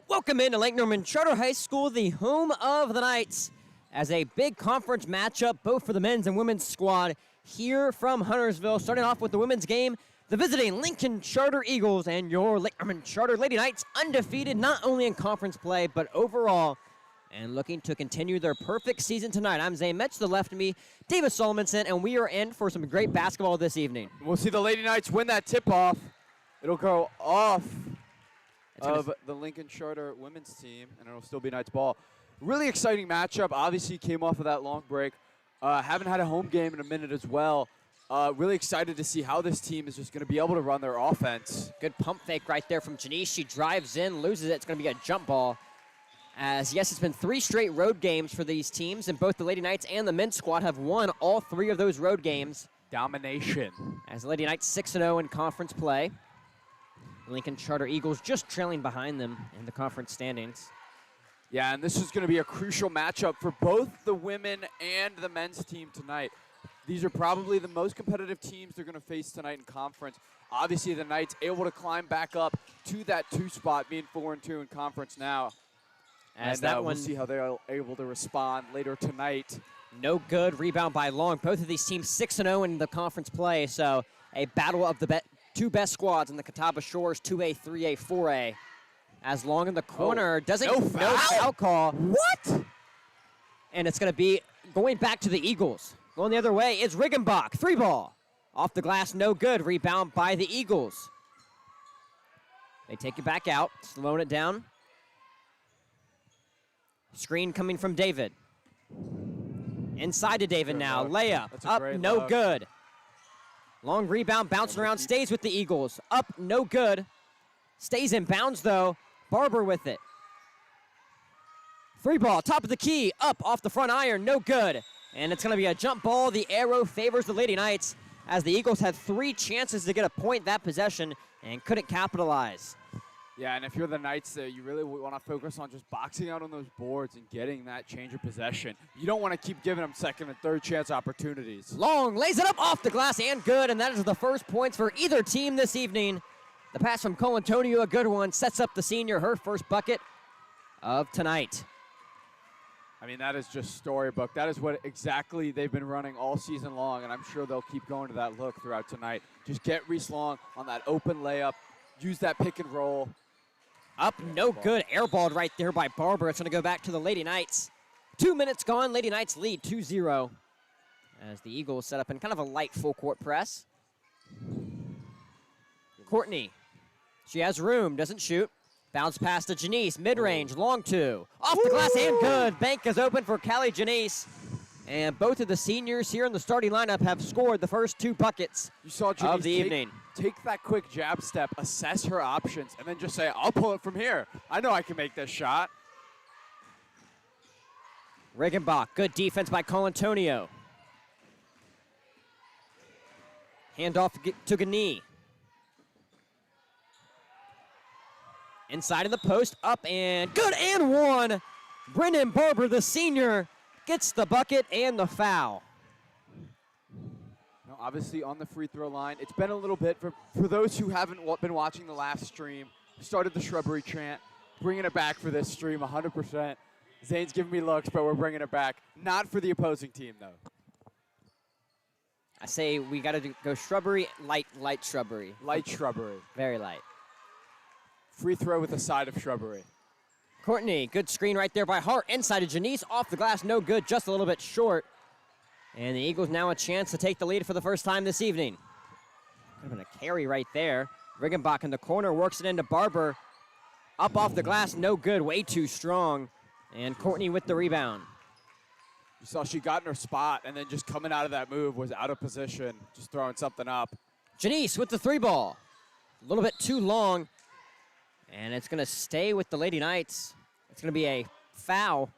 Welcome into Lake Norman Charter High School, the home of the Knights, as a big conference matchup, both for the men's and women's squad here from Huntersville. Starting off with the women's game, the visiting Lincoln Charter Eagles and your Lake Norman Charter Lady Knights, undefeated not only in conference play, but overall, and looking to continue their perfect season tonight. I'm Zane Metch, to the left of me, Davis Solomonson, and we are in for some great basketball this evening. We'll see the Lady Knights win that tip-off. It'll go off of the Lincoln Charter women's team, and it'll still be Knights ball. Really exciting matchup. Obviously came off of that long break. Haven't had a home game in a minute as well. Really excited to see how this team is just going to be able to run their offense. Good pump fake right there from Janice. She drives in, loses it. It's going to be a jump ball. As, yes, it's been 3 straight road games for these teams, and both the Lady Knights and the men's squad have won all 3 of those road games. Domination. As the Lady Knights 6-0 in conference play. Lincoln Charter Eagles just trailing behind them in the conference standings. Yeah, and this is going to be a crucial matchup for both the women and the men's team tonight. These are probably the most competitive teams they're going to face tonight in conference. Obviously, the Knights able to climb back up to that 2 spot, being 4-2 in conference now. As and that one, we'll see how they're able to respond later tonight. No good. Rebound by Long. Both of these teams 6-0 in the conference play, so a battle of the 2 best squads in the Catawba Shores, 2A, 3A, 4A. As Long in the corner, doesn't no no foul? foul call. What? And it's going to be going back to the Eagles. Going the other way is Riggenbach. 3 ball. Off the glass, no good. Rebound by the Eagles. They take it back out, slowing it down. Screen coming from David. Inside to David now. Layup. Up, no good. Long rebound, bouncing around, stays with the Eagles. Up, no good. Stays in bounds, though. Barber with it. 3 ball, top of the key. Up, off the front iron, no good. And it's going to be a jump ball. The arrow favors the Lady Knights, as the Eagles had 3 chances to get a point that possession and couldn't capitalize. Yeah, and if you're the Knights, you really want to focus on just boxing out on those boards and getting that change of possession. You don't want to keep giving them second and third chance opportunities. Long lays it up off the glass and good, and that is the first points for either team this evening. The pass from Colantonio, a good one, sets up the senior, her first bucket of tonight. I mean, that is just storybook. That is what exactly they've been running all season long, and I'm sure they'll keep going to that look throughout tonight. Just get Reese Long on that open layup, use that pick and roll. Up, no good. Airballed right there by Barber. It's going to go back to the Lady Knights. 2 minutes gone. Lady Knights lead 2-0 as the Eagles set up in kind of a light full court press. Courtney, she has room, doesn't shoot. Bounce pass to Janice, mid-range, long 2. Off the glass and good. Bank is open for Callie Janice. And both of the seniors here in the starting lineup have scored the first 2 buckets of the evening. Take that quick jab step, assess her options, and then just say, I'll pull it from here. I know I can make this shot. Riggenbach, good defense by Colantonio. Handoff to Gani. Inside of the post, up and good, and 1. Brendan Barber, the senior, gets the bucket and the foul. Now, obviously on the free throw line, it's been a little bit, for those who haven't been watching the last stream, started the Shrubbery chant, bringing it back for this stream 100%. Zane's giving me looks, but we're bringing it back. Not for the opposing team, though. I say we got to go Shrubbery, light Shrubbery. Light Shrubbery. Very light. Free throw with a side of Shrubbery. Courtney, good screen right there by Hart. Inside to Janice, off the glass, no good, just a little bit short. And the Eagles now a chance to take the lead for the first time this evening. Could have been a carry right there. Riggenbach in the corner, works it into Barber. Up off the glass, no good, way too strong. And Courtney with the rebound. You saw she got in her spot, and then just coming out of that move was out of position, just throwing something up. Janice with the 3 ball. A little bit too long. And it's going to stay with the Lady Knights. It's going to be a foul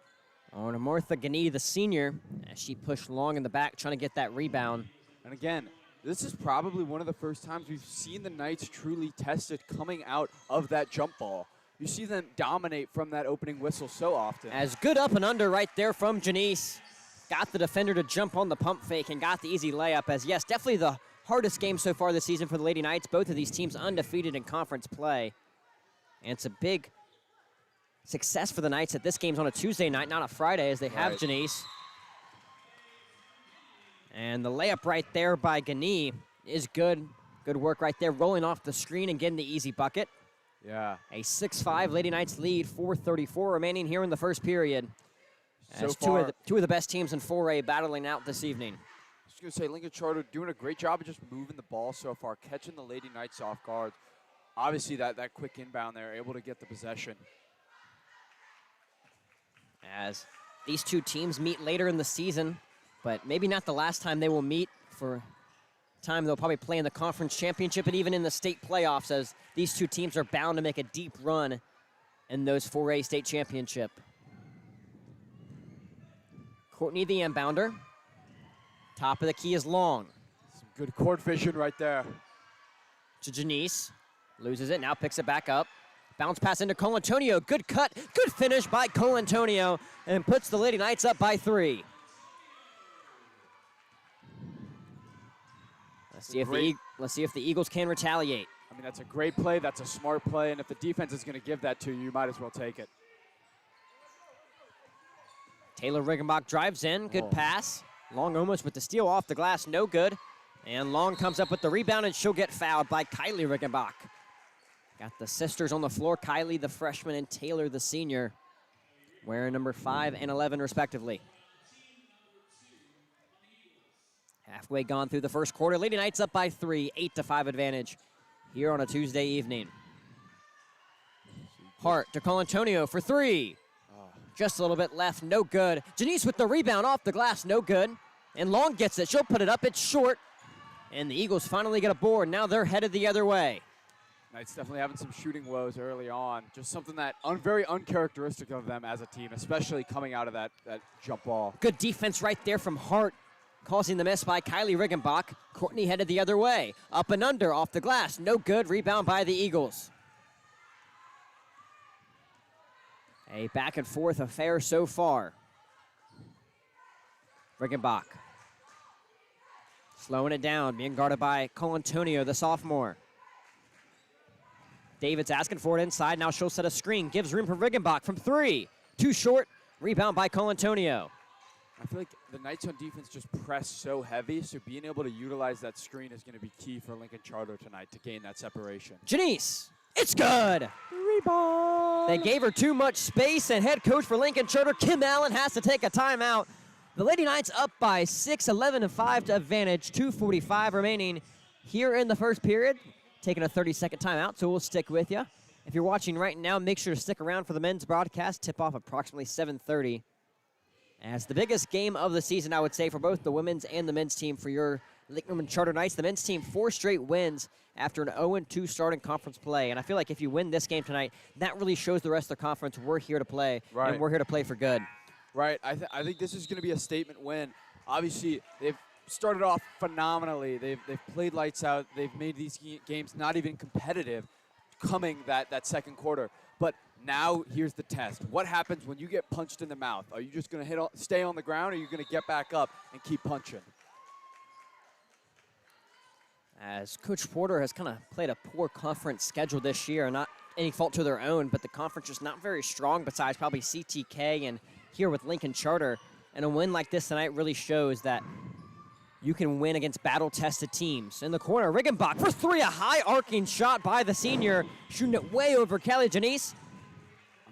on Martha Gani, the senior, as she pushed Long in the back, trying to get that rebound. And again, this is probably one of the first times we've seen the Knights truly tested coming out of that jump ball. You see them dominate from that opening whistle so often. As good up and under right there from Janice. Got the defender to jump on the pump fake and got the easy layup. As, yes, definitely the hardest game so far this season for the Lady Knights. Both of these teams undefeated in conference play. And it's a big success for the Knights that this game's on a Tuesday night, not a Friday, as they have Right. Janice. And the layup right there by Gani is good. Good work right there, rolling off the screen and getting the easy bucket. Yeah. A 6-5 Lady Knights lead, 4:34 remaining here in the first period. So As far, two of the best teams in 4A battling out this evening. I was going to say, Lincoln Charter doing a great job of just moving the ball so far, catching the Lady Knights off guard. Obviously, that quick inbound there, able to get the possession. As these two teams meet later in the season, but maybe not the last time they will meet. For time they'll probably play in the conference championship and even in the state playoffs, as these two teams are bound to make a deep run in those 4A state championship. Courtney, the inbounder. Top of the key is Long. Some good court vision right there. To Janice. Loses it, now picks it back up. Bounce pass into Colantonio. Good cut, good finish by Colantonio, and puts the Lady Knights up by 3. Let's see if the Eagles can retaliate. I mean, that's a great play. That's a smart play. And if the defense is going to give that to you, you might as well take it. Taylor Riggenbach drives in. Good Oh. pass. Long almost with the steal off the glass. No good. And Long comes up with the rebound, and she'll get fouled by Kylie Riggenbach. Got the sisters on the floor. Kylie, the freshman, and Taylor, the senior, wearing number 5 and 11, respectively. Halfway gone through the first quarter. Lady Knights up by 3, 8-5 advantage here on a Tuesday evening. Hart to Colantonio for 3. Just a little bit left, no good. Janice with the rebound off the glass, no good. And Long gets it, she'll put it up, it's short. And the Eagles finally get a board, now they're headed the other way. Knights definitely having some shooting woes early on. Just something that very uncharacteristic of them as a team, especially coming out of that jump ball. Good defense right there from Hart, causing the miss by Kylie Riggenbach. Courtney headed the other way. Up and under, off the glass, no good. Rebound by the Eagles. A back and forth affair so far. Riggenbach slowing it down, being guarded by Colantonio, the sophomore. David's asking for it inside. Now she'll set a screen. Gives room for Riggenbach from 3. Too short. Rebound by Colantonio. I feel like the Knights on defense just press so heavy, so being able to utilize that screen is going to be key for Lincoln Charter tonight to gain that separation. Janice. It's good. Rebound. They gave her too much space, and head coach for Lincoln Charter, Kim Allen, has to take a timeout. The Lady Knights up by 6, 11-5 to advantage. 2:45 remaining here in the first period. Taking a 30-second timeout, so we'll stick with you. If you're watching right now, make sure to stick around for the men's broadcast. Tip-off approximately 7:30. As the biggest game of the season, I would say, for both the women's and the men's team for your Lincoln Charter Knights. The men's team 4 straight wins after an 0-2 start in conference play. And I feel like if you win this game tonight, that really shows the rest of the conference we're here to play, Right. and we're here to play for good. Right. I think this is going to be a statement win. Obviously, they've started off phenomenally. They've played lights out. They've made these games not even competitive coming that second quarter. But now here's the test. What happens when you get punched in the mouth? Are you just going to stay on the ground, or are you going to get back up and keep punching? As Coach Porter has kind of played a poor conference schedule this year, not any fault to their own, but the conference is not very strong besides probably CTK and here with Lincoln Charter. And a win like this tonight really shows that you can win against battle-tested teams. In the corner, Riggenbach for 3, a high arcing shot by the senior, shooting it way over Kelly Janice.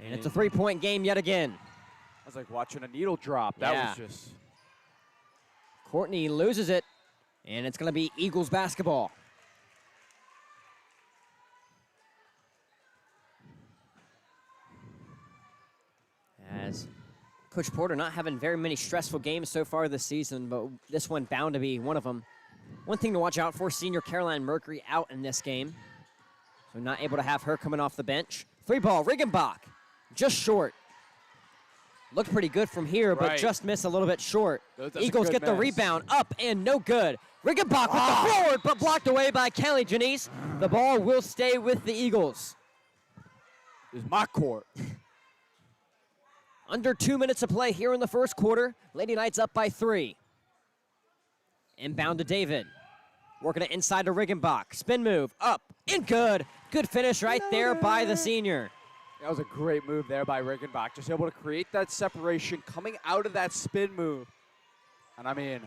And it's a 3-point game yet again. I was like watching a needle drop. That Yeah. was just... Courtney loses it, and it's going to be Eagles basketball. As Coach Porter not having very many stressful games so far this season, but this one bound to be one of them. One thing to watch out for, senior Caroline Mercury out in this game. So not able to have her coming off the bench. 3-ball, Riggenbach, just short. Looked pretty good from here, but Right. just missed a little bit short. That's a Eagles good get the miss. rebound, up and no good. Riggenbach with the forward, but blocked away by Kelly Janice. The ball will stay with the Eagles. This is my court. Under 2 minutes of play here in the first quarter. Lady Knights up by 3. Inbound to David. Working it inside to Riggenbach. Spin move, up, and good. Good finish right there by the senior. That was a great move there by Riggenbach. Just able to create that separation coming out of that spin move. And I mean,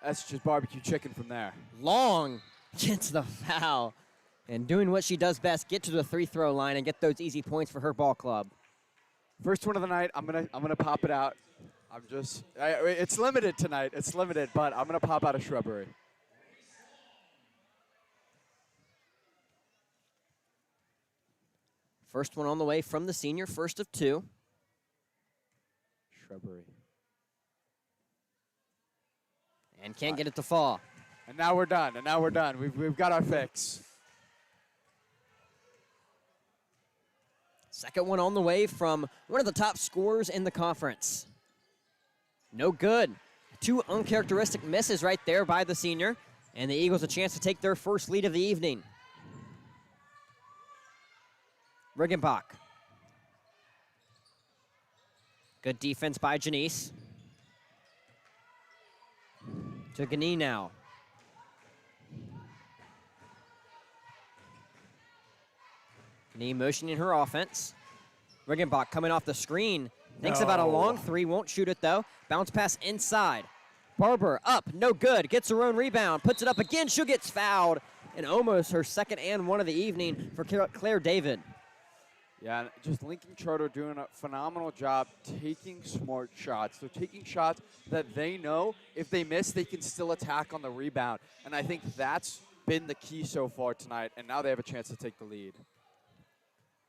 that's just barbecue chicken from there. Long gets the foul. And doing what she does best, get to the free-throw line and get those easy points for her ball club. First one of the night, I'm gonna pop it out. It's limited tonight. It's limited, but I'm gonna pop out a shrubbery. First one on the way from the senior, first of two. Shrubbery. And can't get it to fall. And now we're done. We've got our fix. Second one on the way from one of the top scorers in the conference. No good. Two uncharacteristic misses right there by the senior. And the Eagles a chance to take their first lead of the evening. Riggenbach. Good defense by Janice. To Gani now. Gani motioning her offense. Riggenbach coming off the screen. Thinks about a long three, won't shoot it though. Bounce pass inside. Barber up, no good. Gets her own rebound, puts it up again. She gets fouled. And almost her second and one of the evening for Claire David. Yeah, just Lincoln Charter doing a phenomenal job taking smart shots. They're taking shots that they know if they miss, they can still attack on the rebound. And I think that's been the key so far tonight. And now they have a chance to take the lead.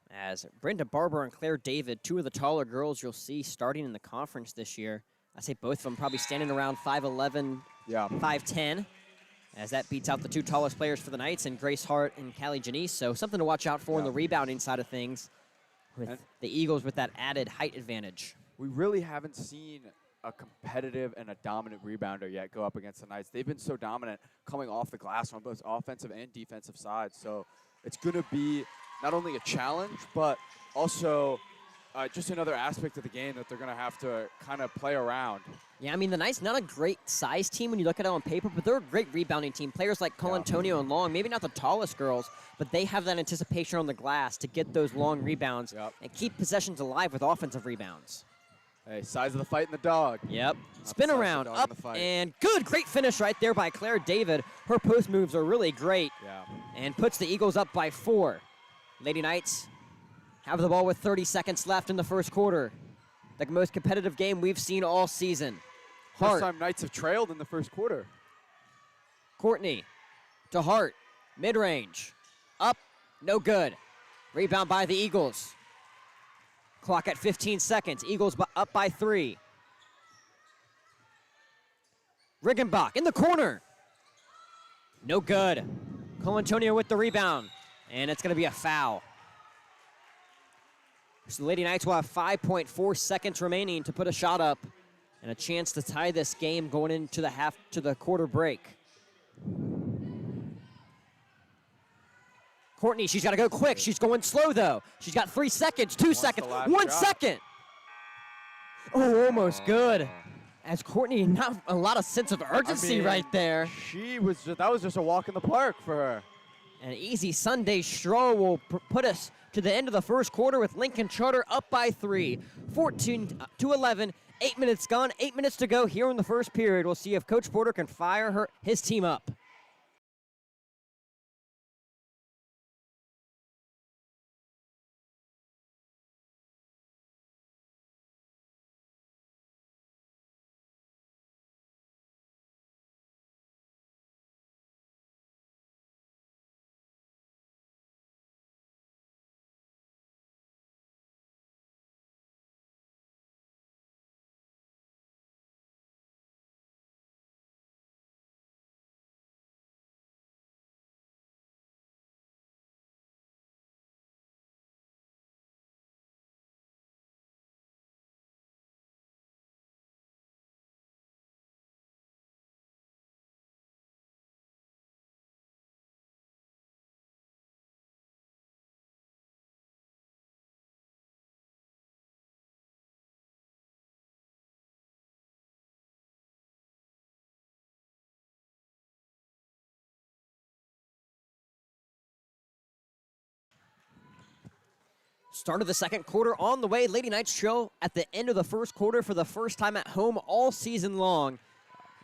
As Brenda Barber and Claire David, two of the taller girls you'll see starting in the conference this year. I say both of them probably standing around 5'11", 5'10", as that beats out the two tallest players for the Knights, and Grace Hart and Callie Janice. So something to watch out for in the rebounding side of things with the Eagles with that added height advantage. We really haven't seen a competitive and a dominant rebounder yet go up against the Knights. They've been so dominant coming off the glass on both offensive and defensive sides. So it's going to be not only a challenge, but also just another aspect of the game that they're going to have to kind of play around. Yeah, I mean, the Knights, not a great size team when you look at it on paper, but they're a great rebounding team. Players like Colantonio and Long, maybe not the tallest girls, but they have that anticipation on the glass to get those long rebounds and keep possessions alive with offensive rebounds. Hey, size of the fight in the dog. Yep. Spin around, up, and good. Great finish right there by Claire David. Her post moves are really great and puts the Eagles up by 4. Lady Knights have the ball with 30 seconds left in the first quarter. The most competitive game we've seen all season. First time Knights have trailed in the first quarter. Courtney to Hart, mid-range, up, no good. Rebound by the Eagles. Clock at 15 seconds. Eagles up by 3. Riggenbach in the corner. No good. Colantonio with the rebound, and it's going to be a foul. So the Lady Knights will have 5.4 seconds remaining to put a shot up and a chance to tie this game going into the quarter break. Courtney, she's got to go quick. She's going slow, though. She's got 3 seconds, 2 seconds, 1 second. Oh, almost good. As Courtney, not a lot of sense of urgency right there. That was just a walk in the park for her. An easy Sunday stroll will put us to the end of the first quarter with Lincoln Charter up by 3, 14-11. 8 minutes gone, 8 minutes to go here in the first period. We'll see if Coach Porter can fire his team up. Start of the second quarter on the way. Lady Knights trail at the end of the first quarter for the first time at home all season long.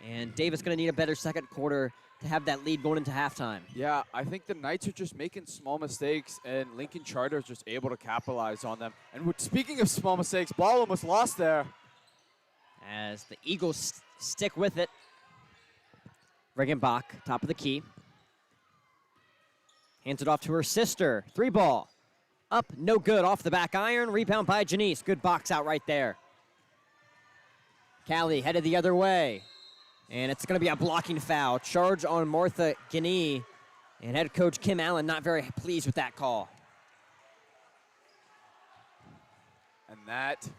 And Davis going to need a better second quarter to have that lead going into halftime. Yeah, I think the Knights are just making small mistakes, and Lincoln Charter is just able to capitalize on them. And speaking of small mistakes, ball almost lost there. As the Eagles stick with it. Regenbach, top of the key. Hands it off to her sister. 3 ball. Up, no good. Off the back iron. Rebound by Janice. Good box out right there. Callie headed the other way. And it's going to be a blocking foul. Charge on Martha Guinea. And head coach Kim Allen not very pleased with that call. And that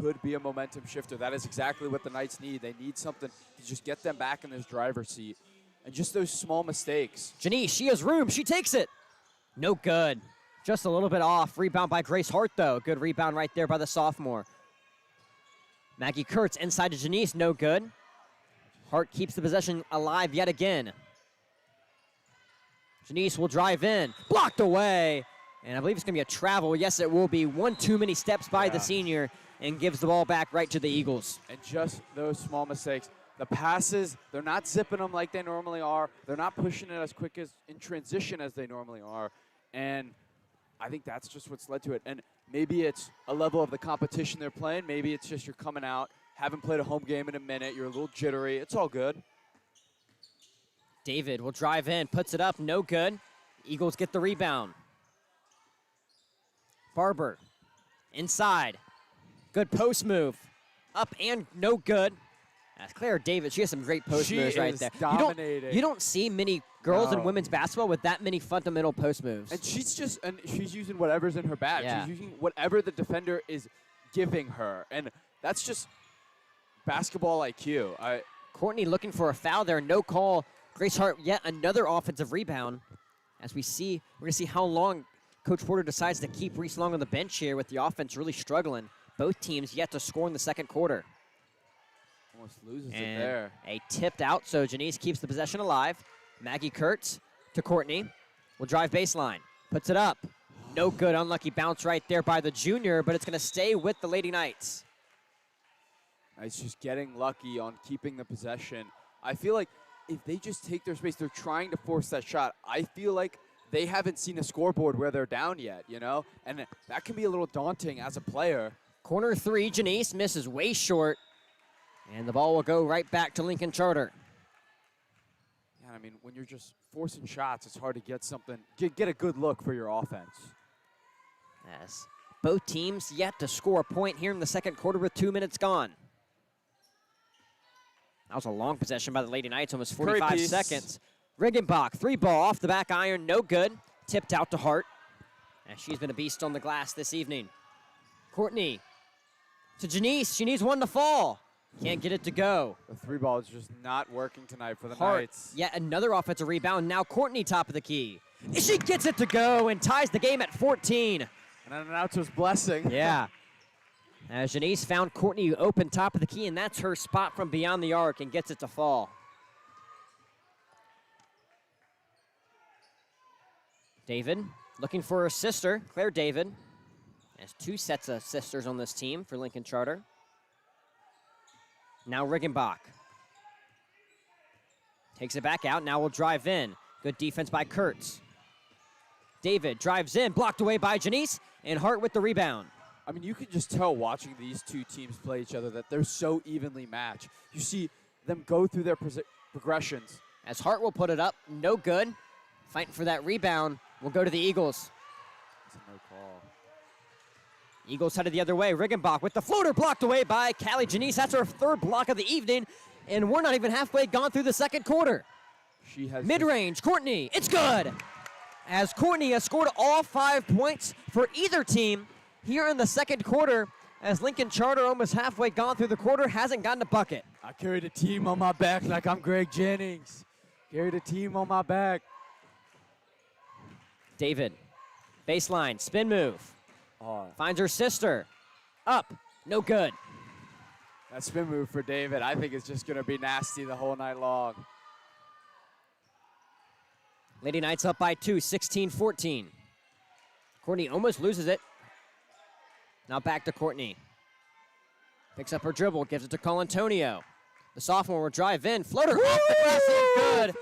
could be a momentum shifter. That is exactly what the Knights need. They need something to just get them back in this driver's seat. And just those small mistakes. Janice, she has room. She takes it. No good. Just a little bit off. Rebound by Grace Hart, though. Good rebound right there by the sophomore. Maggie Kurtz inside to Janice. No good. Hart keeps the possession alive yet again. Janice will drive in. Blocked away. And I believe it's going to be a travel. Yes, it will be. One too many steps by the senior and gives the ball back right to the Eagles. And just those small mistakes. The passes, they're not zipping them like they normally are. They're not pushing it as quick as in transition as they normally are. And I think that's just what's led to it. And maybe it's a level of the competition they're playing. Maybe it's just you're coming out, haven't played a home game in a minute. You're a little jittery. It's all good. David will drive in, puts it up, no good. Eagles get the rebound. Barber inside. Good post move. Up and no good. That's Claire David. She has some great post moves right there. Dominating. You don't see many girls in women's basketball with that many fundamental post moves. And she's using whatever's in her bag. Yeah. She's using whatever the defender is giving her. And that's just basketball IQ. Courtney looking for a foul there. No call. Grace Hart yet another offensive rebound. As we're going to see how long Coach Porter decides to keep Reese Long on the bench here with the offense really struggling. Both teams yet to score in the second quarter. Almost loses it And there. a tipped out, so Janice keeps the possession alive. Maggie Kurtz to Courtney. Will drive baseline. Puts it up. No good. Unlucky bounce right there by the junior, but it's going to stay with the Lady Knights. It's just getting lucky on keeping the possession. I feel like if they just take their space, they're trying to force that shot. I feel like they haven't seen a scoreboard where they're down yet, you know? And that can be a little daunting as a player. Corner 3, Janice misses way short. And the ball will go right back to Lincoln Charter. Yeah, I mean, when you're just forcing shots, it's hard to get something, get a good look for your offense. As both teams yet to score a point here in the second quarter with 2 minutes gone. That was a long possession by the Lady Knights, almost 45 seconds. Regenbach, 3 ball off the back iron, no good. Tipped out to Hart. And she's been a beast on the glass this evening. Courtney to Janice. She needs one to fall. Can't get it to go. The 3 ball is just not working tonight for the Hart, Knights. yet another offensive rebound. Now Courtney top of the key. She gets it to go and ties the game at 14. And an announcer's blessing. Yeah. As Janice found Courtney open top of the key, and that's her spot from beyond the arc and gets it to fall. David looking for her sister, Claire David. There's 2 sets of sisters on this team for Lincoln Charter. Now Regenbach. Takes it back out. Now we'll drive in. Good defense by Kurtz. David drives in, blocked away by Janice, and Hart with the rebound. I mean, you can just tell watching these 2 teams play each other that they're so evenly matched. You see them go through their progressions. As Hart will put it up, no good. Fighting for that rebound will go to the Eagles. It's a no call. Eagles headed the other way. Regenbach with the floater blocked away by Callie Janice. That's her 3rd block of the evening, and we're not even halfway gone through the second quarter. She has mid-range, Courtney, it's good. As Courtney has scored all 5 points for either team here in the second quarter, as Lincoln Charter almost halfway gone through the quarter, hasn't gotten a bucket. I carry the team on my back like I'm Greg Jennings. Carry the team on my back. David, baseline, spin move. Finds her sister. Up, no good. That spin move for David, I think, is just going to be nasty the whole night long. Lady Knights up by 2, 16-14. Courtney almost loses it. Now back to Courtney. Picks up her dribble, gives it to Colantonio. The sophomore will drive in. Floater off the glass and good.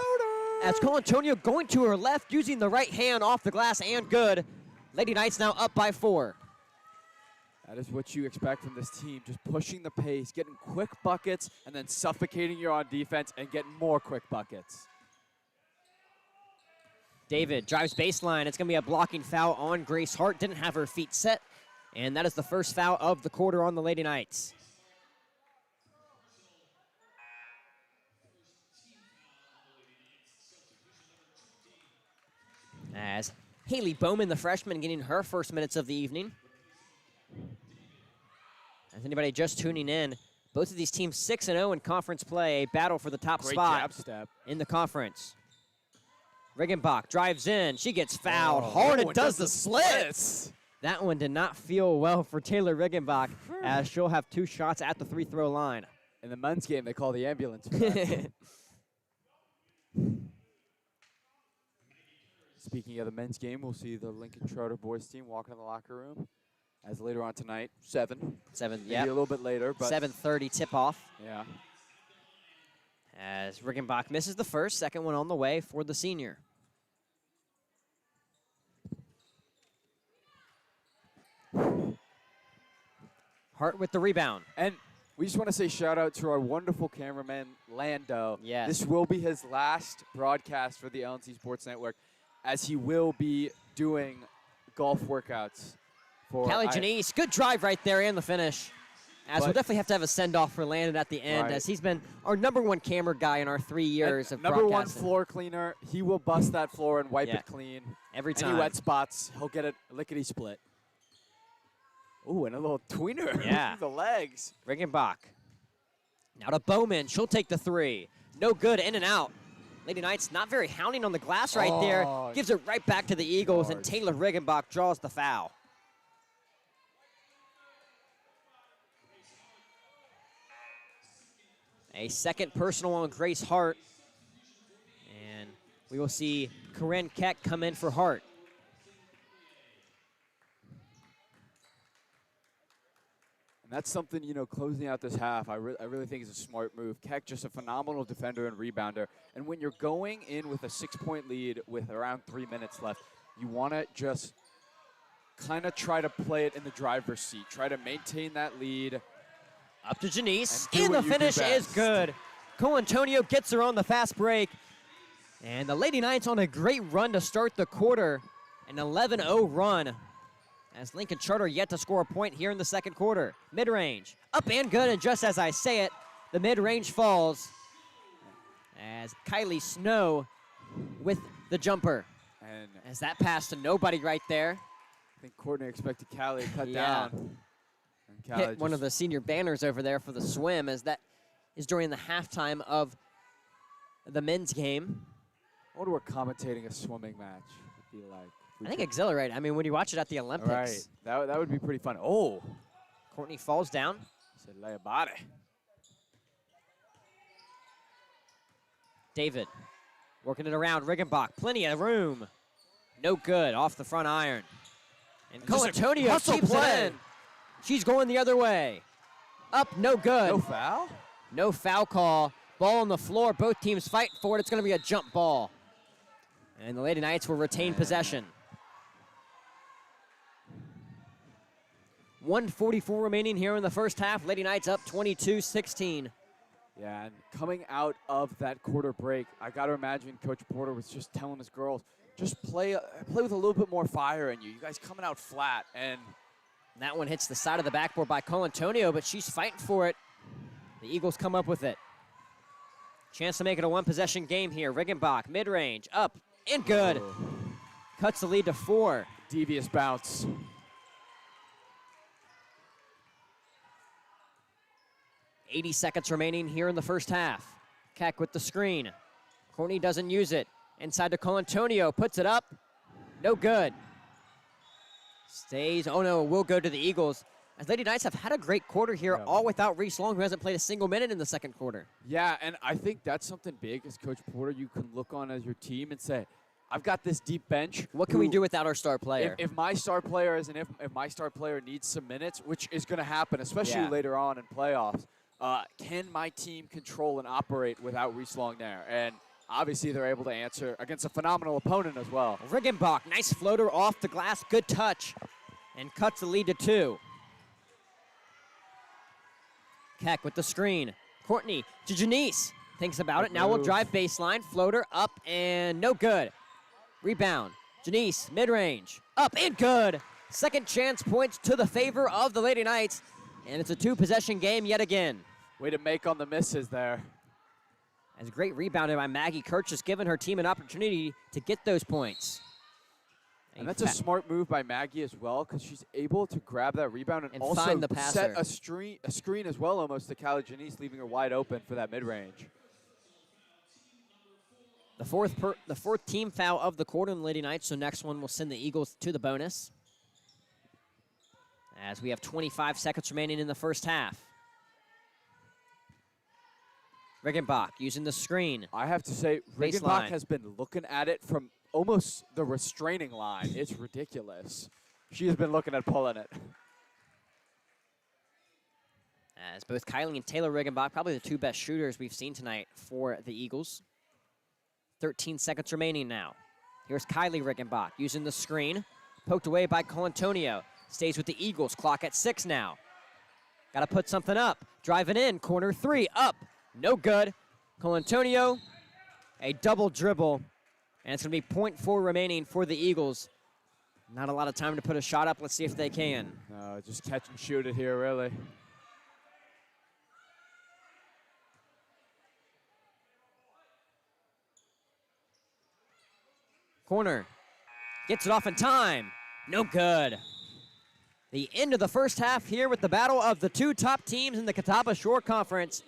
As Colantonio going to her left, using the right hand off the glass and good. Lady Knights now up by 4. That is what you expect from this team, just pushing the pace, getting quick buckets, and then suffocating you on defense and getting more quick buckets. David drives baseline. It's going to be a blocking foul on Grace Hart. Didn't have her feet set. And that is the first foul of the quarter on the Lady Knights. As Haley Bowman, the freshman, getting her first minutes of the evening. As anybody just tuning in, both of these teams 6-0 in conference play, a battle for the top Great spot jab step. in the conference. Riggenbach drives in. She gets fouled hard and does the splits. That one did not feel well for Taylor Riggenbach, as she'll have 2 shots at the free throw line. In the men's game, they call the ambulance for that. Speaking of the men's game, we'll see the Lincoln Charter boys team walk in the locker room. As later on tonight, 7. 7, Maybe yeah. a little bit later, but 7:30 tip-off. yeah. As Riggenbach misses the first, second one on the way for the senior. Hart with the rebound. And we just want to say shout out to our wonderful cameraman, Lando. Yes. This will be his last broadcast for the LNC Sports Network, as he will be doing golf workouts. For Callie Janice, good drive right there and the finish. As we'll But- definitely have to have a send-off for Landon at the end, Right. as he's been our #1 camera guy in our 3 years of Number 1 broadcasting. floor cleaner. He will bust that floor and wipe Yeah. it clean. Every Any time. wet spots, he'll get it lickety split. Ooh, and a little tweener. Yeah. The legs. Riggenbach. Now to Bowman. She'll take the 3. No good, in and out. Lady Knights not very hounding on the glass right there. Oh. Gives it right back to the Eagles, and Hard. Taylor Riggenbach draws the foul. A second personal on Grace Hart. And we will see Corinne Keck come in for Hart. And that's something, you know, closing out this half, I really think is a smart move. Keck, just a phenomenal defender and rebounder. And when you're going in with a 6-point lead with around 3 minutes left, you want to just kind of try to play it in the driver's seat. Try to maintain that lead. Up to Janice, And do and the what you do finish is best. good. Colantonio gets her on the fast break. And the Lady Knights on a great run to start the quarter. An 11-0 run. As Lincoln Charter yet to score a point here in the second quarter. Mid-range, up and good, and just as I say it, the mid-range falls. As Kylie Snow with the jumper. And As that pass to nobody right there. I think Courtney expected Callie to cut Yeah. down. And Callie Hit one of the senior banners over there for the swim, as that is during the halftime of the men's game. I wonder what commentating a swimming match would be like. I think exhilarating. I mean, when you watch it at the Olympics, Right. That would be pretty fun. Oh. Courtney falls down. Said lay a body. David working it around. Riggenbach, plenty of room. No good, off the front iron. And Just a Colantonio hustle keeps play. it in. She's going the other way. Up, no good. No foul? No foul call. Ball on the floor. Both teams fight for it. It's going to be a jump ball. And the Lady Knights will retain possession. 1:44 remaining here in the first half. Lady Knights up 22-16. Yeah, and coming out of that quarter break, I got to imagine Coach Porter was just telling his girls, just play with a little bit more fire in you. You guys coming out flat, and That one hits the side of the backboard by Colantonio, but she's fighting for it. The Eagles come up with it. Chance to make it a one-possession game here. Riggenbach, mid-range, up, and good. Cuts the lead to 4. devious bounce. .80 seconds remaining here in the first half. Keck with the screen. Courtney doesn't use it. Inside to Colantonio, puts it up. No good. Stays, oh no, will go to the Eagles. As Lady Knights have had a great quarter here, Yeah. all without Reese Long, who hasn't played a single minute in the second quarter. Yeah, and I think that's something big as Coach Porter you can look on as your team and say, I've got this deep bench. What can we do without our star player? If my star player if my star player needs some minutes, which is going to happen, especially later on in playoffs, can my team control and operate without Reese Longnair? And obviously they're able to answer against a phenomenal opponent as well. Riggenbach, nice floater off the glass, good touch, and cuts the lead to 2. Keck with the screen. Courtney to Janice. Thinks about it. Now we'll drive baseline. Floater up and no good. Rebound. Janice, mid-range. Up and good. Second chance points to the favor of the Lady Knights. And it's a 2-possession game yet again. Way to make on the misses there. As great rebounded by Maggie Kirch, just giving her team an opportunity to get those points. And that's a smart move by Maggie as well, because she's able to grab that rebound and also find the passer. set a screen as well almost to Callie Janice, leaving her wide open for that mid-range. The fourth team foul of the quarter in the Lady Knights, so next one will send the Eagles to the bonus. As we have 25 seconds remaining in the first half. Riggenbach using the screen. I have to say, Baseline. Riggenbach has been looking at it from almost the restraining line. It's ridiculous. She has been looking at pulling it. As both Kylie and Taylor Riggenbach, probably the 2 best shooters we've seen tonight for the Eagles. 13 seconds remaining now. Here's Kylie Riggenbach using the screen. Poked away by Colantonio. Stays with the Eagles. Clock at 6 now. Got to put something up. Driving in. Corner 3. Up. No good. Colantonio. A double dribble. And it's going to be 0.4 remaining for the Eagles. Not a lot of time to put a shot up. Let's see if they can. No, just catch and shoot it here, really. Corner. Gets it off in time. No good. The end of the first half here with the battle of the 2 top teams in the Catawba Shore Conference.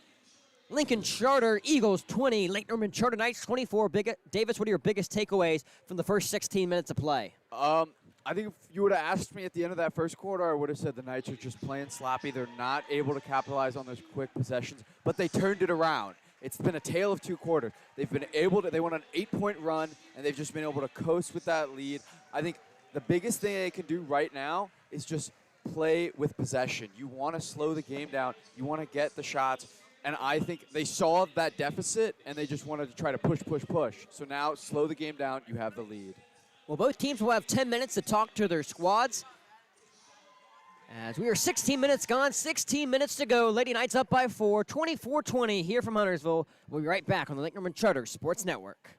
Lincoln Charter Eagles 20, Lake Norman Charter Knights 24. Davis, what are your biggest takeaways from the first 16 minutes of play? I think if you would have asked me at the end of that first quarter, I would have said the Knights are just playing sloppy. They're not able to capitalize on those quick possessions, but they turned it around. It's been a tale of 2 quarters. They've been able to, they went on an 8-point run, and they've just been able to coast with that lead. I think the biggest thing they can do right now is just play with possession. You want to slow the game down. You want to get the shots. And I think they saw that deficit, and they just wanted to try to push. So now, slow the game down. You have the lead. Well, both teams will have 10 minutes to talk to their squads. As we are 16 minutes gone, 16 minutes to go. Lady Knights up by 4, 24-20 here from Huntersville. We'll be right back on the Lake Norman Charter Sports Network.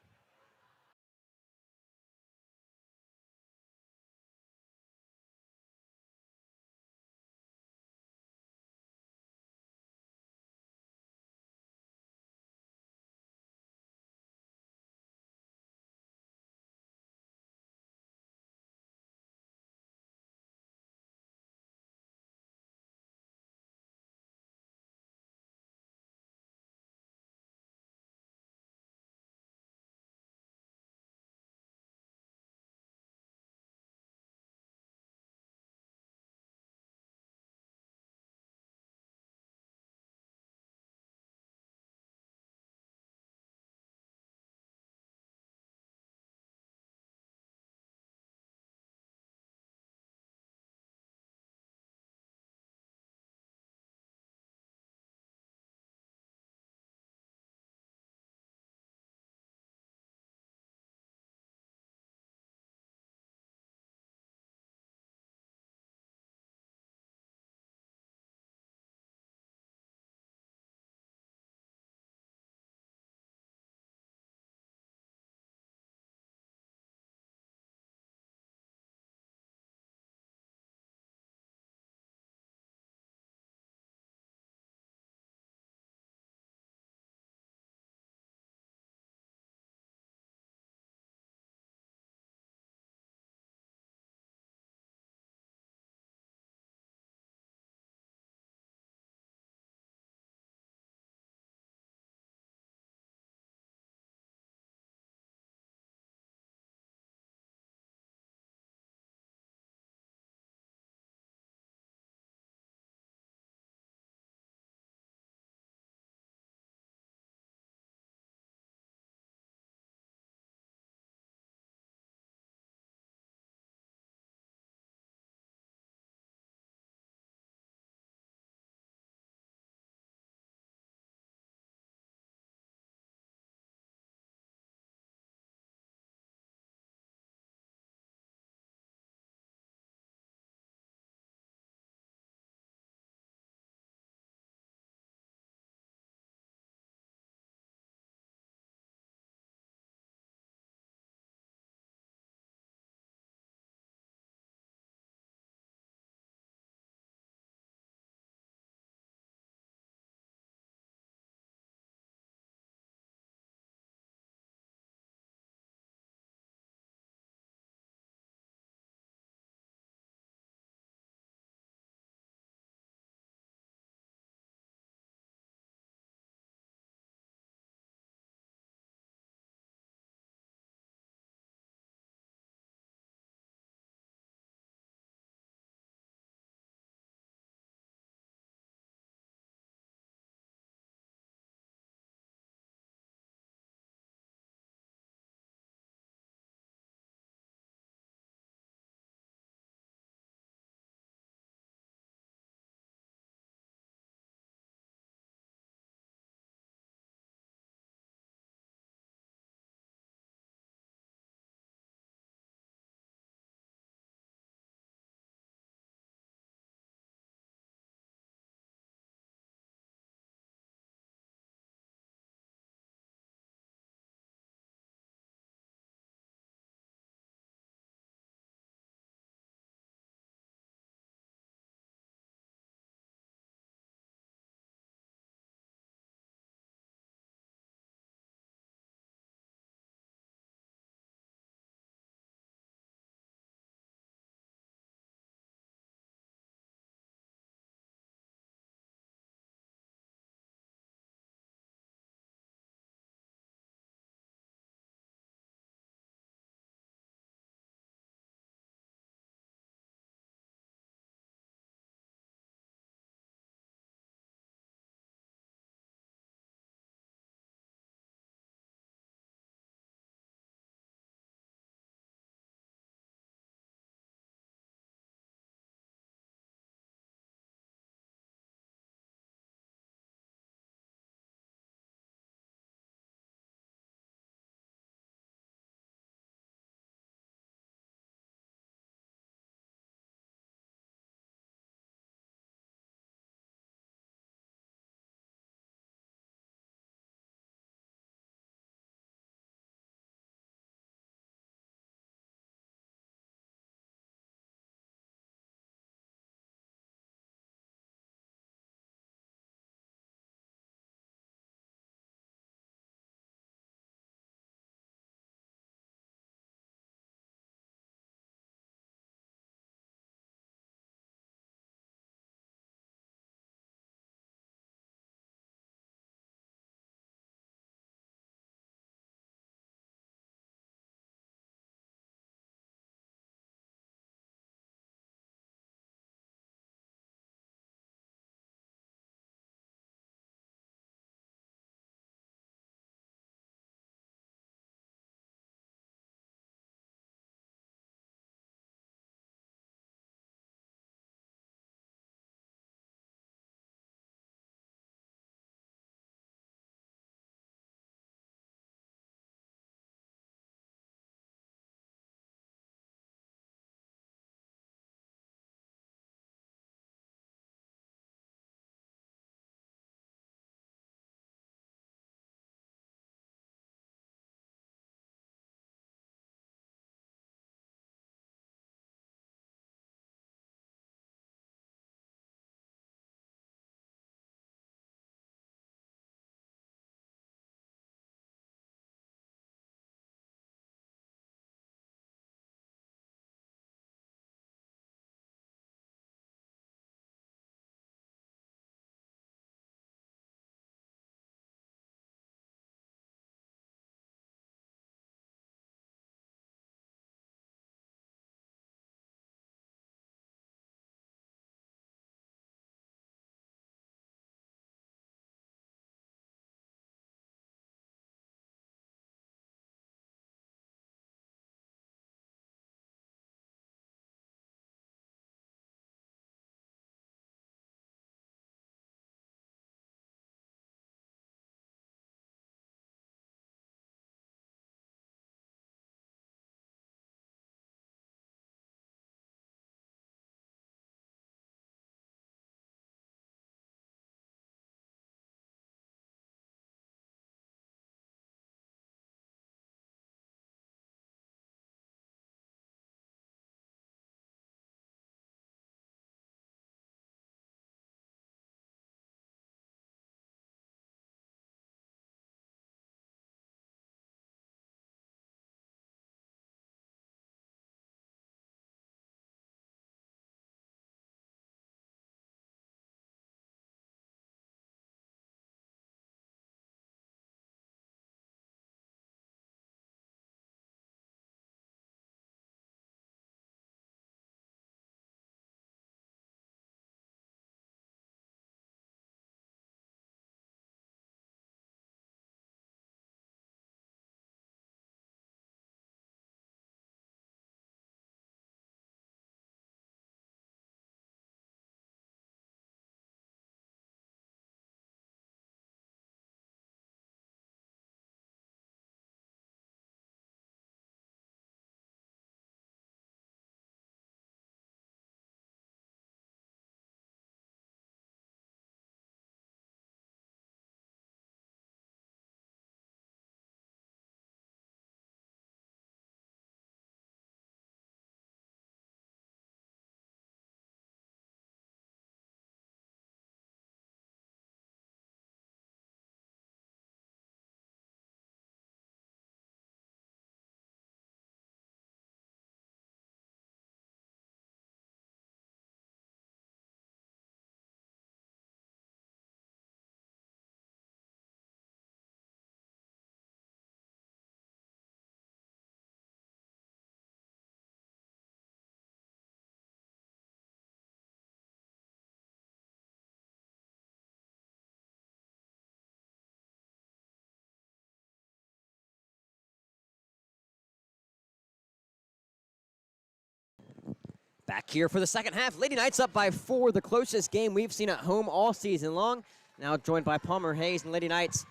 Back here for the second half. Lady Knights up by 4, the closest game we've seen at home all season long. Now joined by Palmer Hayes, and Lady Knights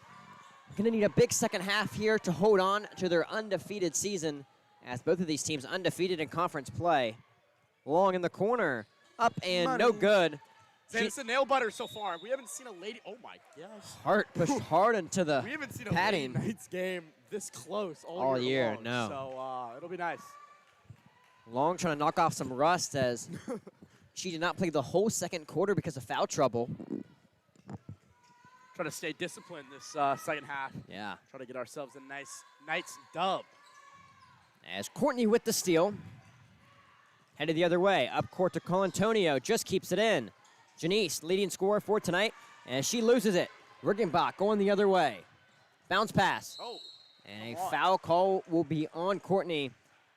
going to need a big second half here to hold on to their undefeated season, as both of these teams undefeated in conference play. Long in the corner, up and no good. It's a nail butter so far. We haven't seen a lady. Oh my gosh. Hart pushed hard into the We haven't seen a padding. Lady Knights game this close All year, long. no. So it'll be nice. Long trying to knock off some rust as she did not play the whole second quarter because of foul trouble. Try to stay disciplined this second half. Yeah. Try to get ourselves a nice Knights dub. As Courtney with the steal. Headed the other way. Up court to Colantonio. Just keeps it in. Janice, leading scorer for tonight, and she loses it. Riggenbach going the other way. Bounce pass. Oh. And a foul call will be on Courtney,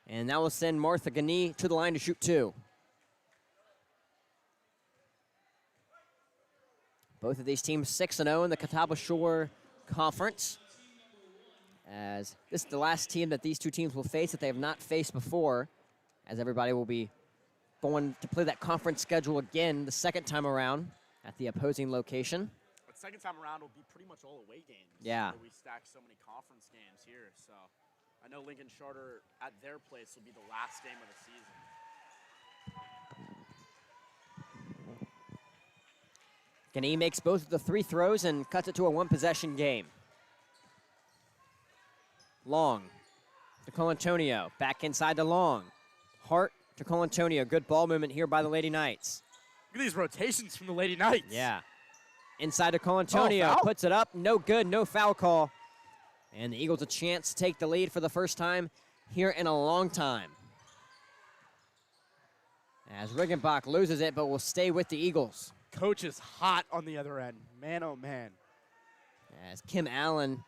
and that will send Martha Gani to the line to shoot 2. Both of these teams 6-0 in the Catawba Shore Conference, as this is the last team that these two teams will face that they have not faced before, as everybody will be going to play that conference schedule again the second time around at the opposing location. But second time around will be pretty much all away games. Yeah. We stack so many conference games here, so I know Lincoln Charter at their place will be the last game of the season. Gani makes both of the 3 throws and cuts it to a 1-possession game. Long to Colantonio, back inside to Long. Hart to Colantonio, good ball movement here by the Lady Knights. Look at these rotations from the Lady Knights. Yeah. Inside to Colantonio, foul? puts it up, no good, no foul call. And the Eagles a chance to take the lead for the first time here in a long time. As Riggenbach loses it, but will stay with the Eagles. Coach is hot on the other end. Man, oh man. As Kim Allen,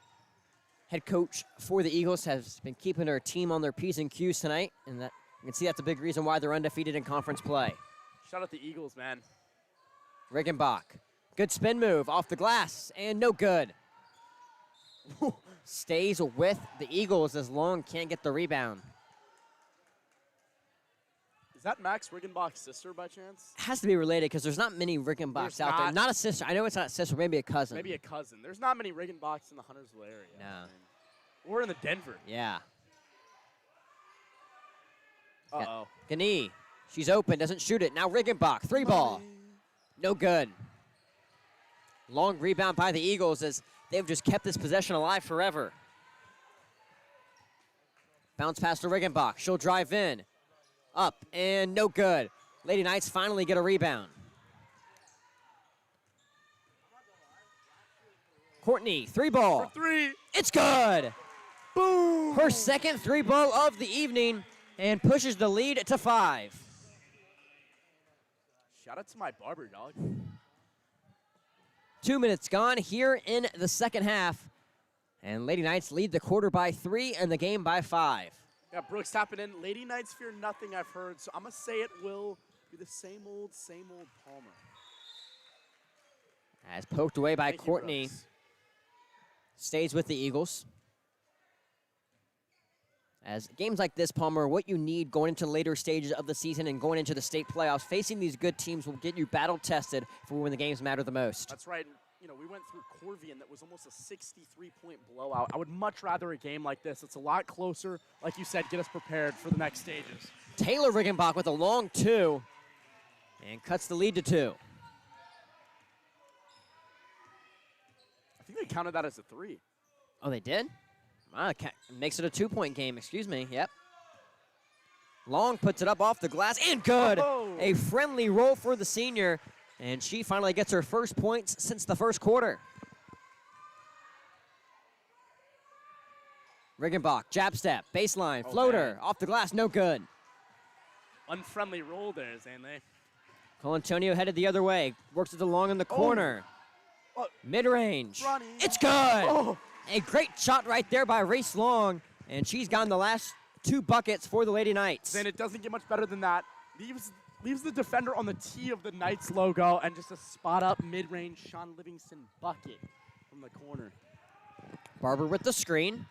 head coach for the Eagles, has been keeping her team on their P's and Q's tonight, and that you can see that's a big reason why they're undefeated in conference play. Shout out the Eagles, man. Riggenbach, good spin move off the glass, and no good. Stays with the Eagles as Long can't get the rebound. Is that Max Riggenbach's sister by chance? Has to be related because there's not many Riggenbachs There's out there. not. Not a sister. I know it's not a sister, maybe a cousin. Maybe a cousin. There's not many Riggenbachs in the Huntersville area. No. Or in the Denver. Yeah. Uh-oh. Gani, she's open, doesn't shoot it. Now Riggenbach, 3-ball. No good. Long rebound by the Eagles as they've just kept this possession alive forever. Bounce pass to Riggenbach. She'll drive in. Up and no good. Lady Knights finally get a rebound. Courtney, 3-ball. For 3. It's good. Boom. Her second 3-ball of the evening and pushes the lead to 5. Shout out to my barber, dog. 2 minutes gone here in the second half. And Lady Knights lead the quarter by 3 and the game by 5. Yeah, Brooks tapping in. Lady Knights fear nothing, I've heard. So I'm going to say it will be the same old Palmer. As poked away by Thank you, Courtney. Brooks. Stays with the Eagles. As games like this, Palmer, what you need going into later stages of the season and going into the state playoffs, facing these good teams will get you battle-tested for when the games matter the most. That's right. You know, we went through Corvian that was almost a 63-point blowout. I would much rather a game like this. It's a lot closer. Like you said, get us prepared for the next stages. Taylor Riggenbach with a long 2 and cuts the lead to 2. I think they counted that as a 3. Oh, they did? Makes it a 2-point game, excuse me. Yep. Long puts it up off the glass, and good. Oh. A friendly roll for the senior, and she finally gets her first points since the first quarter. Riggenbach, jab step, baseline, floater, man. off the glass, no good. Unfriendly roll there, Zanley. Colantonio headed the other way, works it along in the corner. Oh. Mid-range. Ronnie. It's good. Oh. A great shot right there by Race Long, and she's gotten the last 2 buckets for the Lady Knights. Then it doesn't get much better than that. Leaves the defender on the tee of the Knights logo and just a spot-up mid-range Sean Livingston bucket from the corner. Barber with the screen.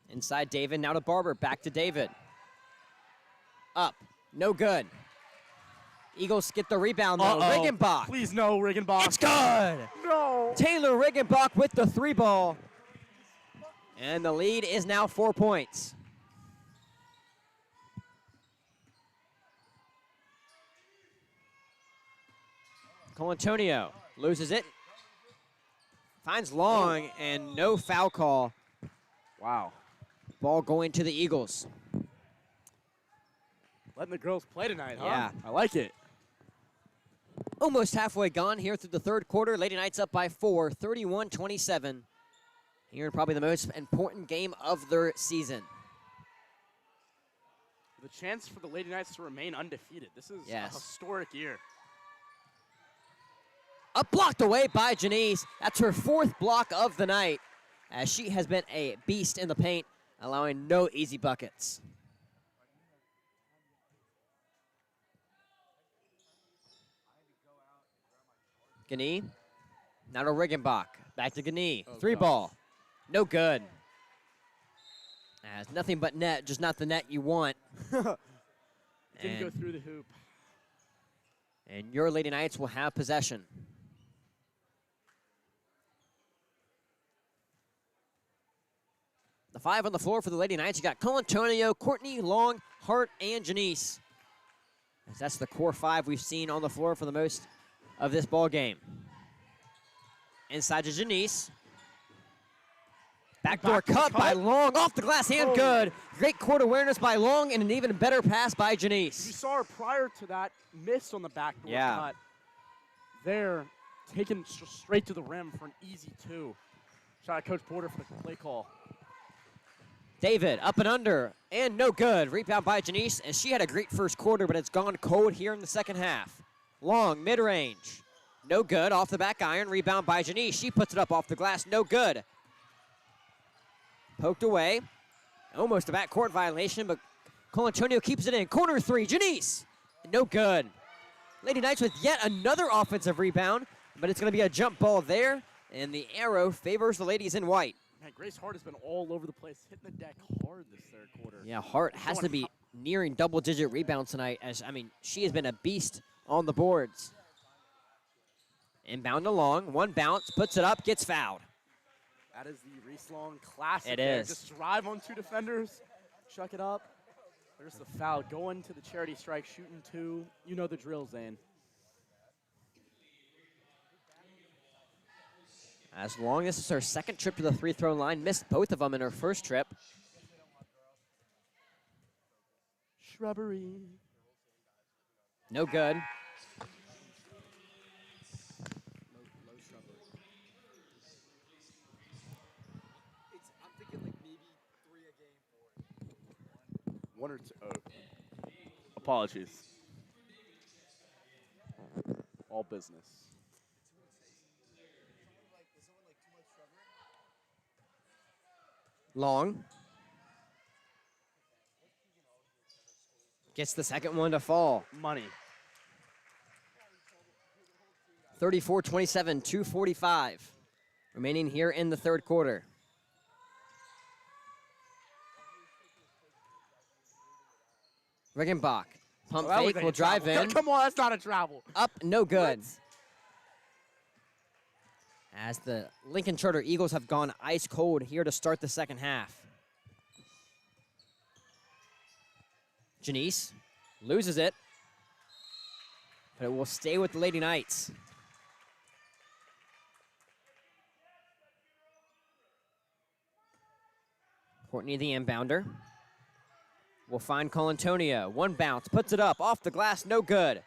Inside David, now to Barber, back to David. Up. No good. Eagles get the rebound, though. Uh-oh. Riggenbach. Please no, Riggenbach. It's good. No. Taylor Riggenbach with the 3-ball. And the lead is now 4 points. Colantonio loses it. Finds Long, and no foul call. Wow. Ball going to the Eagles. Letting the girls play tonight, huh? Yeah. I like it. Almost halfway gone here through the third quarter. Lady Knights up by 4, 31-27. Here in probably the most important game of their season. The chance for the Lady Knights to remain undefeated. This is Yes. a historic year. Up blocked away by Janice. That's her 4th block of the night, as she has been a beast in the paint, allowing no easy buckets. Gani. Now to Riggenbach. Back to Gani. Oh, 3-ball. No good. As nothing but net, just not the net you want. Didn't go And- through the hoop. And your Lady Knights will have possession. The 5 on the floor for the Lady Knights. You got Colantonio, Courtney, Long, Hart, and Janice. As that's the core 5 we've seen on the floor for the most of this ball game. Inside to Janice. Backdoor cut by Long, off the glass, and Oh. good. Great court awareness by Long, and an even better pass by You Janice. saw her prior to that miss on the backdoor Yeah. cut. There, taken straight to the rim for an easy 2. Shout out Coach Porter for the play call. David up and under, and no good. Rebound by Janice, and she had a great first quarter, but it's gone cold here in the second half. Long, mid-range. No good, off the back iron. Rebound by Janice. She puts it up off the glass, no good. Poked away. Almost a backcourt violation, but Colantonio keeps it in. Corner 3, Janice. No good. Lady Knights with yet another offensive rebound, but it's going to be a jump ball there, and the arrow favors the ladies in white. Man, Grace Hart has been all over the place, hitting the deck hard this third quarter. Yeah, Hart has to Going be hot. nearing double-digit rebounds tonight. As I mean, she has been a beast on the boards. Inbound to Long, 1 bounce, puts it up, gets fouled. That is the Reese Long classic. It there. is. Just drive on 2 defenders, chuck it up. There's the foul. Going to the charity strike, shooting 2. You know the drill, Zane. As Long, this is her second trip to the free-throw line. Missed both of them in her first trip. Shrubbery. No good. Low shrubbery. I'm thinking like maybe 3 a game for it. 1 or 2. Oh. Apologies. All business. Long. Gets the second one to fall. Money. 34-27, 2:45 remaining here in the third quarter. Riggenbach. Pump That was fake a will drive travel. in. Come on, that's not a travel. Up, no good. What? As the Lincoln Charter Eagles have gone ice cold here to start the second half. Janice loses it, but it will stay with the Lady Knights. Courtney, the inbounder, will find Colantonio. 1 bounce, puts it up, off the glass, no good.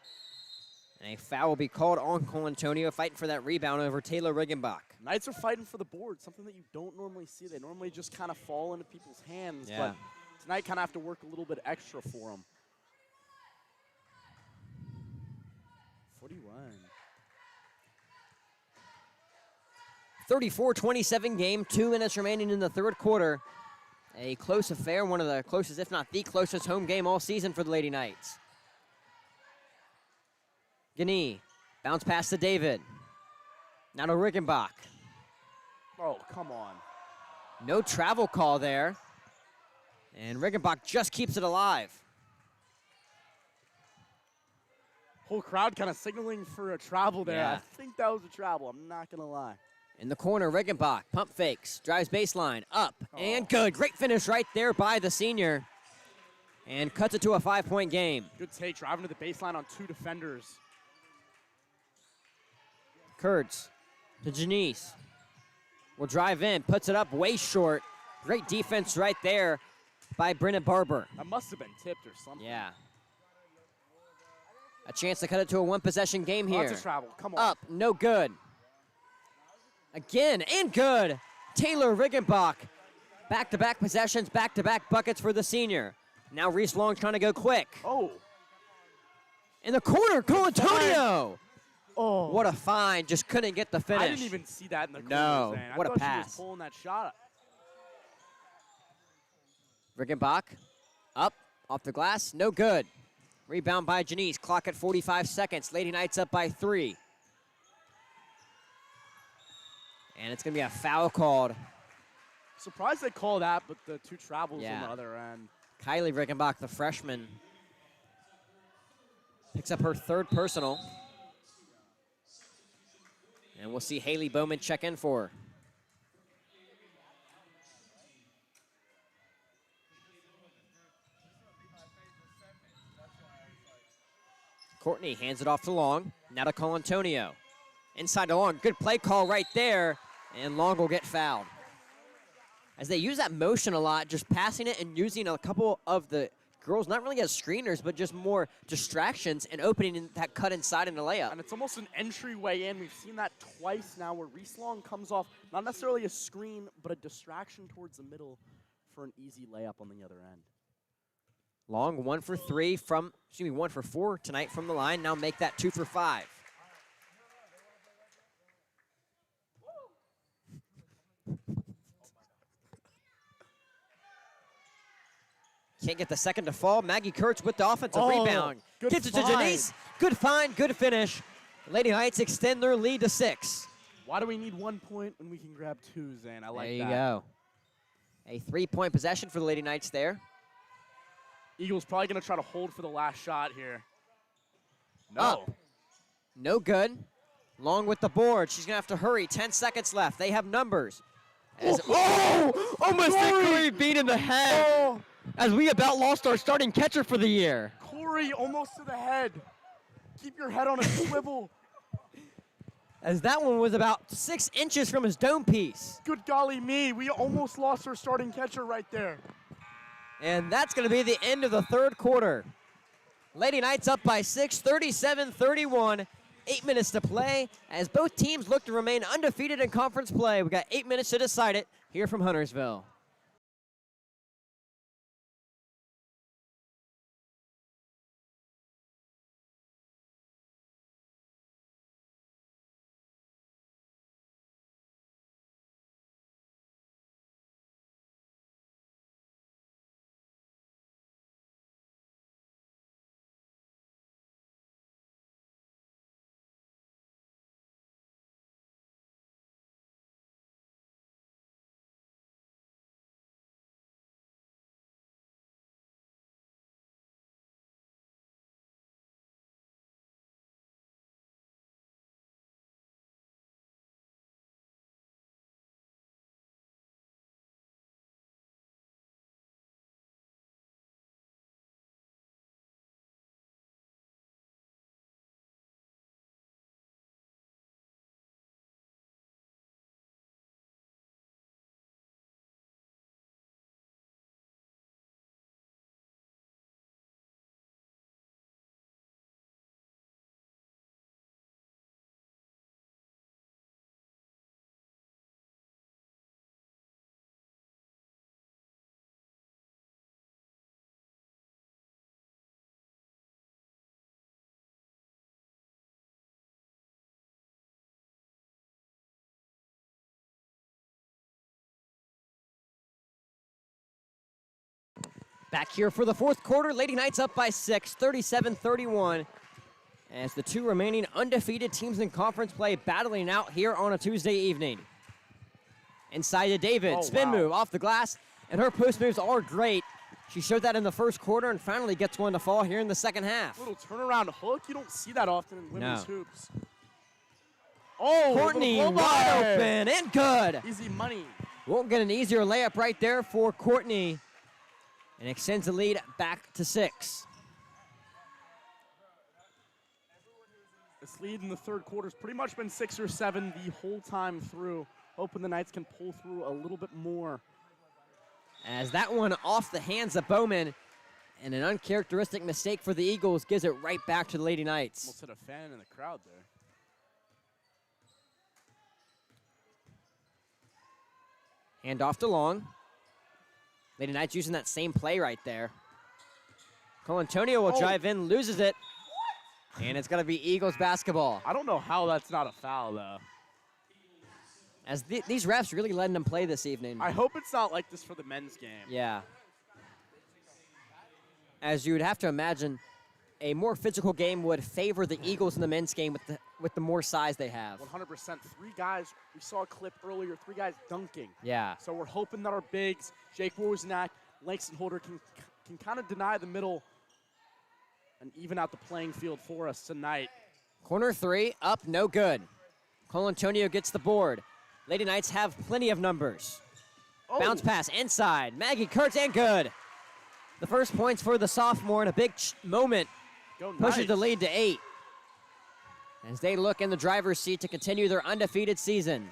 And a foul will be called on Colantonio, fighting for that rebound over Taylor Riggenbach. Knights are fighting for the board, something that you don't normally see. They normally just kind of fall into people's hands, Yeah. but tonight kind of have to work a little bit extra for them. 41. 34-27 game, 2 minutes remaining in the third quarter. A close affair, one of the closest, if not the closest home game all season for the Lady Knights. Gani, bounce pass to David. Now to Riggenbach. Oh, come on. No travel call there. And Riggenbach just keeps it alive. Whole crowd kind of signaling for a travel there. Yeah. I think that was a travel. I'm not going to lie. In the corner, Riggenbach, pump fakes, drives baseline, up, and Oh. good. Great finish right there by the senior. And cuts it to a 5-point game. Good take, driving to the baseline on 2 defenders. Kurtz to Janice. Will drive in, puts it up way short. Great defense right there by Brenna Barber. That must have been tipped or something. Yeah. A chance to cut it to a one-possession game here. Lots of travel. Come on. Up, no good. Again, and good. Taylor Riggenbach. Back-to-back possessions, back-to-back buckets for the senior. Now Reese Long trying to go quick. Oh. In the corner, Colantonio. Oh. What a find, just couldn't get the finish. I didn't even see that in the corner. No, Zane. what a I thought she pass. was pulling that shot. Riggenbach, up, off the glass, no good. Rebound by Janice, clock at 45 seconds. Lady Knights up by 3. And it's gonna be a foul called. Surprised they call that, but the 2 travels Yeah. on the other end. Kylie Riggenbach, the freshman, picks up her 3rd personal. And we'll see Haley Bowman check in for her. Courtney hands it off to Long. Now to Colantonio. Inside to Long. Good play call right there. And Long will get fouled. As they use that motion a lot, just passing it and using a couple of the girls, not really as screeners, but just more distractions and opening that cut inside in the layup. And it's almost an entryway in. We've seen that twice now where Reese Long comes off, not necessarily a screen, but a distraction towards the middle for an easy layup on the other end. Long 1 for 3 from, 1 for 4 tonight from the line. Now make that 2 for 5. Can't get the second to fall. Maggie Kurtz with the offensive rebound. good Gets it to find. Janice. Good find, good finish. Lady Knights extend their lead to 6. Why do we need 1 point when we can grab 2, Zane? I like There that. you go. A 3-point possession for the Lady Knights there. Eagles probably going to try to hold for the last shot here. No. Up. No good. Long with the board. She's going to have to hurry. 10 seconds left. They have numbers. Almost a Corey beat in the head. Oh, As we about lost our starting catcher for the year. Corey almost to the head. Keep your head on a swivel. As that one was about 6 inches from his dome piece. Good golly me. We almost lost our starting catcher right there. And that's going to be the end of the 3rd quarter. Lady Knights up by 6, 37-31. 8 minutes to play as both teams look to remain undefeated in conference play. We got 8 minutes to decide it here from Huntersville. Back here for the 4th quarter, Lady Knights up by 6, 37-31. As the 2 remaining undefeated teams in conference play battling out here on a Tuesday evening. Inside to David, Oh, spin wow. move off the glass, and her post moves are great. She showed that in the first quarter and finally gets one to fall here in the second half. Little turnaround hook. You don't see that often in women's No. hoops. Oh, Courtney little blow wide by. open and good. Easy money. Won't get an easier layup right there for Courtney and extends the lead back to 6. This lead in the third quarter has pretty much been 6 or 7 the whole time through. Hoping the Knights can pull through a little bit more. As that one off the hands of Bowman, and an uncharacteristic mistake for the Eagles gives it right back to the Lady Knights. Almost hit a fan in the crowd there. Hand off to Long. Lady Knights using that same play right there. Colantonio will drive in, loses it. And it's going to be Eagles basketball. I don't know how that's not a foul, though. As these refs really letting them play this evening. I hope it's not like this for the men's game. Yeah. As you would have to imagine, a more physical game would favor the Eagles in the men's game with the more size they have. 100%. 3 guys, we saw a clip earlier, 3 guys dunking. Yeah. So we're hoping that our bigs, Jake Wozniak, Langston Holder, can kind of deny the middle and even out the playing field for us tonight. Corner 3, up, no good. Colantonio gets the board. Lady Knights have plenty of numbers. Oh. Bounce pass inside. Maggie Kurtz and good. The first points for the sophomore in a big moment. Go Pushes Knights. the lead to 8. As they look in the driver's seat to continue their undefeated season.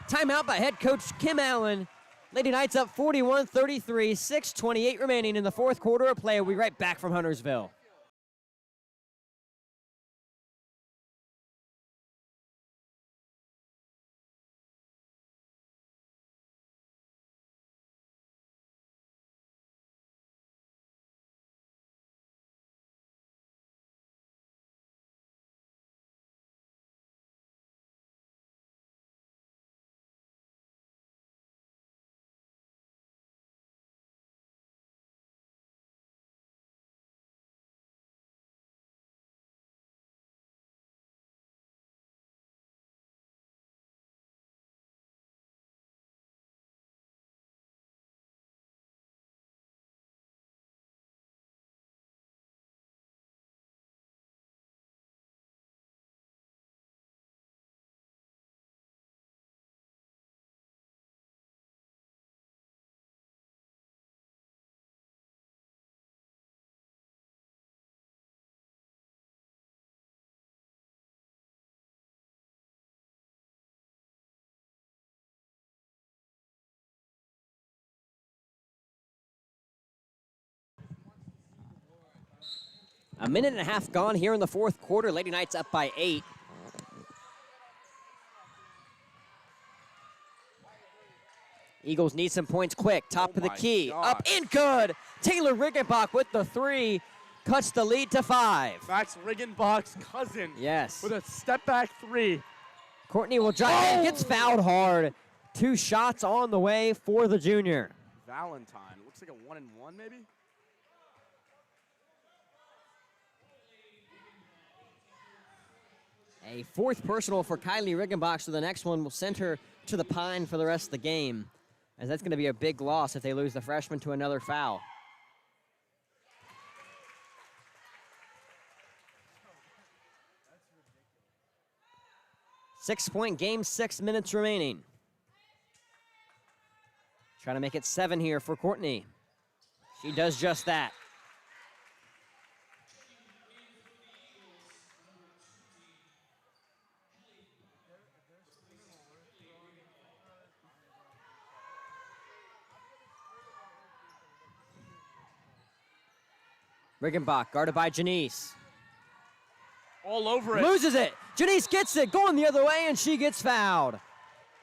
Timeout by head coach Kim Allen. Lady Knights up 41-33, 6:28 remaining in the fourth quarter of play. We'll be right back from Huntersville. A minute and a half gone here in the fourth quarter. Lady Knights up by 8. Eagles need some points quick. Top Oh of the my key. gosh. Up and good. Taylor Riggenbach with the 3. Cuts the lead to 5. Max Riggenbach's cousin. Yes. With a step back 3. Courtney will drive in. Gets fouled hard. 2 shots on the way for the junior. Valentine. Looks like a 1-and-1 maybe. A 4th personal for Kylie Riggenbach, so the next one will send her to the pine for the rest of the game, as that's going to be a big loss if they lose the freshman to another foul. Six-point game, 6 minutes remaining. Trying to make it 7 here for Courtney. She does just that. Riggenbach guarded by Janice. All over it. Loses it. Janice gets it, going the other way, and she gets fouled.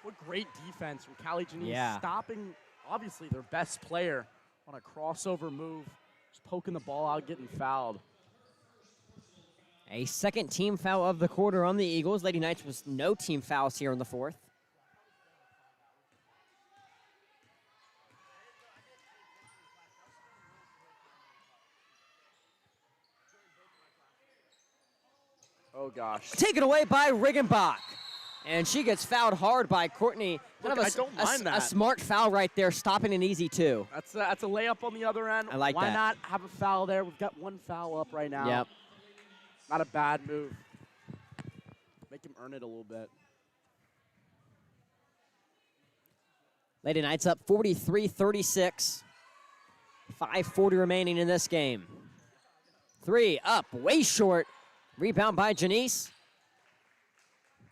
What great defense from Callie Janice. Yeah. Stopping, obviously, their best player on a crossover move. Just poking the ball out, getting fouled. A second team foul of the quarter on the Eagles. Lady Knights was no team fouls here in the fourth. Oh, gosh. Taken away by Riggenbach. And she gets fouled hard by Courtney. Look, I don't mind a that. smart foul right there, stopping an easy 2. That's a layup on the other end. I like Why that. not have a foul there? We've got 1 foul up right now. Yep. Not a bad move. Make him earn it a little bit. Lady Knights up 43-36. 5:40 remaining in this game. 3 up, way short. Rebound by Janice.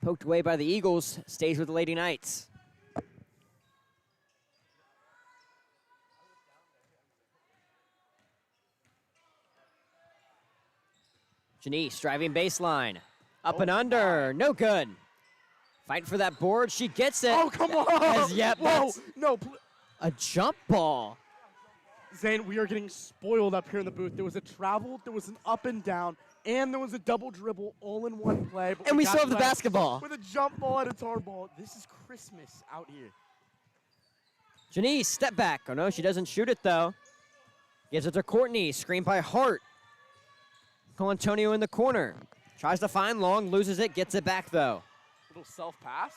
Poked away by the Eagles. Stays with the Lady Knights. Janice driving baseline. Up and under. No good. Fighting for that board. She gets it. Oh, come on! Yep, Whoa! that's No, a jump ball. Zane, we are getting spoiled up here in the booth. There was a travel, there was an up and down, and there was a double dribble all in one play. But And we got still have the left basketball. with a jump ball and a tar ball. This is Christmas out here. Janice, step back. Oh, no, she doesn't shoot it, though. Gives it to Courtney. Screen by Hart. Colantonio in the corner. Tries to find Long, loses it, gets it back, though. Little self pass.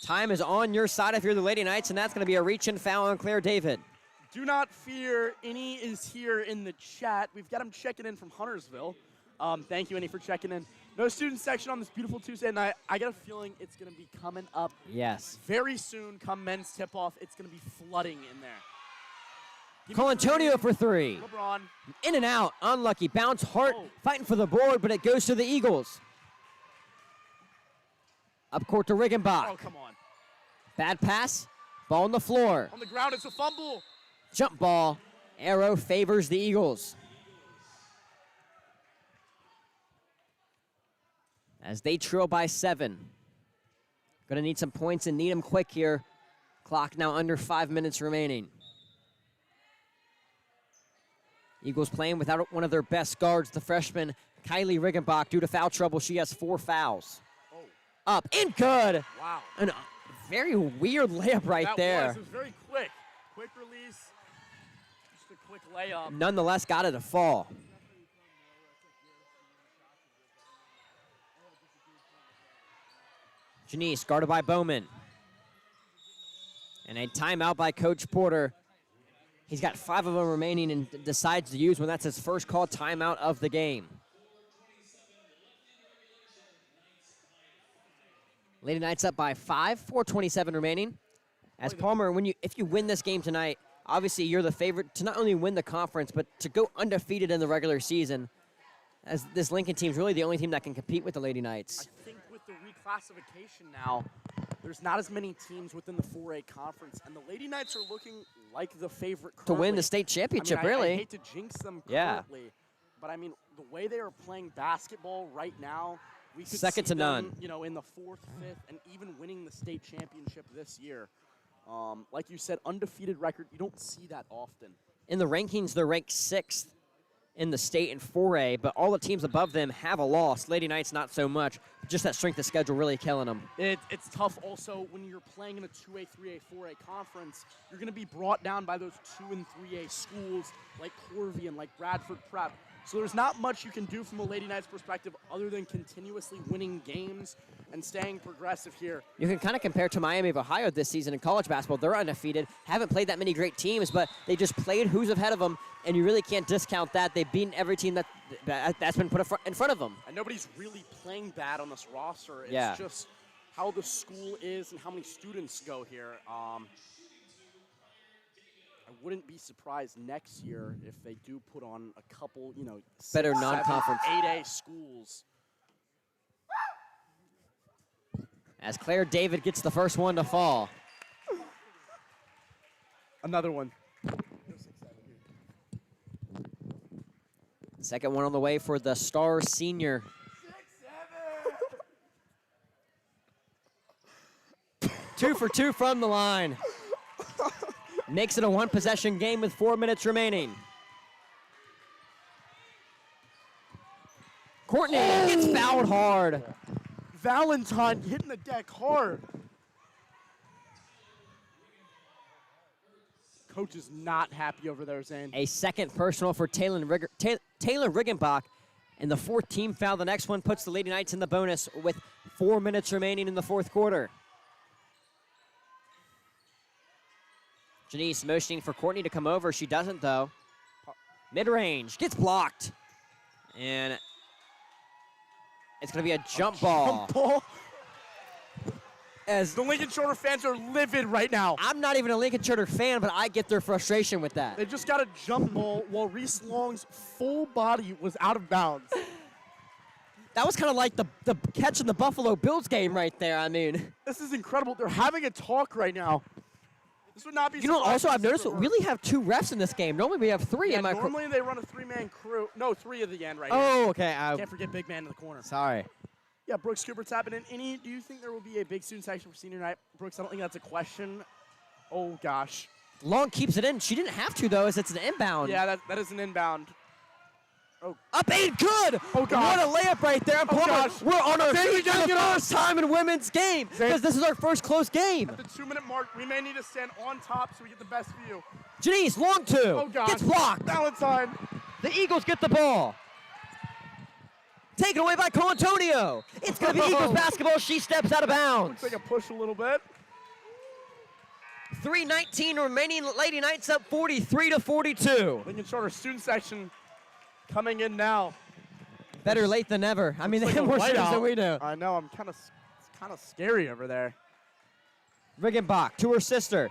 Time is on your side if you're the Lady Knights, and that's going to be a reach and foul on Claire David. Do not fear. Any is here in the chat. We've got him checking in from Huntersville. Thank you, Any, for checking in. No student section on this beautiful Tuesday night. I got a feeling it's going to be coming up Yes. very soon. Come men's tip-off, it's going to be flooding in there. Give me Colantonio for 3. LeBron. In and out. Unlucky. Bounce. Hart Oh. fighting for the board, but it goes to the Eagles. Up court to Riggenbach. Oh, come on. Bad pass. Ball on the floor. On the ground, it's a fumble. Jump ball. Arrow favors the Eagles. As they trail by 7. Gonna need some points and need them quick here. Clock now under 5 minutes remaining. Eagles playing without one of their best guards, the freshman Kylie Riggenbach. Due to foul trouble, she has 4 fouls. Oh, Up and good. wow. A very weird layup right That there. was. It was very quick. Quick release. Just a quick layup. Nonetheless, got it to fall. Janice guarded by Bowman. And a timeout by Coach Porter. He's got 5 of them remaining and decides to use one. That's his first call timeout of the game. Lady Knights up by 5, 4:27 remaining. As Palmer, if you win this game tonight, obviously you're the favorite to not only win the conference, but to go undefeated in the regular season. As this Lincoln team's really the only team that can compete with the Lady Knights. I think with the reclassification now, there's not as many teams within the 4A conference, and the Lady Knights are looking like the favorite To win currently. the state championship, I really. hate to jinx them Yeah. currently, but I mean, the way they are playing basketball right now, we could Second see to them, none. in the 4th, 5th, and even winning the state championship this year. Like you said, undefeated record, you don't see that often. In the rankings, they're ranked 6th in the state in 4A, but all the teams above them have a loss. Lady Knights not so much. Just that strength of schedule really killing them. It's tough also when you're playing in a 2A, 3A, 4A conference. You're going to be brought down by those 2 and 3A schools like Corby and like Bradford Prep. So there's not much you can do from a Lady Knights perspective other than continuously winning games and staying progressive here. You can kind of compare to Miami of Ohio this season in college basketball. They're undefeated, haven't played that many great teams, but they just played who's ahead of them, and you really can't discount that. They've beaten every team that's been put in front of them. And nobody's really playing bad on this roster. It's Yeah. just how the school is and how many students go here. I wouldn't be surprised next year if they do put on a couple, Better 6, non-conference. 8A schools. As Claire David gets the first one to fall. Another one. Second one on the way for the star senior. 2 for 2 from the line. Makes it a 1-possession game with 4 minutes remaining. Courtney gets fouled hard. Valentine hitting the deck hard. Coach is not happy over there, Zane. A second personal for Taylor Riggenbach. and the fourth team foul. The next one puts the Lady Knights in the bonus with 4 minutes remaining in the fourth quarter. Janice motioning for Courtney to come over. She doesn't, though. Mid-range, gets blocked. And it's going to be a jump ball. Jump ball. As The Lincoln Shorter fans are livid right now. I'm not even a Lincoln Charter fan, but I get their frustration with that. They just got a jump ball while Reese Long's full body was out of bounds. That was kind of like the catch in the Buffalo Bills game right there. I mean, This is incredible. They're having a talk right now. This would not be. you know, also I've noticed we we really have 2 refs in this game. Normally we have 3 in my. normally they run a 3-man crew. No, 3 at the end right here. Oh, okay. Can't forget big man in the corner. Sorry. Yeah, Brooks Cooper tapping in. Do you think there will be a big student section for senior night? Brooks, I don't think that's a question. Oh, gosh. Long keeps it in. She didn't have to, though, as it's an inbound. Yeah, that is an inbound. Up and good. Oh, God. What a layup right there. Oh, gosh. We're on our Zane, feet for the first time in women's game because this is our first close game. At the 2-minute mark, we may need to stand on top so we get the best view. Janice, long 2. Oh, gosh. Gets blocked. Valentine. The Eagles get the ball. Taken away by Colantonio. It's going to be Eagles basketball. She steps out of bounds. Looks like a push a little bit. 3:19 remaining. Lady Knights up 43-42. Lincoln Charter student section coming in now. Better late than never. I mean, they Looks have like more a students than whiteout. we do. I know. It's kind of scary over there. Riggenbach to her sister.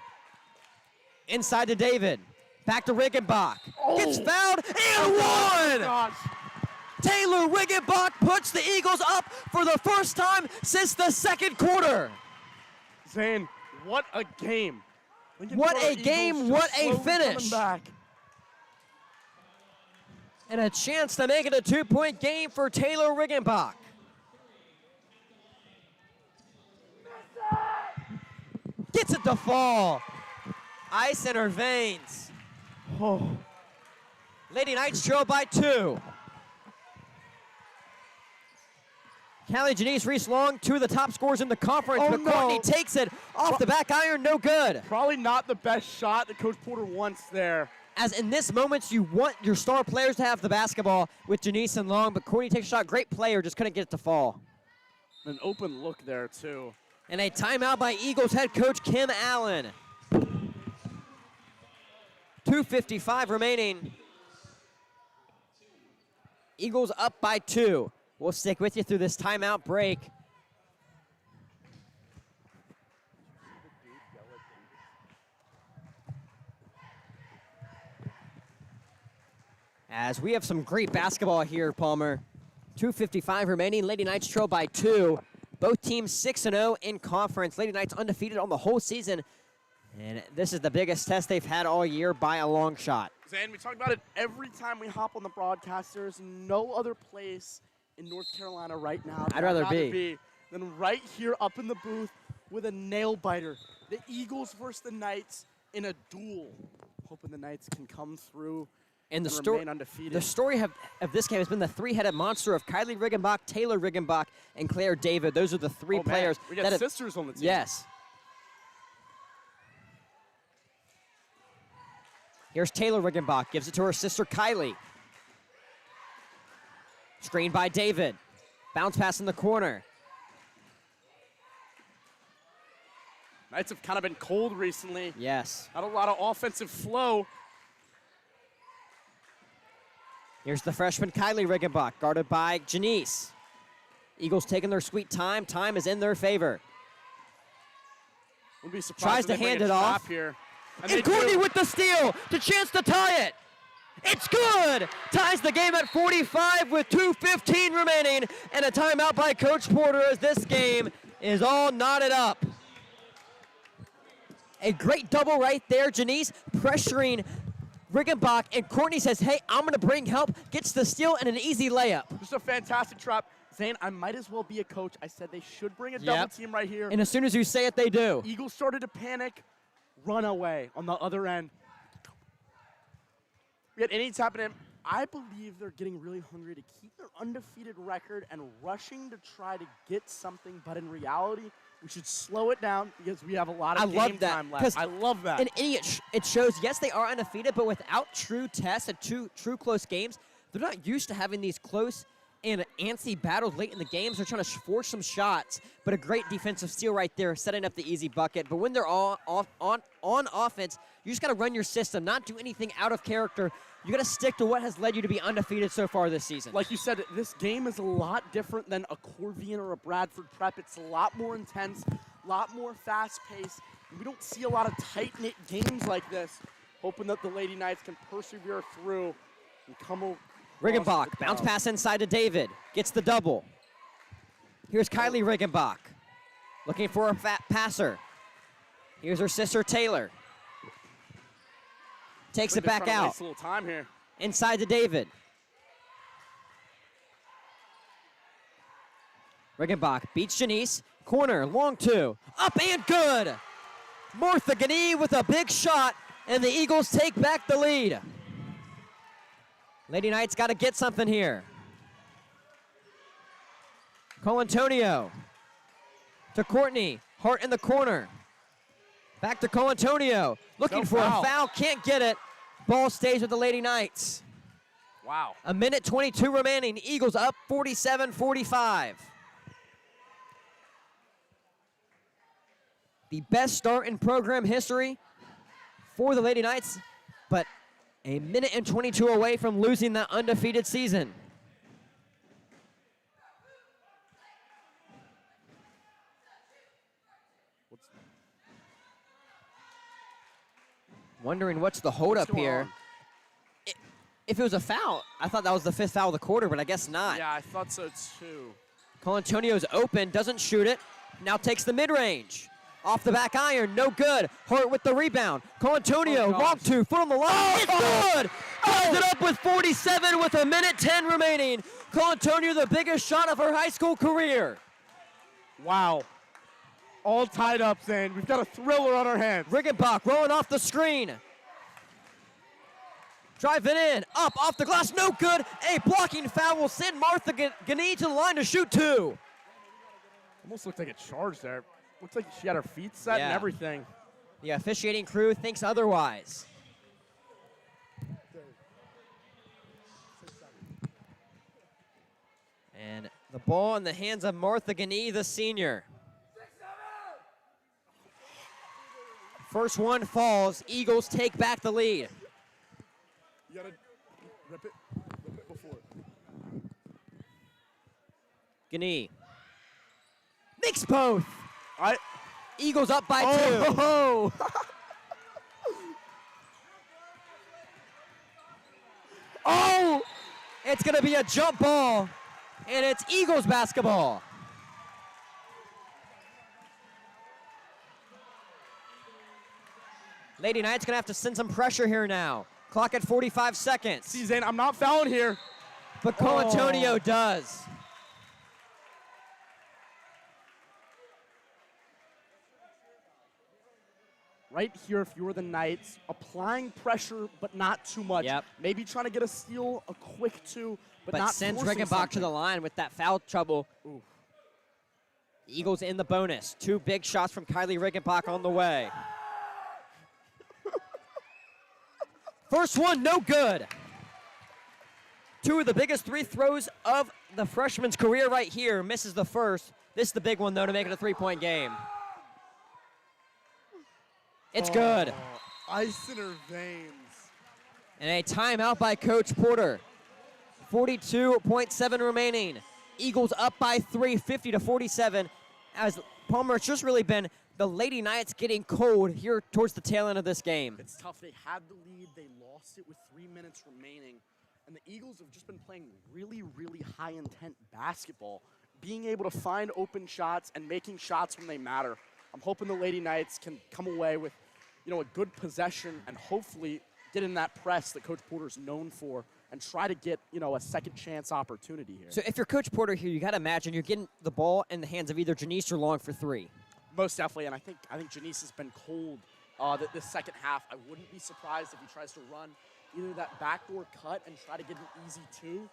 Inside to David. Back to Riggenbach. Gets fouled and one! Gosh. Taylor Riggenbach puts the Eagles up for the first time since the second quarter. Zane, what a game. Lincoln What Charter a game, Eagles what just a slowly coming finish. back. And a chance to make it a 2-point game for Taylor Riggenbach. Gets it to fall. Ice in her veins. Oh. Lady Knights trail by 2. Callie Janice Reese Long, 2 of the top scorers in the conference, Oh, but no. Courtney takes it off the back iron, no good. Probably not the best shot that Coach Porter wants there. As in this moment, you want your star players to have the basketball with Janice and Long, but Courtney takes a shot. Great player, just couldn't get it to fall. An open look there, too. And a timeout by Eagles head coach Kim Allen. 2:55 remaining. Eagles up by 2. We'll stick with you through this timeout break. As we have some great basketball here, Palmer. 2:55 remaining. Lady Knights trail by 2. Both teams 6-0 in conference. Lady Knights undefeated on the whole season. And this is the biggest test they've had all year by a long shot. Zane, we talk about it every time we hop on the broadcast. There's no other place in North Carolina right now that I'd rather be than right here up in the booth with a nail biter. The Eagles versus the Knights in a duel. Hoping the Knights can come through And the and story, remain undefeated. the story of this game has been the 3-headed monster of Kylie Riggenbach, Taylor Riggenbach, and Claire David. Those are the 3 Oh, man, players we got that have, sisters on the team. yes. Here's Taylor Riggenbach, gives it to her sister Kylie. Screen by David. Bounce pass in the corner. Knights have kind of been cold recently. Yes. Not a lot of offensive flow. Here's the freshman Kylie Riggenbach, guarded by Janice. Eagles taking their sweet time. Time is in their favor. Wouldn't be surprised Tries if to they bring hand a it off. trap here. And they Courtney do. with the steal, the chance to tie it. It's good. Ties the game at 45 with 2:15 remaining, and a timeout by Coach Porter as this game is all knotted up. A great double right there. Janice pressuring Riggenbach, and Courtney says, hey, I'm going to bring help. Gets the steal and an easy layup. Just a fantastic trap. Zane, I might as well be a coach. I said they should bring a double team right here. And as soon as you say it, they do. Eagles started to panic, run away on the other end. We had any tapping in. I believe they're getting really hungry to keep their undefeated record and rushing to try to get something, but in reality, we should slow it down because we have a lot of game time left. I love that. And it shows, yes, they are undefeated, but without true tests and true close games, they're not used to having these close in antsy battles late in the games. They're trying to force some shots, but a great defensive steal right there, setting up the easy bucket. But when they're all on offense, you just got to run your system, not do anything out of character. You got to stick to what has led you to be undefeated so far this season. Like you said, this game is a lot different than a Corvian or a Bradford Prep. It's a lot more intense, a lot more fast-paced. We don't see a lot of tight-knit games like this. Hoping that the Lady Knights can persevere through and come over. Riggenbach, bounce pass inside to David, gets the double. Here's Kylie Riggenbach, looking for a fat passer. Here's her sister Taylor. Takes it back out. Nice little time here. Inside to David. Riggenbach beats Janice. Corner, long two. Up and good. Martha Gani with a big shot, and the Eagles take back the lead. Lady Knights got to get something here. Colantonio to Courtney. Hart in the corner. Back to Colantonio. Looking for a foul. Can't get it. Ball stays with the Lady Knights. Wow. A minute 22 remaining. Eagles up 47-45. The best start in program history for the Lady Knights, but a minute and 22 away from losing that undefeated season. Wondering what's the holdup here. If it was a foul, I thought that was the 5th foul of the quarter, but I guess not. Yeah, I thought so too. Colantonio's open, doesn't shoot it, now takes the mid-range. Off the back iron, no good. Hart with the rebound. Colantonio, long two, foot on the line. It's good! Ties it up with 47 with a minute 10 remaining. Colantonio, the biggest shot of her high school career. Wow. All tied up, Zane. We've got a thriller on our hands. Riggenbach rolling off the screen. Driving in, up, off the glass, no good. A blocking foul will send Martha Gani to the line to shoot two. Almost looked like a charge there. Looks like she had her feet set and everything. The officiating crew thinks otherwise. And the ball in the hands of Martha Gani, the senior. First one falls. Eagles take back the lead. You gotta rip it before. Gani makes both. All right. Eagles up by two. Oh. Oh! It's going to be a jump ball, and it's Eagles basketball. Lady Knights going to have to send some pressure here now. Clock at 45 seconds. See, Zane, I'm not fouling here. But Colantonio does. Right here, if you were the Knights, applying pressure, but not too much. Yep. Maybe trying to get a steal, a quick two, but not sends forcing Riggenbach to something. the line with that foul trouble. Oof. Eagles in the bonus. Two big shots from Kylie Riggenbach on the way. First one, no good. Two of the biggest three throws of the freshman's career right here. Misses the first. This is the big one, though, to make it a three-point game. It's good. Ice in her veins. And a timeout by Coach Porter. 42.7 remaining. Eagles up by 3, 50-47. As Palmer, it's just really been the Lady Knights getting cold here towards the tail end of this game. It's tough. They had the lead. They lost it with 3 minutes remaining. And the Eagles have just been playing really, really high-intent basketball, being able to find open shots and making shots when they matter. I'm hoping the Lady Knights can come away with, a good possession and hopefully get in that press that Coach Porter's known for and try to get, a second chance opportunity here. So if you're Coach Porter here, you got to imagine you're getting the ball in the hands of either Janice or Long for three. Most definitely, and I think Janice has been cold this second half. I wouldn't be surprised if he tries to run either that backdoor cut and try to get an easy two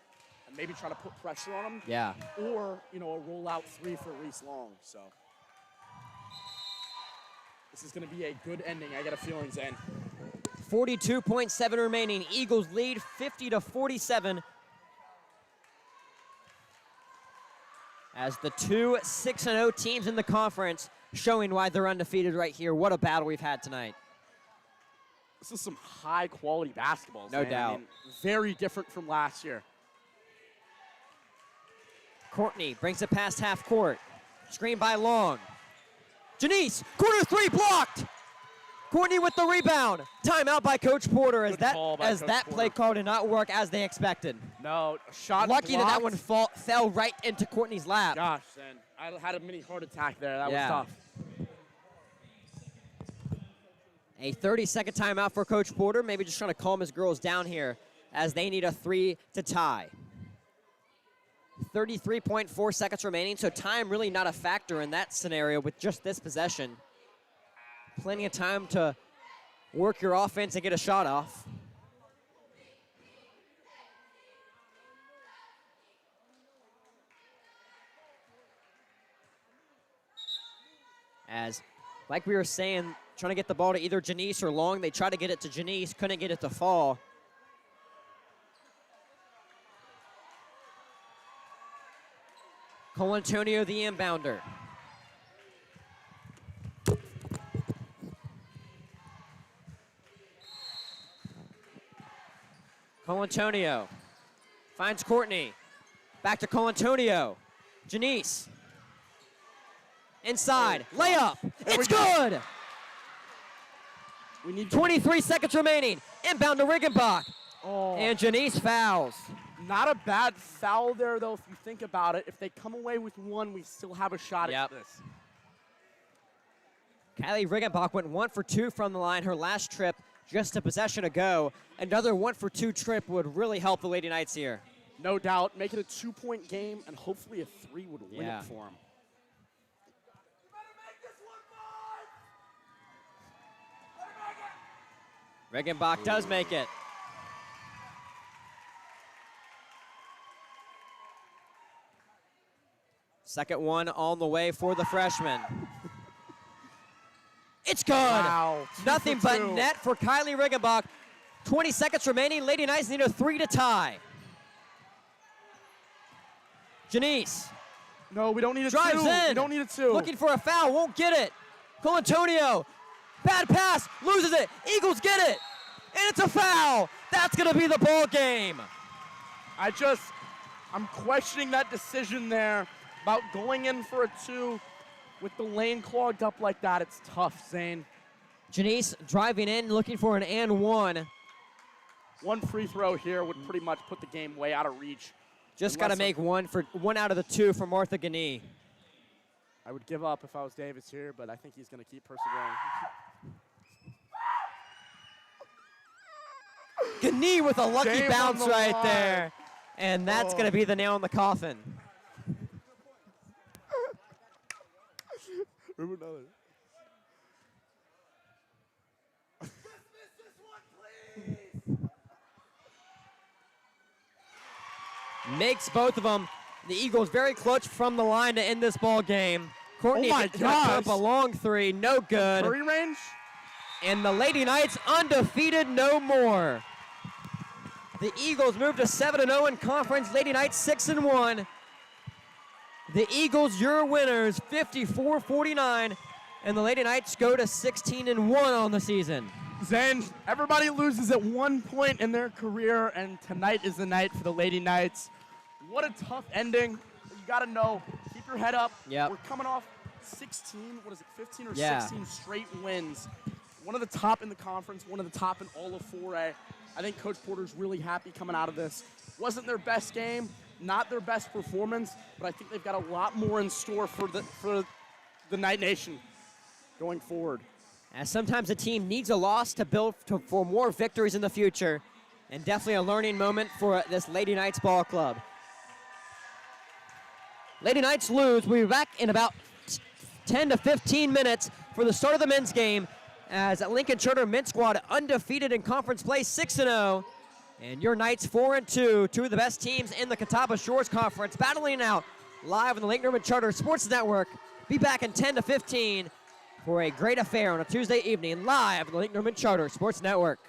and maybe try to put pressure on him. Yeah. Or, a rollout three for Reese Long. So this is going to be a good ending. I got a feeling, Zane. 42.7 remaining. Eagles lead 50-47. as the two 6-0 teams in the conference showing why they're undefeated right here. What a battle we've had tonight. This is some high-quality basketball. No doubt. I mean, very different from last year. Courtney brings it past half court. Screen by Long. Janice, corner three blocked. Courtney with the rebound. Timeout by Coach Porter as Good call by Coach that play Porter. call did not work as they expected. No, shot Lucky that blocked. one fell right into Courtney's lap. Gosh, man. I had a mini heart attack there. That Yeah. was tough. A 30-second timeout for Coach Porter. Maybe just trying to calm his girls down here as they need a 3 to tie. 33.4 seconds remaining, so time really not a factor in that scenario with just this possession. Plenty of time to work your offense and get a shot off. As, like we were saying, trying to get the ball to either Janice or Long. They tried to get it to Janice, couldn't get it to fall. Colantonio, the inbounder. Colantonio finds Courtney. Back to Colantonio. Janice. Inside. Layup. It's good. We need 23 seconds remaining. Inbound to Riggenbach. Oh. And Janice fouls. Not a bad foul there, though, if you think about it. If they come away with one, we still have a shot Yep. at this. Kylie Riggenbach went 1 for 2 from the line her last trip, just a possession ago. Another 1 for 2 trip would really help the Lady Knights here. No doubt. Make it a 2-point game, and hopefully a 3 would win Yeah. it for them. Riggenbach does make it. Second one on the way for the freshman. It's good. Wow. 2 Nothing for but 2. net for Kylie Riggenbach. 20 seconds remaining. Lady Knights need a 3 to tie. Janice No, we don't need a drives 2. in. We don't need a 2. Looking for a foul, won't get it. Colantonio, bad pass, loses it. Eagles get it, and it's a foul. That's gonna be the ball game. I'm questioning that decision there about going in for a 2 with the lane clogged up like that. It's tough, Zane. Janice driving in, looking for an and one. One free throw here would pretty much put the game way out of reach. Just got to Unless make one out of the 2 for Martha Gani. I would give up if I was Davis here, but I think he's going to keep persevering. Gani with a lucky Game bounce on the right line. there. And that's going to be the nail in the coffin. Makes both of them. The Eagles very clutch from the line to end this ball game. Courtney my gets up gosh. a long 3, no good. Curry range? And the Lady Knights undefeated no more. The Eagles move to 7-0 in conference. Lady Knights 6-1. The Eagles, your winners, 54-49. And the Lady Knights go to 16-1 on the season. Zane, everybody loses at one point in their career, and tonight is the night for the Lady Knights. What a tough ending. You got to know, keep your head up. Yep. We're coming off 16, 15 or Yeah. 16 straight wins. One of the top in the conference, one of the top in all of 4A. I think Coach Porter's really happy coming out of this. Wasn't their best game, not their best performance, but I think they've got a lot more in store for the Knight Nation going forward. As sometimes a team needs a loss to build for more victories in the future, and definitely a learning moment for this Lady Knights ball club. Lady Knights lose. We'll be back in about 10 to 15 minutes for the start of the men's game as Lincoln Charter men's squad undefeated in conference play 6-0. And your Knights 4-2, 2 of the best teams in the Catawba Shores Conference, battling out live on the Lake Norman Charter Sports Network. Be back in 10 to 15 for a great affair on a Tuesday evening live on the Lake Norman Charter Sports Network.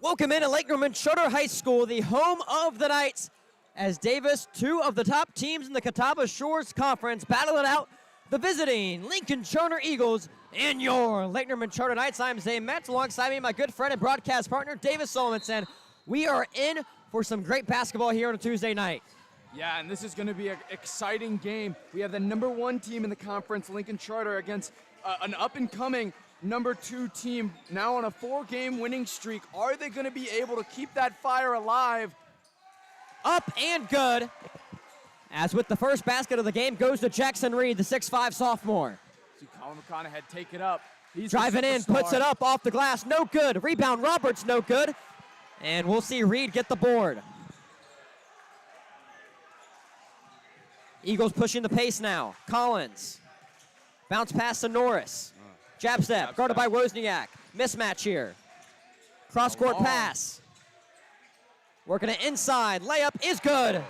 Welcome into Lake Norman Charter High School, the home of the Knights, as Davis, two of the top teams in the Catawba Shores Conference, battle it out. The visiting Lincoln Charter Eagles and your Lake Norman Charter Knights. I'm Zay Metz, alongside me, my good friend and broadcast partner, Davis Solomon. We are in for some great basketball here on a Tuesday night. Yeah, and this is going to be an exciting game. We have the #1 team in the conference, Lincoln Charter, against an up-and-coming #2 team, now on a 4-game winning streak. Are they going to be able to keep that fire alive? Up and good. As with the first basket of the game goes to Jackson Reed, the 6'5 sophomore. See Colin McConaughey take it up. He's driving in, puts it up off the glass, no good. Rebound, Roberts, no good. And we'll see Reed get the board. Eagles pushing the pace now. Collins. Bounce pass to Norris. Jab step, guarded by Wozniak. Mismatch here. Cross-court pass. Working it inside. Layup is good.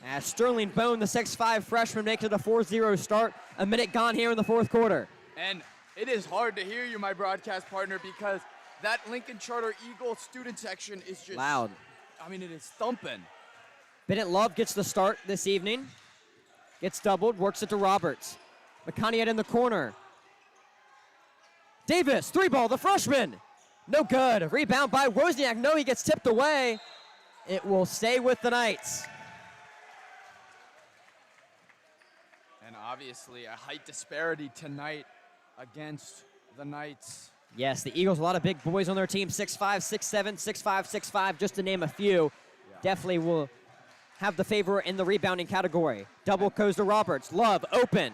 As Sterling Bone, the 6'5 freshman, makes it a 4-0 start. A minute gone here in the fourth quarter. And it is hard to hear you, my broadcast partner, because that Lincoln Charter Eagle student section is just loud. I mean, it is thumping. Bennett Love gets the start this evening. Gets doubled, works it to Roberts. McConaughey in the corner. Davis, 3-ball, the freshman. No good. Rebound by Wozniak. No, he gets tipped away. It will stay with the Knights. And obviously a height disparity tonight against the Knights. Yes, the Eagles, a lot of big boys on their team. 6'5", 6'7", 6'5", 6'5", just to name a few. Yeah. Definitely will have the favor in the rebounding category. Double goes to Roberts. Love, open.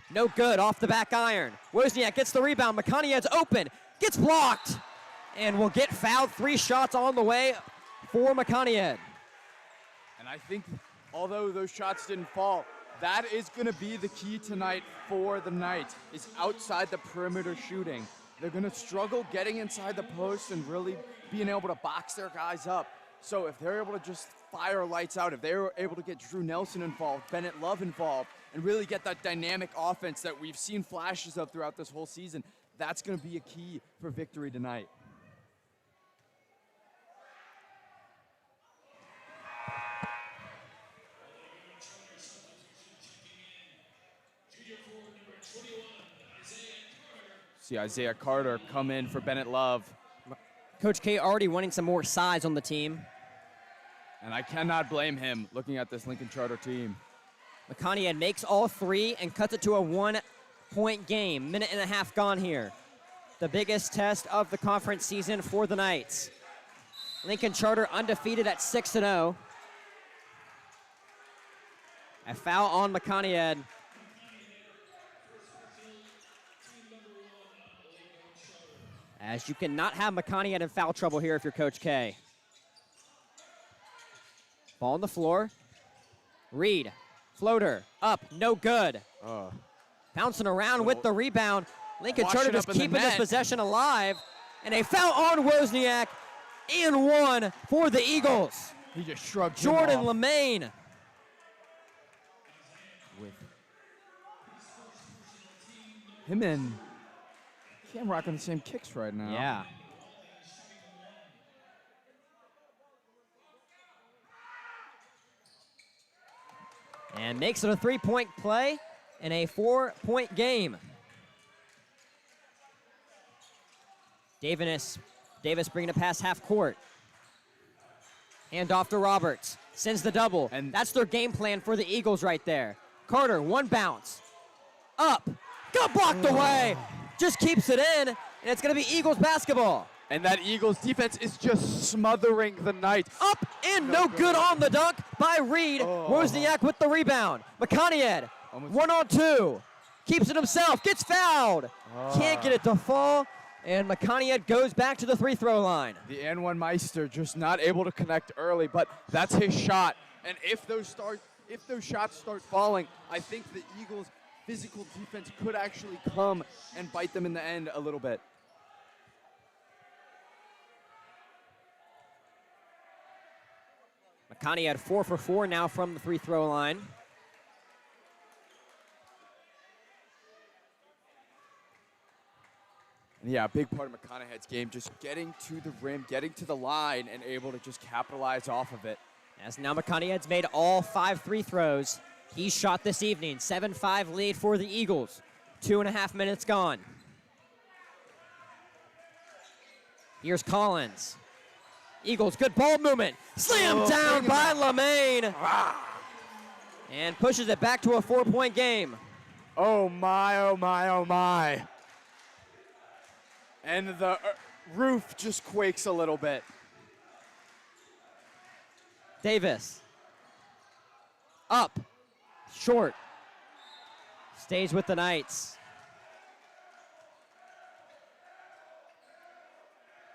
No good, off the back iron. Wozniak gets the rebound. McConaughey's open. Gets blocked. And will get fouled. 3 shots on the way for McConaughey. And I think, although those shots didn't fall, that is going to be the key tonight for the Knights, is outside the perimeter shooting. They're going to struggle getting inside the post and really being able to box their guys up. So if they're able to just fire lights out, if they're able to get Drew Nelson involved, Bennett Love involved, and really get that dynamic offense that we've seen flashes of throughout this whole season, that's going to be a key for victory tonight. See Isaiah Carter come in for Bennett Love. Coach K already wanting some more size on the team. And I cannot blame him looking at this Lincoln Charter team. McConaughey makes all 3 and cuts it to a 1-point game. Minute and a half gone here. The biggest test of the conference season for the Knights. Lincoln Charter undefeated at 6-0. A foul on McConaughey. As you cannot have McConaughey in foul trouble here if you're Coach K. Ball on the floor. Reed, floater, up, no good. Bouncing around with the rebound. Lincoln Charter just keeping this possession alive. And a foul on Wozniak. And 1 for the Eagles. He just shrugged Jordan Lemaine. Him and Cam rocking the same kicks right now. Yeah. And makes it a 3-point play in a 4-point game. Davis bringing it past half court. Hand off to Roberts. Sends the double. And that's their game plan for the Eagles right there. Carter, 1 bounce. Up. Got blocked away. Just keeps it in, and it's going to be Eagles basketball. And that Eagles defense is just smothering the Knights. Up and no good on the dunk by Reed. Wozniak with the rebound. McConaughey, 1-on-2. Keeps it himself, gets fouled. Can't get it to fall, and McConaughey goes back to the free-throw line. The N1 Meister just not able to connect early, but that's his shot. And if those shots start falling, I think the Eagles' physical defense could actually come and bite them in the end a little bit. McConaughey had 4 for 4 now from the free-throw line. And yeah, a big part of McConaughey's game, just getting to the rim, getting to the line, and able to just capitalize off of it. As now McConaughey's made all 5 free throws. He's shot this evening. 7-5 lead for the Eagles. 2.5 minutes gone. Here's Collins. Eagles, good ball movement. Slammed down by Lemaine. And pushes it back to a 4-point game. Oh my, oh my, oh my. And the roof just quakes a little bit. Davis. Up. Short. Stays with the Knights.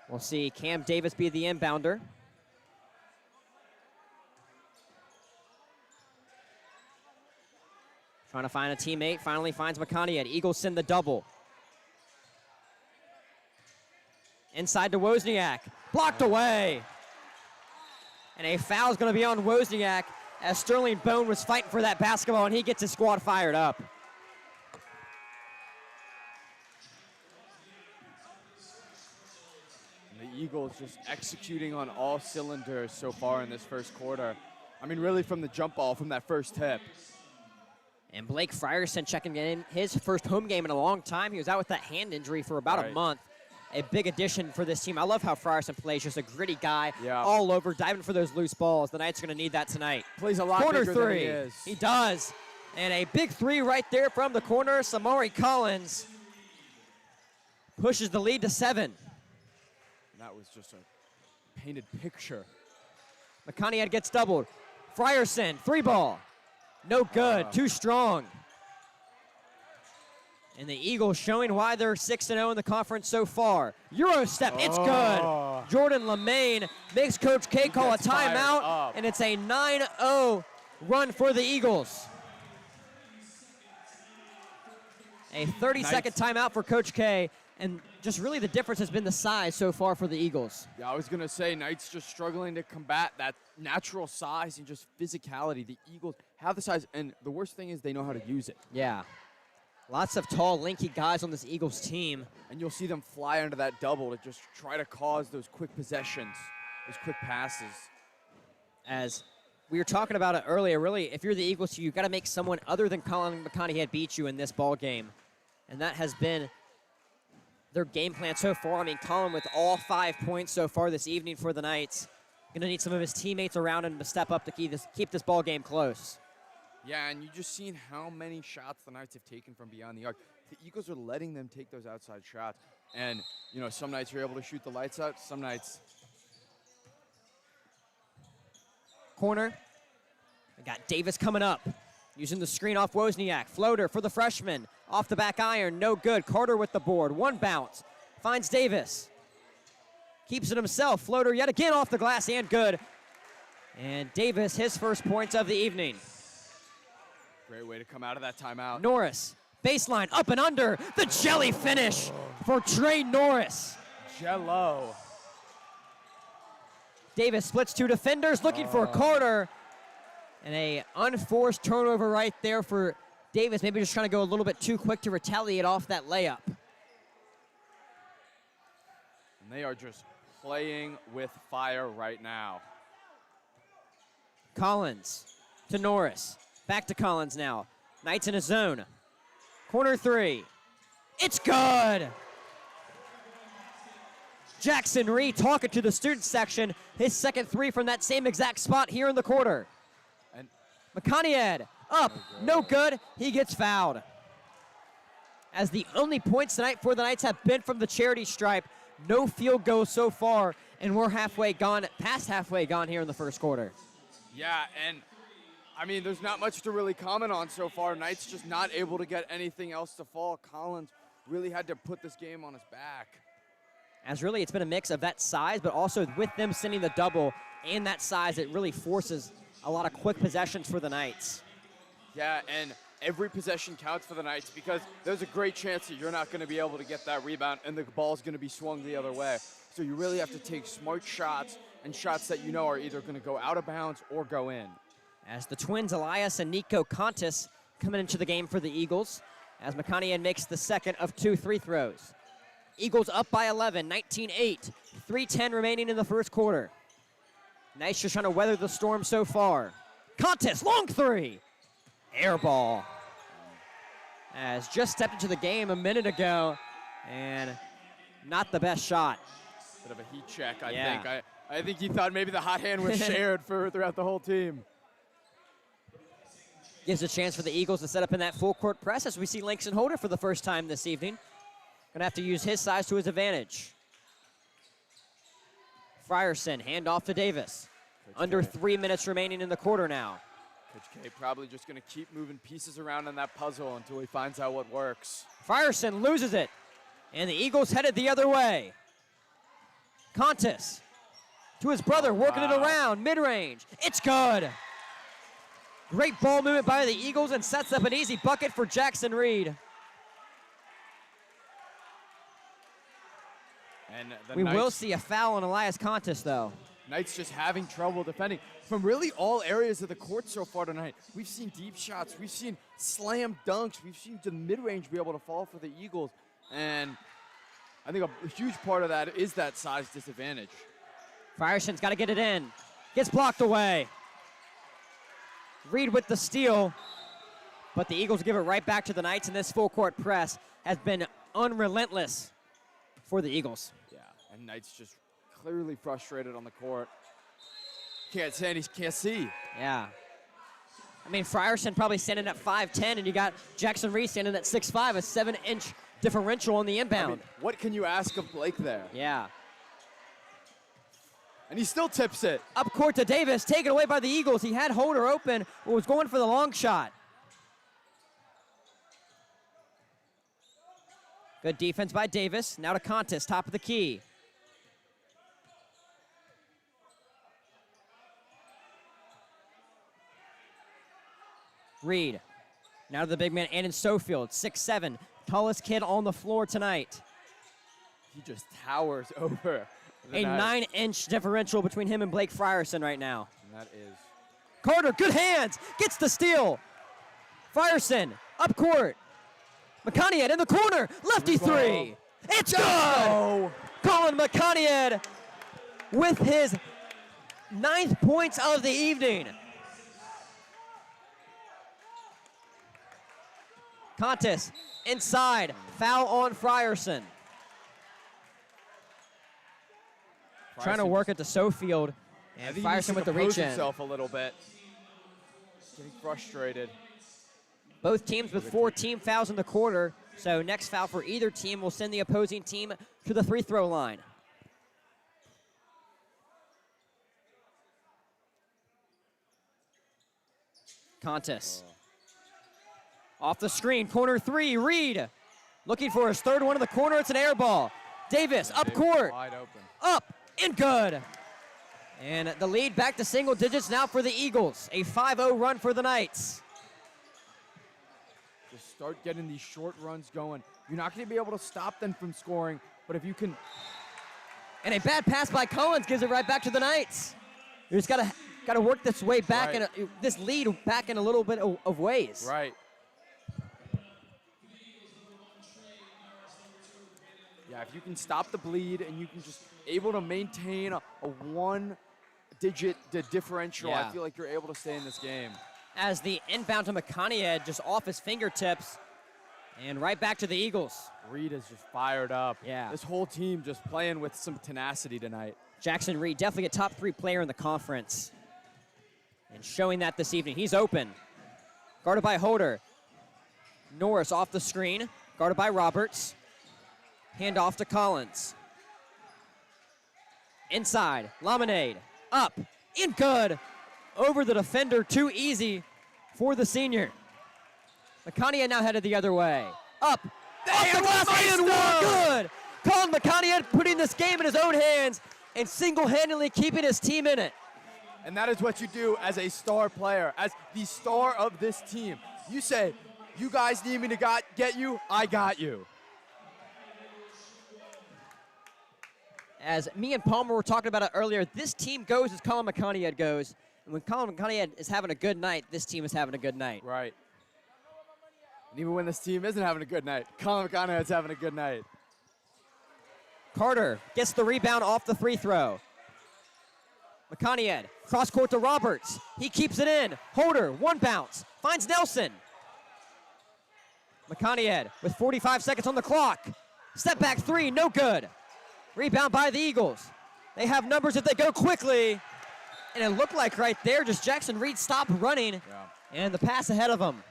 We'll see Cam Davis be the inbounder. Trying to find a teammate. Finally finds McConaughey. Eagles send the double. Inside to Wozniak. Blocked away. And a foul is going to be on Wozniak as Sterling Bone was fighting for that basketball, and he gets his squad fired up. And the Eagles just executing on all cylinders so far in this first quarter. I mean, really from the jump ball, from that first tip. And Blake Frierson checking in his first home game in a long time. He was out with that hand injury for about a month. A big addition for this team. I love how Frierson plays, just a gritty guy, all over, diving for those loose balls. The Knights are going to need that tonight. Plays a lot corner bigger three. than he is. He does. And a big 3 right there from the corner. Samari Collins pushes the lead to 7. And that was just a painted picture. McConaughey gets doubled. Frierson, 3-ball. No good, too strong. And the Eagles showing why they're 6-0 in the conference so far. Euro step, it's good. Jordan Lemaine makes Coach K call a timeout, and it's a 9-0 run for the Eagles. A 30-second timeout for Coach K, and just really the difference has been the size so far for the Eagles. Yeah, I was going to say, Knights just struggling to combat that natural size and just physicality. The Eagles have the size, and the worst thing is they know how to use it. Yeah. Lots of tall, lanky guys on this Eagles team. And you'll see them fly under that double to just try to cause those quick possessions, those quick passes. As we were talking about it earlier, really, if you're the Eagles, you've got to make someone other than Colin McConaughey beat you in this ball game. And that has been their game plan so far. I mean, Colin with all 5 points so far this evening for the Knights. Going to need some of his teammates around him to step up to keep this ball game close. Yeah, and you just seen how many shots the Knights have taken from beyond the arc. The Eagles are letting them take those outside shots. And, you know, some nights you're able to shoot the lights out, some nights. Corner. We got Davis coming up. Using the screen off Wozniak. Floater for the freshman. Off the back iron, no good. Carter with the board. 1 bounce. Finds Davis. Keeps it himself. Floater yet again off the glass and good. And Davis, his first points of the evening. Great way to come out of that timeout. Norris, baseline, up and under. The jelly finish for Trey Norris. Jello. Davis splits 2 defenders, looking for Carter. And a unforced turnover right there for Davis. Maybe just trying to go a little bit too quick to retaliate off that layup. And they are just playing with fire right now. Collins to Norris. Back to Collins now. Knights in a zone. Corner 3. It's good. Jackson Reed talking to the student section. His second 3 from that same exact spot here in the quarter. And McConaughey up, no good. He gets fouled. As the only points tonight for the Knights have been from the charity stripe. No field goals so far, and we're past halfway gone here in the first quarter. yeah, and I mean, there's not much to really comment on so far. Knights just not able to get anything else to fall. Collins really had to put this game on his back. As really it's been a mix of that size, but also with them sending the double and that size, it really forces a lot of quick possessions for the Knights. Yeah, and every possession counts for the Knights because there's a great chance that you're not going to be able to get that rebound and the ball's going to be swung the other way. So you really have to take smart shots and shots that you know are either going to go out of bounds or go in. As the twins, Elias and Nico Contis, coming into the game for the Eagles, as McConaughey makes the second of 2 free throws. Eagles up by 11, 19-8. 3:10 remaining in the first quarter. Knights just trying to weather the storm so far. Contest, long three. Air ball. As just stepped into the game a minute ago, and not the best shot. Bit of a heat check, I Yeah. think. I think he thought maybe the hot hand was shared throughout the whole team. Gives a chance for the Eagles to set up in that full court press as we see Langston Holder for the first time this evening. Gonna have to use his size to his advantage. Frierson, hand off to Davis. Under 3 minutes remaining in the quarter now. Coach K probably just going to keep moving pieces around in that puzzle until he finds out what works. Frierson loses it, and the Eagles headed the other way. Contis to his brother, working it around, mid-range. It's good. Great ball movement by the Eagles and sets up an easy bucket for Jackson Reed. And the We will Knights, see a foul on Elias Contis, though. Knights just having trouble defending from really all areas of the court so far tonight. We've seen deep shots. We've seen slam dunks. We've seen the mid-range be able to fall for the Eagles. And I think a huge part of that is that size disadvantage. Frierson's got to get it in. Gets blocked away. Reed with the steal, but the Eagles give it right back to the Knights, and this full court press has been unrelentless for the Eagles. Yeah, and Knights just clearly frustrated on the court. Can't see. Yeah. I mean, Frierson probably standing at 5'10", and you got Jackson Reed standing at 6'5", a 7-inch differential on the inbound. I mean, what can you ask of Blake there? Yeah. And he still tips it. Up court to Davis, taken away by the Eagles. He had Holder open, but was going for the long shot. Good defense by Davis. Now to Contis, top of the key. Reed. Now to the big man, Andon Sofield, 6'7", tallest kid on the floor tonight. He just towers over the A Knights. 9-inch differential between him and Blake Frierson right now. And that is Carter, good hands, gets the steal. Frierson, up court. McConaughey in the corner, lefty three. It's good! Oh, Colin McConaughey with his 9th points of the evening. Contis inside, foul on Frierson. Trying to work it to Sofield, I and think he needs Frierson to with the compose reach in. himself a little bit. Getting frustrated. Both teams with 4 team fouls in the quarter, so next foul for either team will send the opposing team to the free throw line. Contis. Off the screen, corner 3, Reed. Looking for his 3rd one in the corner, it's an air ball. Davis, up court, Wide open. up, and good. And the lead back to single digits now for the Eagles. A 5-0 run for the Knights. Just start getting these short runs going. You're not going to be able to stop them from scoring, but if you can, And a bad pass by Collins gives it right back to the Knights. You just gotta work this way back Right. this lead back in a little bit of ways. right. Yeah, if you can stop the bleed and you can just able to maintain a 1-digit differential, Yeah. I feel like you're able to stay in this game. As the inbound to McConaughey just off his fingertips, and right back to the Eagles. Reed is just fired up. Yeah. This whole team just playing with some tenacity tonight. Jackson Reed, definitely a top 3 player in the conference, and showing that this evening. He's open, guarded by Holder. Norris off the screen, guarded by Roberts. Hand off to Collins. Inside, Laminade, up, in good. Over the defender, too easy for the senior. McConaughey now headed the other way. Up, off the glass, and one, good. Colin McConaughey putting this game in his own hands and single-handedly keeping his team in it. And that is what you do as a star player, as the star of this team. You say, you guys need me to get you, I got you. As me and Palmer were talking about it earlier, this team goes as Colin McConaughey goes. And when Colin McConaughey is having a good night, this team is having a good night. Right. And even when this team isn't having a good night, Colin McConaughey's having a good night. Carter gets the rebound off the free throw. McConaughey, cross court to Roberts. He keeps it in. Holder, one bounce, finds Nelson. McConaughey with 45 seconds on the clock. Step back three, no good. Rebound by the Eagles. They have numbers if they go quickly. And it looked like right there, just Jackson Reed stopped running. And the pass ahead of him.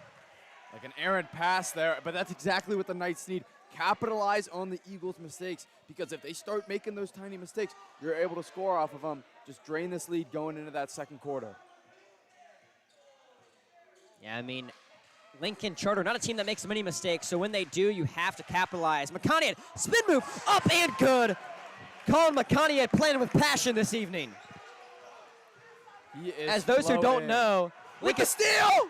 Like an errant pass there, but that's exactly what the Knights need. Capitalize on the Eagles' mistakes, because if they start making those tiny mistakes, you're able to score off of them. Just drain this lead going into that second quarter. Yeah, I mean, Lincoln Charter, not a team that makes many mistakes, so when they do, you have to capitalize. McConaughey, spin move, up and good. Colin McConaughey playing with passion this evening. He is As those who don't floating. know, With the steal!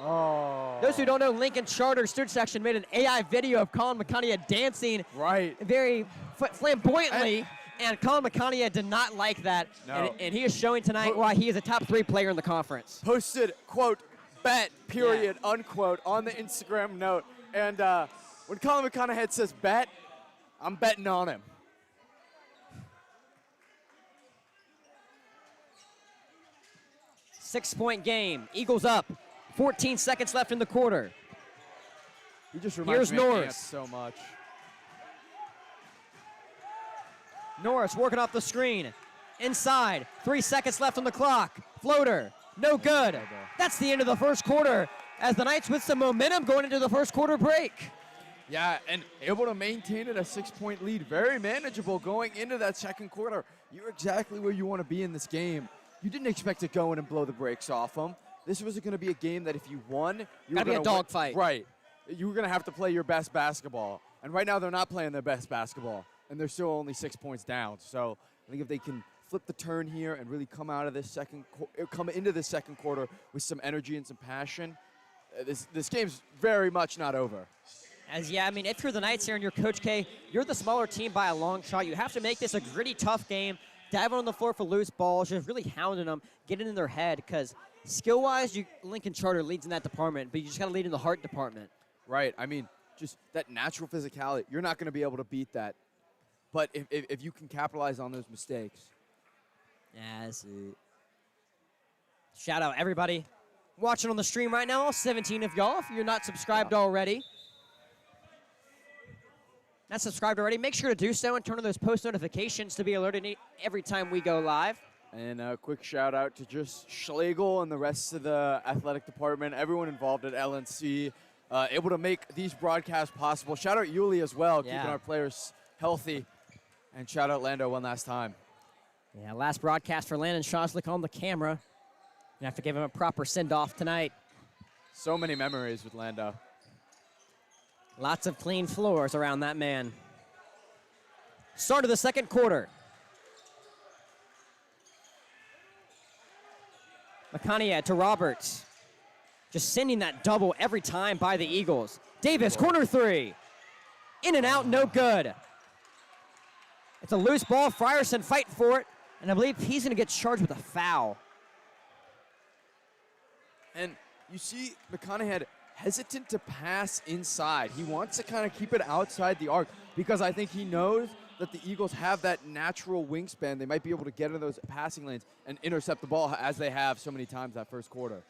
Oh. Those who don't know, Lincoln Charter student section made an AI video of Colin McConaughey dancing Right. very flamboyantly, and Colin McConaughey did not like that. No. And he is showing tonight why he is a top 3 player in the conference. Posted, quote, bet, period, unquote, on the Instagram note. And when Colin McConaughey says bet, I'm betting on him. Six-point game. Eagles up. 14 seconds left in the quarter. He just Here's reminds me of Norris. Ant so much. Norris working off the screen. Inside. 3 seconds left on the clock. Floater. No good. That's the end of the first quarter as the Knights with some momentum going into the first quarter break. Yeah, and able to maintain it a 6-point lead. Very manageable going into that second quarter. You're exactly where you want to be in this game. You didn't expect to go in and blow the brakes off them. This was going to be a game that if you won, you Gotta were be a going to dogfight. Right. You were going to have to play your best basketball. And right now they're not playing their best basketball. And they're still only 6 points down. So I think if they can flip the turn here and really come out of this come into this second quarter with some energy and some passion, this game's very much not over. I mean, if you're the Knights here and you're Coach K, you're the smaller team by a long shot. You have to make this a gritty, tough game. Diving on the floor for loose balls, just really hounding them, getting in their head, because skill-wise, Lincoln Charter leads in that department, but you just got to lead in the heart department. Right. I mean, just that natural physicality, you're not going to be able to beat that. But if you can capitalize on those mistakes. Yes. Shout out everybody watching on the stream right now, all 17 of y'all. If you're not subscribed already, not subscribed already, make sure to do so and turn on those post notifications to be alerted every time we go live. And a quick shout out to just Schlegel and the rest of the athletic department, everyone involved at LNC, able to make these broadcasts possible. Shout out Yuli as well, keeping our players healthy. And shout out Lando one last time. Yeah, last broadcast for Landon Shoslik on the camera. You have to give him a proper send-off tonight. So many memories with Lando. Lots of clean floors around that man. Start of the second quarter. McConaughey to Roberts. Just sending that double every time by the Eagles. Davis, corner three. In and out, no good. It's a loose ball. Frierson fight for it. And I believe he's going to get charged with a foul. And you see McConaughey hesitant to pass inside. He wants to kind of keep it outside the arc because I think he knows that the Eagles have that natural wingspan. They might be able to get into those passing lanes and intercept the ball as they have so many times that first quarter.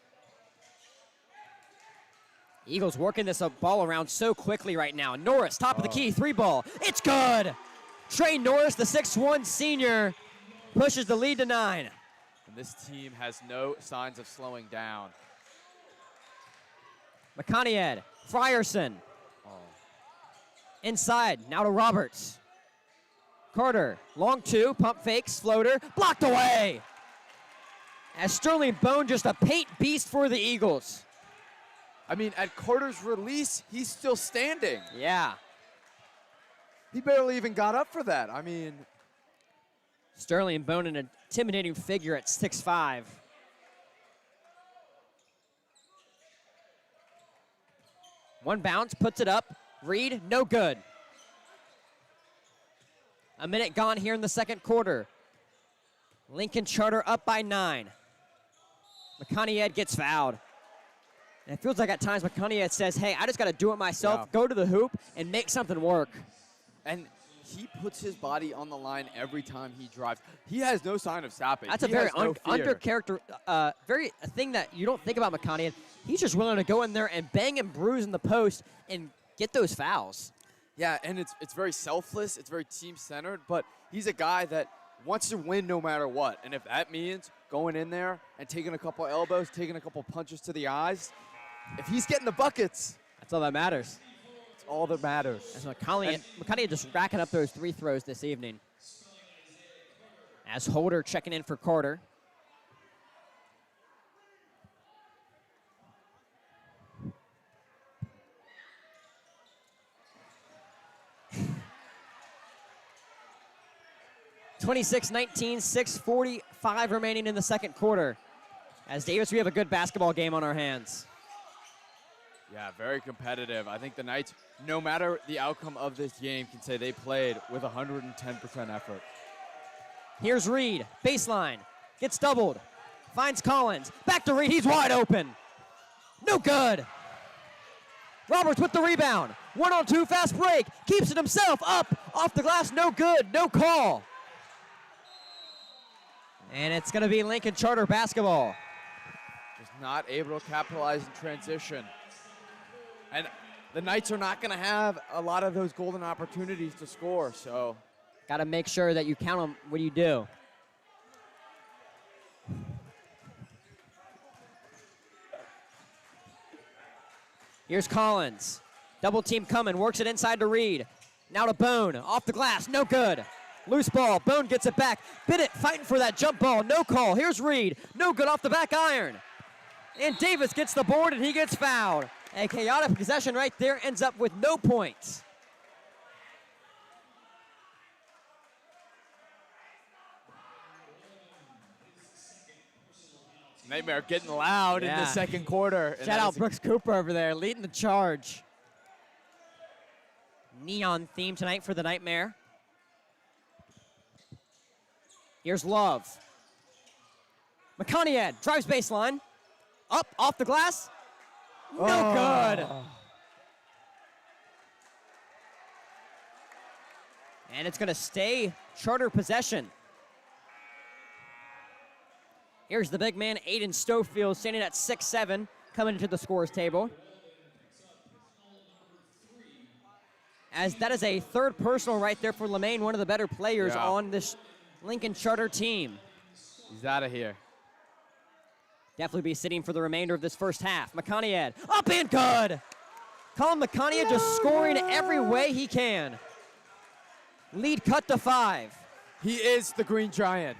Eagles working this ball around so quickly right now. Norris, top of the key, 3 ball. It's good. Trey Norris, the 6'1 senior, pushes the lead to 9. And this team has no signs of slowing down. McConaughey, Frierson. Inside, now to Roberts. Carter, long 2, pump fakes, floater, blocked away. As Sterling Bone, just a paint beast for the Eagles. I mean, at Carter's release, he's still standing. Yeah. He barely even got up for that. I mean, Sterling Bone, an intimidating figure at 6'5". One bounce, puts it up. Reed, no good. A minute gone here in the second quarter. Lincoln Charter up by 9. McConaughey gets fouled. And it feels like at times McConaughey says, hey, I just got to do it myself, go to the hoop, and make something work. and he puts his body on the line every time he drives. He has no sign of stopping. That's a He very has no fear. under character, a thing that you don't think about McConaughey. He's just willing to go in there and bang and bruise in the post and get those fouls. Yeah, and it's very selfless. It's very team-centered, but he's a guy that wants to win no matter what. And if that means going in there and taking a couple elbows, taking a couple punches to the eyes, if he's getting the buckets, That's all that matters. it's all that matters. As McConaughey just racking up those 3 throws this evening. As Holder checking in for Carter. (26-19), 6:45 remaining in the second quarter. As Davis, we have a good basketball game on our hands. Yeah, very competitive. I think the Knights, no matter the outcome of this game, can say they played with 110% effort. Here's Reed, baseline, gets doubled, finds Collins, back to Reed, he's wide open. No good. Roberts with the rebound, 1-on-2 fast break, keeps it himself, up, off the glass, no good, no call. And it's gonna be Lincoln Charter basketball. Just not able to capitalize in transition. And the Knights are not going to have a lot of those golden opportunities to score, so. Gotta make sure that you count them when you do. Here's Collins. Double team coming, works it inside to Reed. Now to Bone, off the glass, no good. Loose ball, Bone gets it back. Bennett fighting for that jump ball, no call. Here's Reed, no good off the back iron. And Davis gets the board and he gets fouled. A chaotic possession right there ends up with no points. Nightmare getting loud in the Yeah. second quarter. And Shout that out is a- Brooks Cooper over there, leading the charge. Neon theme tonight for the Nightmare. Here's Love. McConaughey drives baseline. Up, off the glass. No good. And it's going to stay Charter possession. Here's the big man, Aiden Stofield, standing at 6'7", coming into the scores table. As that is a third personal right there for Lemaine, one of the better players on this Lincoln Charter team. He's out of here. Definitely be sitting for the remainder of this first half. McConaughey, up and good! Colin McConaughey just scoring every way he can. Lead cut to 5. He is the Green Giant.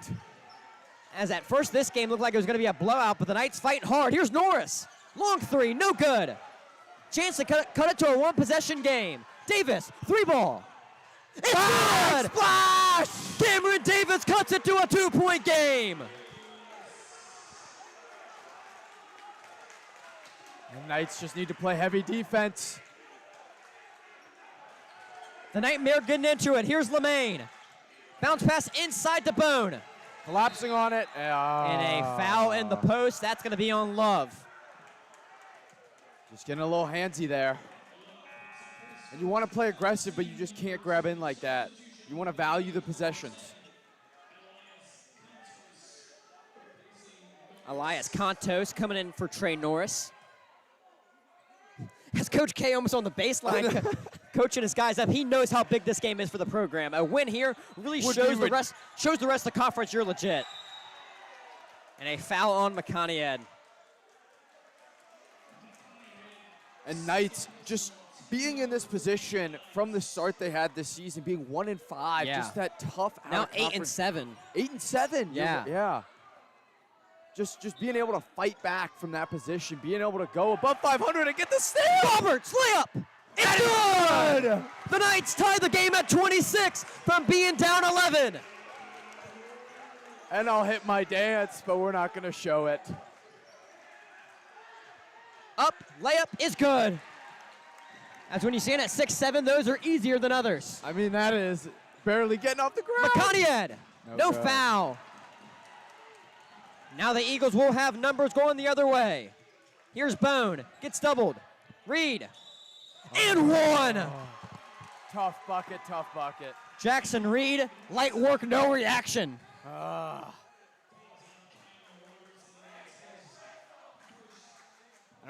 As at first this game looked like it was going to be a blowout, but the Knights fight hard. Here's Norris. Long 3, no good. Chance to cut it to a one-possession game. Davis, 3-ball. It's good! Splash! Cameron Davis cuts it to a 2-point game. The Knights just need to play heavy defense. The Nightmare getting into it. Here's Lemaine. Bounce pass inside the Bone. Collapsing on it. And a foul in the post. That's going to be on Love. Just getting a little handsy there. And you want to play aggressive, but you just can't grab in like that. You want to value the possessions. Elias Contos coming in for Trey Norris. As Coach K almost on the baseline, coaching his guys up. He knows how big this game is for the program. A win here really shows the rest of the conference you're legit. And a foul on McConaughey. And Knights just being in this position from the start they had this season, being 1-5, just that tough now out-of-conference. 8-7. 8-7. Yeah. Yeah. Just being able to fight back from that position, being able to go above 500 and get the steal. Roberts, layup. It's good. The Knights tie the game at 26 from being down 11. And I'll hit my dance, but we're not going to show it. Up, layup is good. That's when you stand at 6'7", those are easier than others. I mean, that is barely getting off the ground. McConaughey, no good. foul. Now the Eagles will have numbers going the other way. Here's Bone, gets doubled. Reed, and one. Tough bucket, tough bucket. Jackson Reed, light work, no reaction. I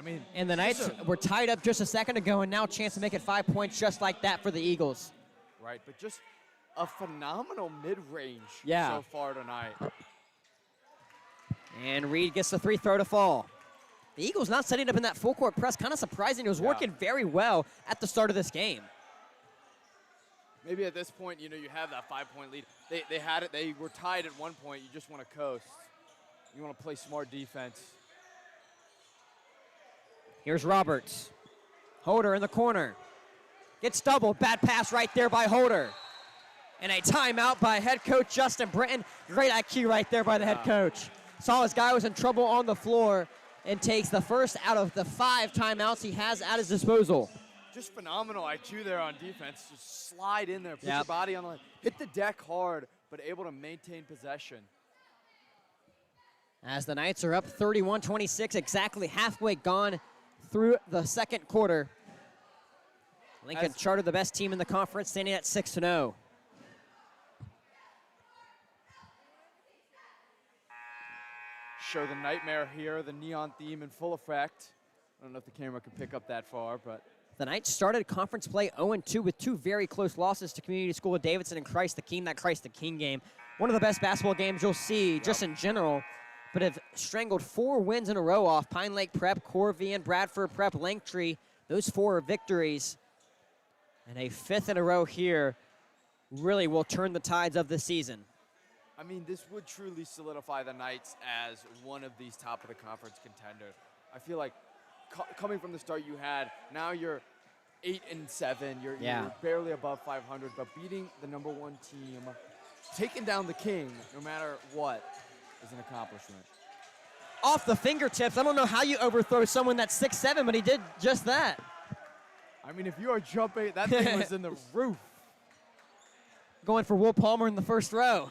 mean, And the Knights were tied up just a second ago, and now a chance to make it 5 points just like that for the Eagles. right, but just a phenomenal mid-range Yeah. so far tonight. And Reed gets the free throw to fall. The Eagles not setting up in that full court press, kind of surprising. It was working very well at the start of this game. Maybe at this point, you have that 5-point lead. They had it. They were tied at one point. You just want to coast. You want to play smart defense. Here's Roberts. Holder in the corner. Gets doubled. Bad pass right there by Holder. And a timeout by head coach Justin Britton. Great IQ right there by the head coach. Saw his guy was in trouble on the floor and takes the first out of the 5 timeouts he has at his disposal. Just phenomenal IQ there on defense. Just slide in there, put Yep. your body on the line. Hit the deck hard, but able to maintain possession. As the Knights are up 31-26, exactly halfway gone through the second quarter. Lincoln As- Charter, the best team in the conference, standing at 6-0. Show the nightmare here, the neon theme in full effect. I don't know if the camera can pick up that far, but The Knights started conference play 0-2 with 2 very close losses to Community School of Davidson and Christ the King. That Christ the King game, one of the best basketball games you'll see just in general, but have strangled 4 wins in a row off Pine Lake Prep, Corvian, Bradford Prep, Langtree. Those 4 are victories. And a 5th in a row here really will turn the tides of the season. I mean, this would truly solidify the Knights as one of these top of the conference contenders. I feel like coming from the start you had, now you're 8-7. You're barely above 500, but beating the number 1 team, taking down the King, no matter what, is an accomplishment. Off the fingertips. I don't know how you overthrow someone that's 6'7", but he did just that. I mean, if you are jumping, that thing was in the roof. Going for Will Palmer in the first row.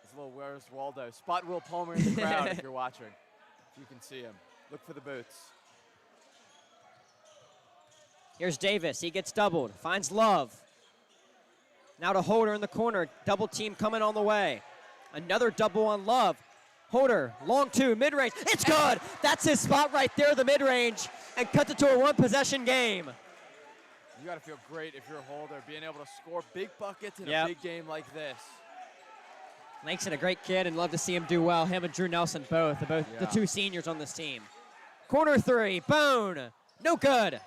It's a little Where's Waldo. Spot Will Palmer in the crowd if you're watching. If you can see him. Look for the boots. Here's Davis. He gets doubled. Finds Love. Now to Holder in the corner. Double team coming on the way. Another double on Love. Holder, long 2, mid-range. It's good. That's his spot right there, the mid-range, and cuts it to a 1-possession game. You got to feel great if you're a Holder, being able to score big buckets in Yep. a big game like this. Langston, a great kid, and love to see him do well. Him and Drew Nelson both the Yeah. 2 seniors on this team. Corner 3, Bone, no good.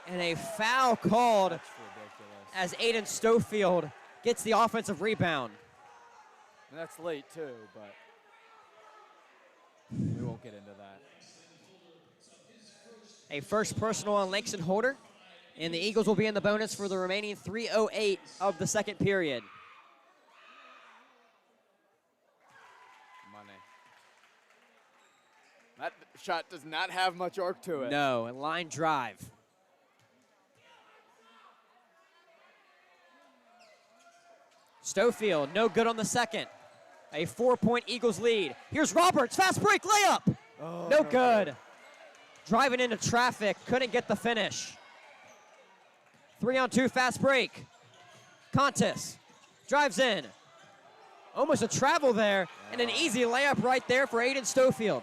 And a foul called That's ridiculous. as Aiden Stofield gets the offensive rebound. And that's late too, but we won't get into that. A first personal on Langston Holder, and the Eagles will be in the bonus for the remaining 3:08 of the second period. Money. That shot does not have much arc to it. No, a line drive. Stofield, no good on the second. A 4-point Eagles lead. Here's Roberts, fast break layup. No good. Driving into traffic, couldn't get the finish. 3-on-2 fast break. Contis drives in. Almost a travel there, and an easy layup right there for Aiden Stofield.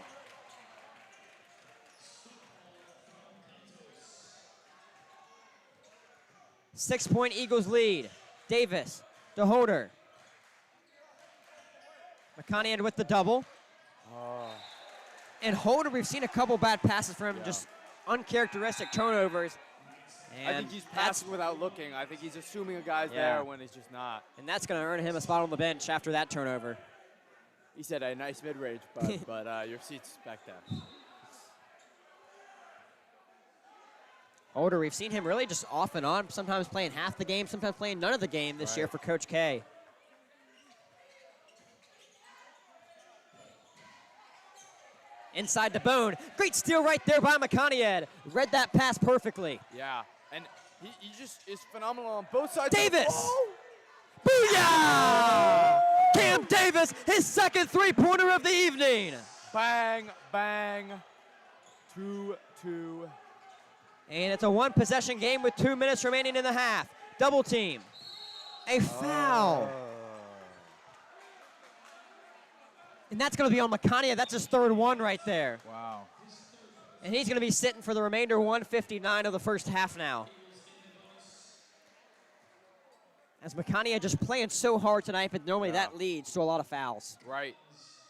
Six-point Eagles lead. Davis to Holder. McConaughey with the double. And Holder, we've seen a couple bad passes from him, just uncharacteristic turnovers. And I think he's passing without looking. I think he's assuming a guy's there when he's just not. And that's going to earn him a spot on the bench after that turnover. He said a nice mid-range, but your seat's back there. Holder, we've seen him really just off and on, sometimes playing half the game, sometimes playing none of the game this year for Coach K. Inside the Bone. Great steal right there by McConaughey. Read that pass perfectly. Yeah, and he just is phenomenal on both sides. Davis! Oh! Booyah! Cam Davis, his second three-pointer of the evening. Bang, bang. 2-2. And it's a one-possession game with 2 minutes remaining in the half. Double team. A foul. And that's going to be on Makania. That's his third one right there. Wow. And he's going to be sitting for the remainder 1:59 of the first half now. As Makania just playing so hard tonight, but normally that leads to a lot of fouls. Right.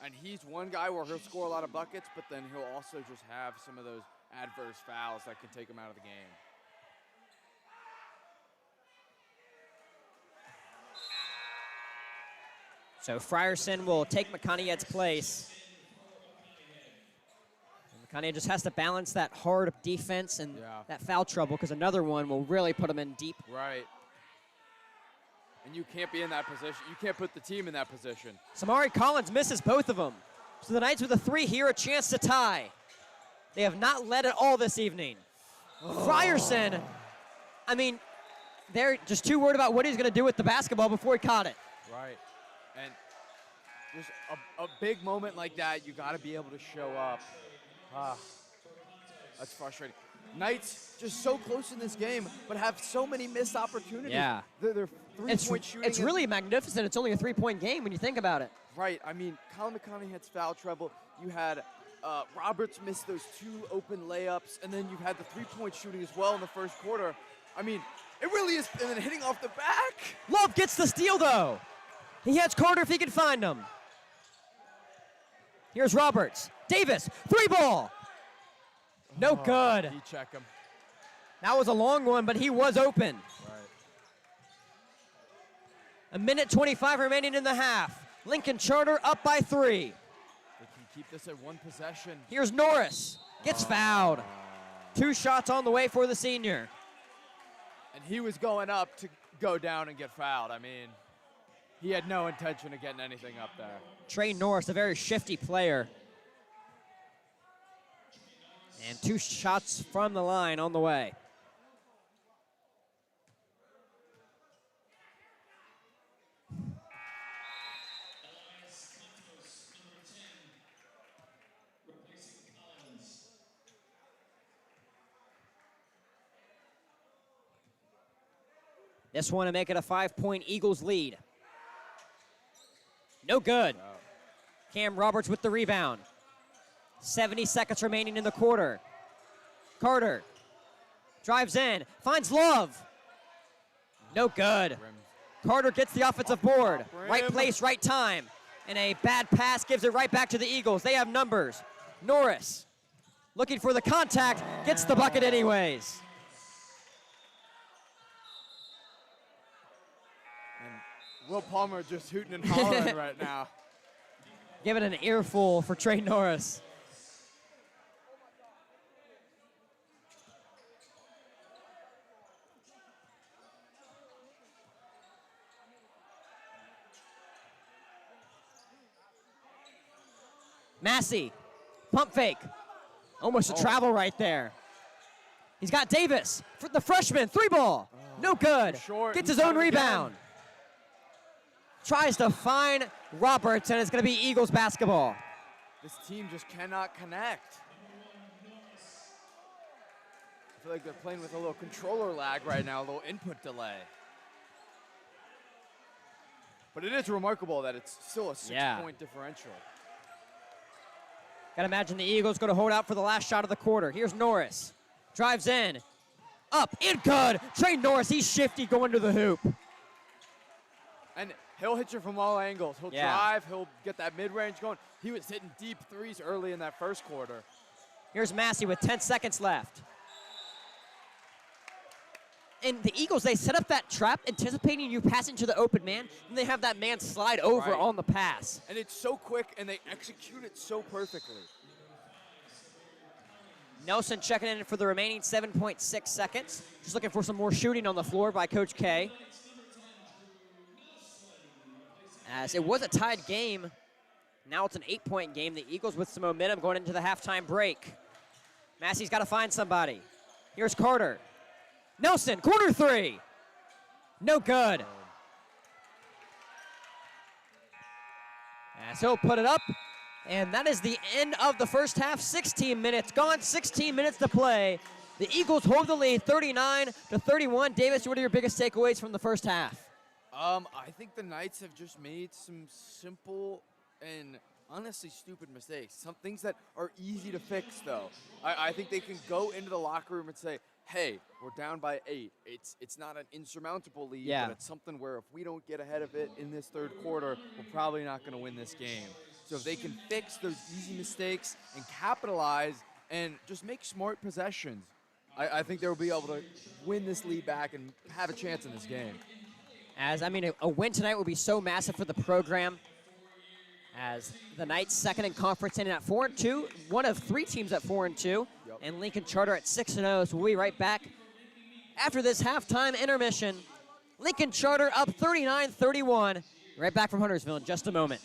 And he's one guy where he'll score a lot of buckets, but then he'll also just have some of those adverse fouls that can take him out of the game. So Frierson will take Makania's place. And Makania just has to balance that hard defense and that foul trouble, because another one will really put him in deep. Right. And you can't be in that position. You can't put the team in that position. Samari Collins misses both of them. So the Knights with a 3 here, a chance to tie. They have not led at all this evening. Frierson, I mean, they're just too worried about what he's going to do with the basketball before he caught it. Right. And just a big moment like that, you got to be able to show up. That's frustrating. Knights just so close in this game, but have so many missed opportunities. Yeah. Their three-point shooting. It's really magnificent. It's only a 3-point game when you think about it. Right. I mean, Colin McConney had foul trouble. You had Roberts miss those 2 open layups, and then you had the 3-point shooting as well in the first quarter. I mean, it really is, and then hitting off the back. Love gets the steal, though. He has Carter if he can find him. Here's Roberts. Davis, 3-ball. No good. He check him. That was a long one, but he was open. Right. A minute 25 remaining in the half. Lincoln Charter up by 3. They can keep this at one possession. Here's Norris. Gets fouled. 2 shots on the way for the senior. And he was going up to go down and get fouled. I mean, he had no intention of getting anything up there. Trey Norris, a very shifty player. And 2 shots from the line on the way. This one to make it a 5-point Eagles lead. No good. Cam Roberts with the rebound. 70 seconds remaining in the quarter. Carter drives in, finds Love. No good. Carter gets the offensive board. Right place, right time. And a bad pass gives it right back to the Eagles. They have numbers. Norris looking for the contact, gets the bucket anyways. And Will Palmer just hooting and hollering right now. Give it an earful for Trey Norris. Massey, pump fake. Almost a travel right there. He's got Davis, for the freshman, 3-ball. No good. Gets his own rebound. Tries to find Roberts, and it's going to be Eagles basketball. This team just cannot connect. I feel like they're playing with a little controller lag right now, a little input delay. But it is remarkable that it's still a 6-point differential. Gotta imagine the Eagles going to hold out for the last shot of the quarter. Here's Norris. Drives in. Up. In good. Trey Norris, he's shifty going to the hoop. And he'll hit you from all angles. He'll drive. He'll get that mid-range going. He was hitting deep threes early in that first quarter. Here's Massey with 10 seconds left. And the Eagles, they set up that trap anticipating you passing to the open man, and they have that man slide over on the pass. And it's so quick, and they execute it so perfectly. Nelson checking in for the remaining 7.6 seconds. Just looking for some more shooting on the floor by Coach K. As it was a tied game, now it's an 8-point game. The Eagles with some momentum going into the halftime break. Massey's got to find somebody. Here's Carter. Nelson, corner 3. No good. As he'll put it up, and that is the end of the first half. 16 minutes gone, 16 minutes to play. The Eagles hold the lead 39-31. Davis, what are your biggest takeaways from the first half? I think the Knights have just made some simple and honestly stupid mistakes. Some things that are easy to fix, though. I think they can go into the locker room and say, hey, we're down by 8. It's not an insurmountable lead, Yeah. but it's something where if we don't get ahead of it in this third quarter, we're probably not going to win this game. So if they can fix those easy mistakes and capitalize and just make smart possessions, I think they'll be able to win this lead back and have a chance in this game. A win tonight would be so massive for the program. As the Knights second in conference in at 4-2, one of 3 teams at 4-2, Yep. and Lincoln Charter at 6-0. So we'll be right back after this halftime intermission. Lincoln Charter up 39-31. Right back from Huntersville in just a moment.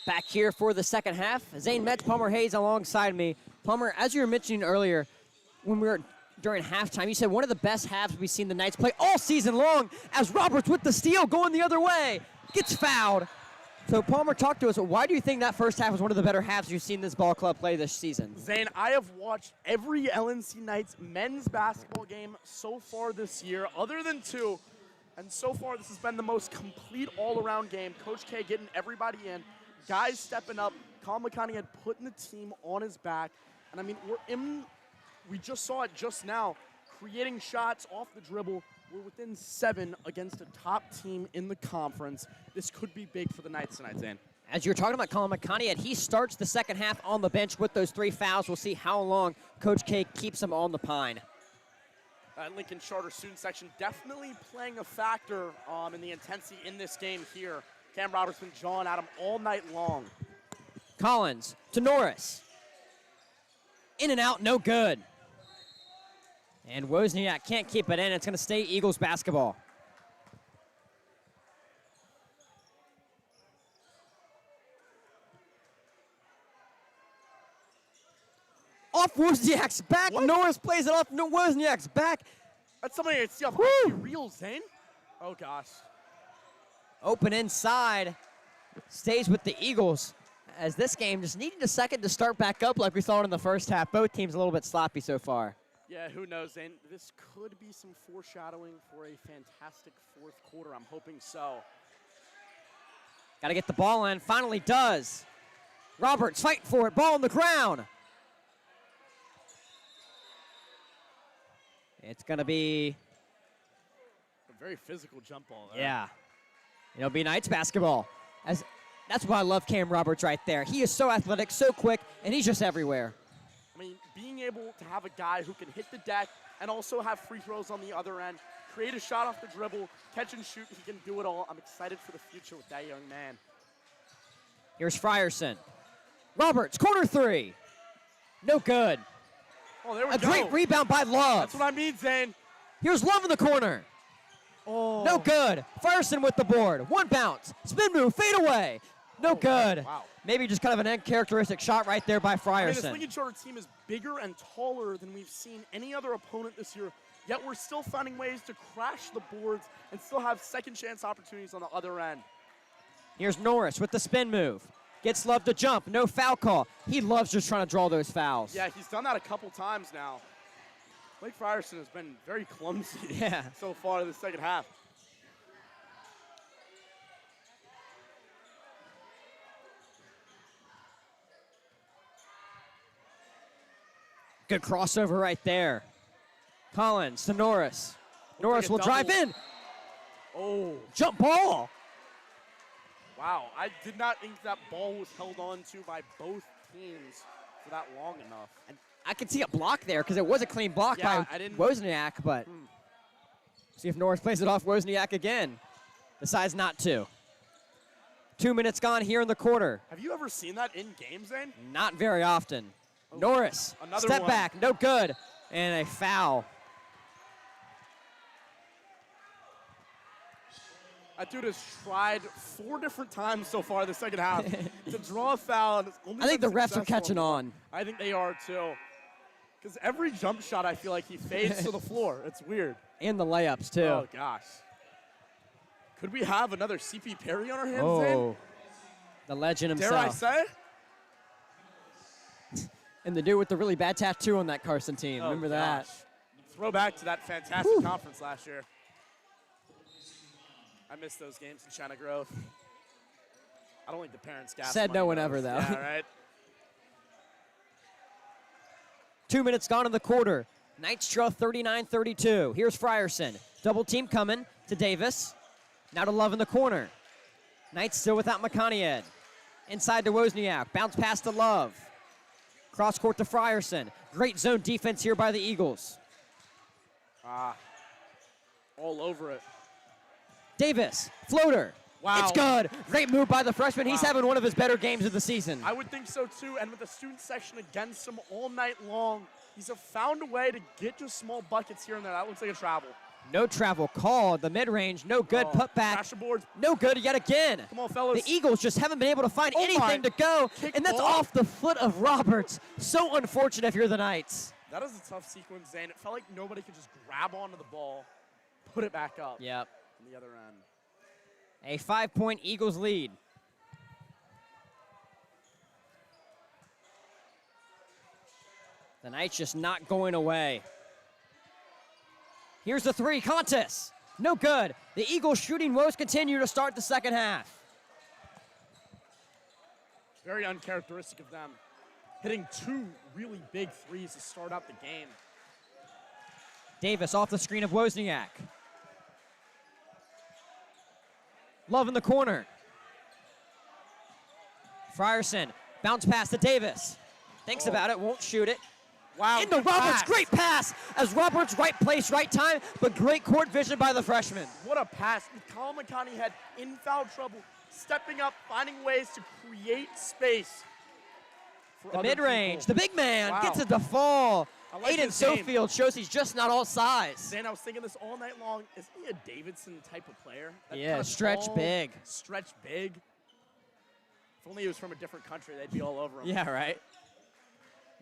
Back here for the second half. Zane Metz, Palmer Hayes alongside me. Palmer, as you were mentioning earlier, when we were during halftime, you said one of the best halves we've seen the Knights play all season long, as Roberts with the steal going the other way, gets fouled. So Palmer, talk to us. Why do you think that first half was one of the better halves you've seen this ball club play this season? Zane, I have watched every LNC Knights men's basketball game so far this year, other than 2. And so far, this has been the most complete all-around game. Coach K getting everybody in, guys stepping up. Colin McConaughey had putting the team on his back. And I mean, we just saw it just now, creating shots off the dribble. We're within 7 against a top team in the conference. This could be big for the Knights tonight, Zane. As you're talking about Colin McConaughey, he starts the second half on the bench with those 3 fouls. We'll see how long Coach K keeps him on the pine. Lincoln Charter student section definitely playing a factor in the intensity in this game here. Cam Roberts been jawing at him all night long. Collins to Norris. In and out, no good. And Wozniak can't keep it in. It's going to stay Eagles basketball. Off Wozniak's back. What? Norris plays it off Wozniak's back. That's somebody I see off highlight reel, Zane. Oh, gosh. Open inside. Stays with the Eagles, as this game just needed a second to start back up like we saw it in the first half. Both teams a little bit sloppy so far. Yeah, who knows, Zane? This could be some foreshadowing for a fantastic fourth quarter. I'm hoping so. Got to get the ball in. Finally does. Roberts fighting for it. Ball on the ground. It's going to be, A very physical jump ball there. yeah. It'll be Knights basketball. That's why I love Cam Roberts right there. He is so athletic, so quick, and he's just everywhere. I mean, being able to have a guy who can hit the deck and also have free throws on the other end, create a shot off the dribble, catch and shoot, he can do it all. I'm excited for the future with that young man. Here's Frierson. Roberts, corner 3. No good. Oh, there we A go. great rebound by Love. That's what I mean, Zane. Here's Love in the corner. Oh. No good. Frierson with the board. One bounce. Spin move. Fade away. No good. Wow. Maybe just kind of an uncharacteristic shot right there by I mean, this Frierson. Lincoln Charter team is bigger and taller than we've seen any other opponent this year, yet we're still finding ways to crash the boards and still have second chance opportunities on the other end. Here's Norris with the spin move. Gets Love to jump. No foul call. He loves just trying to draw those fouls. Yeah, he's done that a couple times now. Blake Frierson has been very clumsy Yeah. so far in the second half. Good crossover right there. Collins to Norris. Norris like a will drive double. in. Oh, Jump ball. wow. I did not think that ball was held on to by both teams for that long enough. And I can see a block there because it was a clean block Yeah, by I didn't- Wozniak, but see if Norris plays it off Wozniak again. Decides not to. 2 minutes gone here in the quarter. Have you ever seen that in games, Zane? Not very often. Norris, another step one. back, no good, and a foul. That dude has tried 4 different times so far in the second half to draw a foul. And it's only I think the been refs are successful catching on. I think they are too. Because every jump shot, I feel like he fades to the floor. It's weird. And the layups, too. Oh, gosh. Could we have another CP Perry on our hands, Zane? Oh, the legend Dare I himself. say? And the dude with the really bad tattoo on that Carson team. Oh, Remember that? gosh. Throwback to that fantastic conference last year. I missed those games in China Grove. I don't think the parents gas Said money no one those. ever, though. Yeah, right? 2 minutes gone in the quarter. Knights trail 39-32. Here's Frierson. Double team coming to Davis. Now to Love in the corner. Knights still without McConaughey. Inside to Wozniak. Bounce pass to Love. Cross court to Frierson. Great zone defense here by the Eagles. All over it. Davis, floater. Wow. It's good. Great move by the freshman. He's Wow. having one of his better games of the season. I would think so too, and with the student section against him all night long, he's found a way to get just small buckets here and there. That looks like a travel. No travel called. The mid-range, no good. Oh, Put back, crash the boards. no good yet again. Come on, fellas. The Eagles just haven't been able to find Oh anything my. to go, Kick and that's ball. off the foot of Roberts. So unfortunate if you're the Knights. That is a tough sequence, Zane. It felt like nobody could just grab onto the ball, put it back up Yep. on the other end. A 5-point Eagles lead. The Knights just not going away. Here's the three contest. No good. The Eagles shooting woes continue to start the second half. Very uncharacteristic of them. Hitting two really big threes to start out the game. Davis off the screen of Wozniak. Love in the corner. Frierson, bounce pass to Davis. Thinks about it, won't shoot it. Wow. Into good Roberts, pass. great pass. As Roberts, right place, right time, but great court vision by the freshman. What a pass. Colin McConney had in foul trouble, stepping up, finding ways to create space. For The other mid-range, people. the big man Wow. gets it to fall. I like Aiden his game. Sofield shows he's just not all size. Dan, I was thinking this all night long. Isn't he a Davidson type of player? That Yeah, kinda stretch tall, big. Stretch big. If only he was from a different country, they'd be all over him. Yeah, right.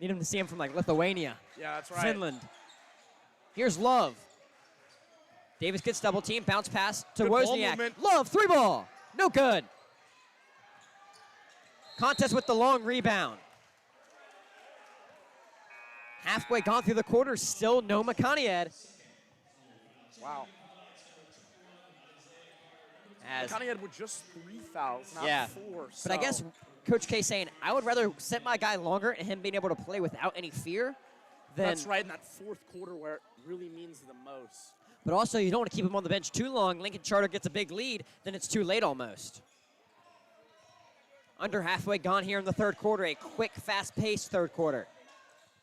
Need him to see him from like Lithuania, Yeah, that's right. Finland. Here's Love. Davis gets double team, bounce pass to Good ball Wozniak. movement. Love, three ball, no good. Contest with the long rebound. Halfway gone through the quarter, still no Makaniad. Wow. As McConney had with just 3 fouls, not Yeah. 4. But I guess so- Coach K saying, I would rather sit my guy longer and him being able to play without any fear than. that's right in that fourth quarter where it really means the most. But also, you don't want to keep him on the bench too long. Lincoln Charter gets a big lead, then it's too late almost. Under halfway gone here in the third quarter. A quick, fast-paced third quarter.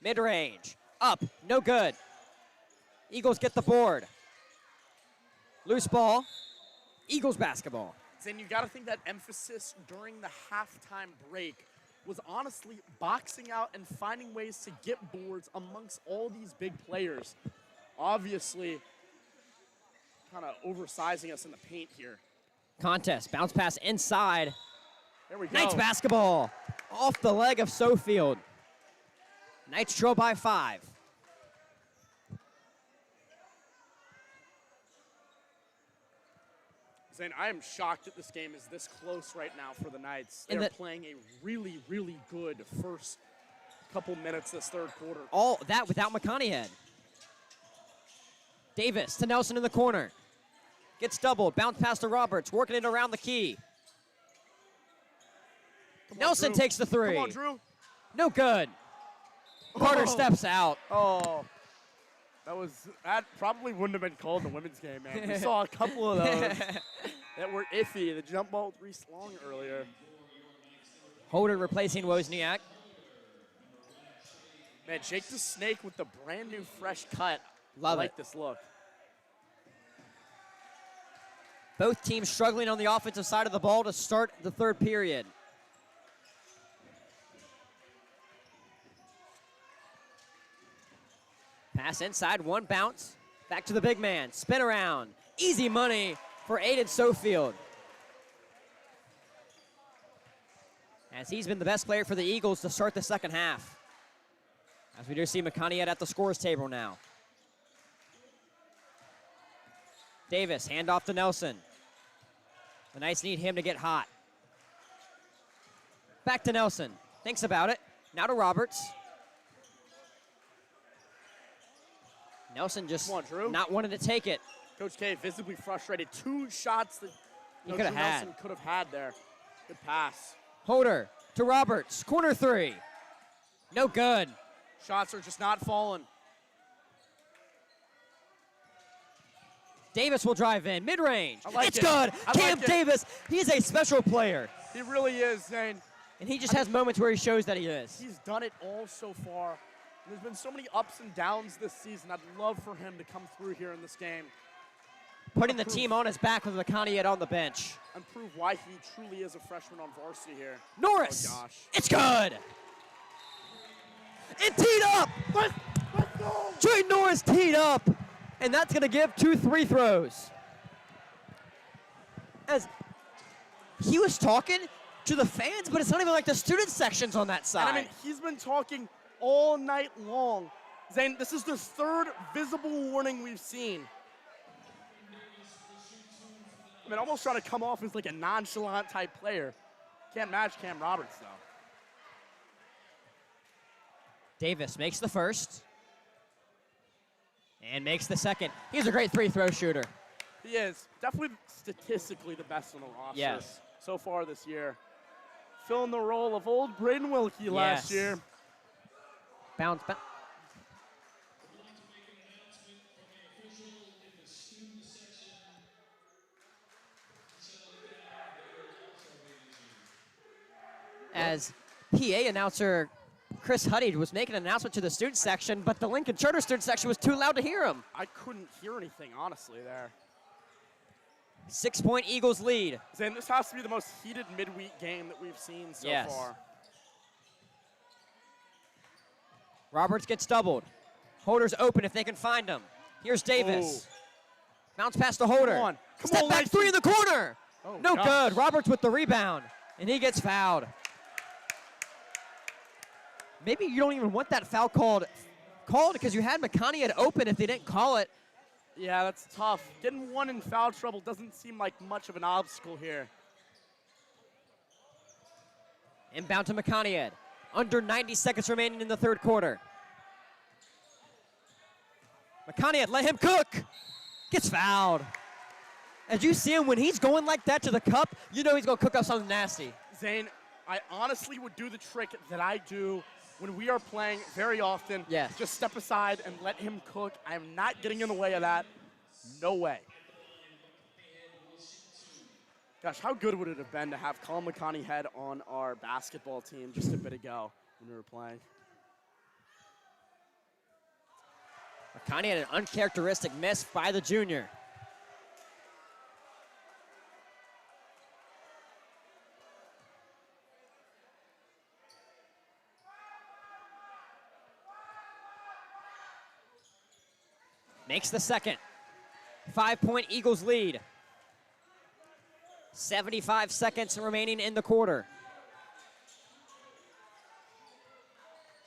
Mid-range. Up. No good. Eagles get the board. Loose ball. Eagles basketball. Then you got to think that emphasis during the halftime break was honestly boxing out and finding ways to get boards amongst all these big players. Obviously, kind of oversizing us in the paint here. Contest. Bounce pass inside. There we go. Knights basketball. Off the leg of Sofield. Knights trail by 5. Zane, I am shocked that this game is this close right now for the Knights. And They're that- playing a really, really good first couple minutes this third quarter. All that without McConaughey. Davis to Nelson in the corner. Gets doubled. Bounce pass to Roberts. Working it around the key. Come on, Nelson Drew. takes the three. Come on, Drew. No good. Carter Oh. steps out. Oh, that probably wouldn't have been called in the women's game, man. We saw a couple of those that were iffy. The jump ball with Reese Long earlier. Holder replacing Wozniak. Man, Jake the Snake with the brand new fresh cut. Love I like it. this look. Both teams struggling on the offensive side of the ball to start the third period. Pass inside, one bounce. Back to the big man. Spin around. Easy money for Aiden Sofield. As he's been the best player for the Eagles to start the second half. As we do see McConaughey at the scores table now. Davis, handoff to Nelson. The Knights need him to get hot. Back to Nelson. Thinks about it. Now to Roberts. Nelson just Come on, Drew. not wanting to take it. Coach K visibly frustrated. 2 shots that He could have Drew had. Nelson could have had there. Good pass. Holder to Roberts. Corner three. No good. Shots are just not falling. Davis will drive in. Mid-range. I like It's it. good. I Cam like it. Davis. He's a special player. He really is, Zane. And he just has moments where he shows that he is. He's done it all so far. There's been so many ups and downs this season. I'd love for him to come through here in this game Putting the team on his back with McConaughey on the bench. and prove why he truly is a freshman on varsity here. Norris. Oh, gosh. It's good. And teed up. Let's go! Trey Norris teed up. and that's going to give 2 free throws. As he was talking to the fans, but it's not even like the student section's on that side. And I mean, he's been talking all night long. Zane, this is the 3rd visible warning we've seen. I mean, almost trying to come off as like a nonchalant type player. Can't match Cam Roberts, though. Davis makes the first and makes the second. He's a great free throw shooter. He is definitely statistically the best on the roster so far this year. Filling the role of old Braden Wilkie last year. Bounce. As PA announcer Chris Huddy was making an announcement to the student section, but the Lincoln Charter student section was too loud to hear him. I couldn't hear anything, honestly, there. 6-point Eagles lead. Zane, this has to be the most heated midweek game that we've seen so far. Roberts gets doubled. Holder's open if they can find him. Here's Davis. Bounce pass to Holder. Come Step on, back Lacey. 3 in the corner. Oh, No gosh. good. Roberts with the rebound, and he gets fouled. Maybe you don't even want that foul called because you had McConaughey open if they didn't call it. Yeah, that's tough. Getting one in foul trouble doesn't seem like much of an obstacle here. Inbound to McConaughey. Under 90 seconds remaining in the 3rd quarter. McConaughey, let him cook. Gets fouled. As you see him, when he's going like that to the cup, you know he's going to cook up something nasty. Zane, I honestly would do the trick that I do when we are playing very often. Yes. Just step aside and let him cook. I am not getting in the way of that. No way. Gosh, how good would it have been to have Colin McConaughey on our basketball team just a bit ago when we were playing? McConaughey had an uncharacteristic miss by the junior. Makes the second. 5-point Eagles lead. 75 seconds remaining in the quarter.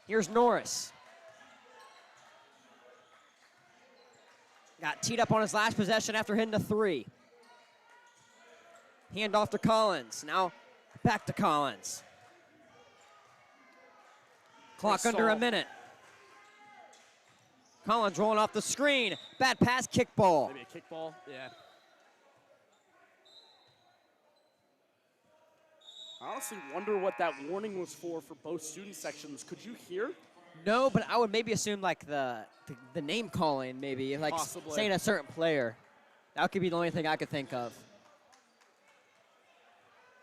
Here's Norris. Got teed up on his last possession after hitting a 3. Hand off to Collins. Now back to Collins. Clock under a minute. Collins rolling off the screen. Bad pass, kick ball. Maybe a kickball, yeah. I honestly wonder what that warning was for both student sections. Could you hear? No, but I would maybe assume like the name calling, maybe like Possibly. saying a certain player. That could be the only thing I could think of.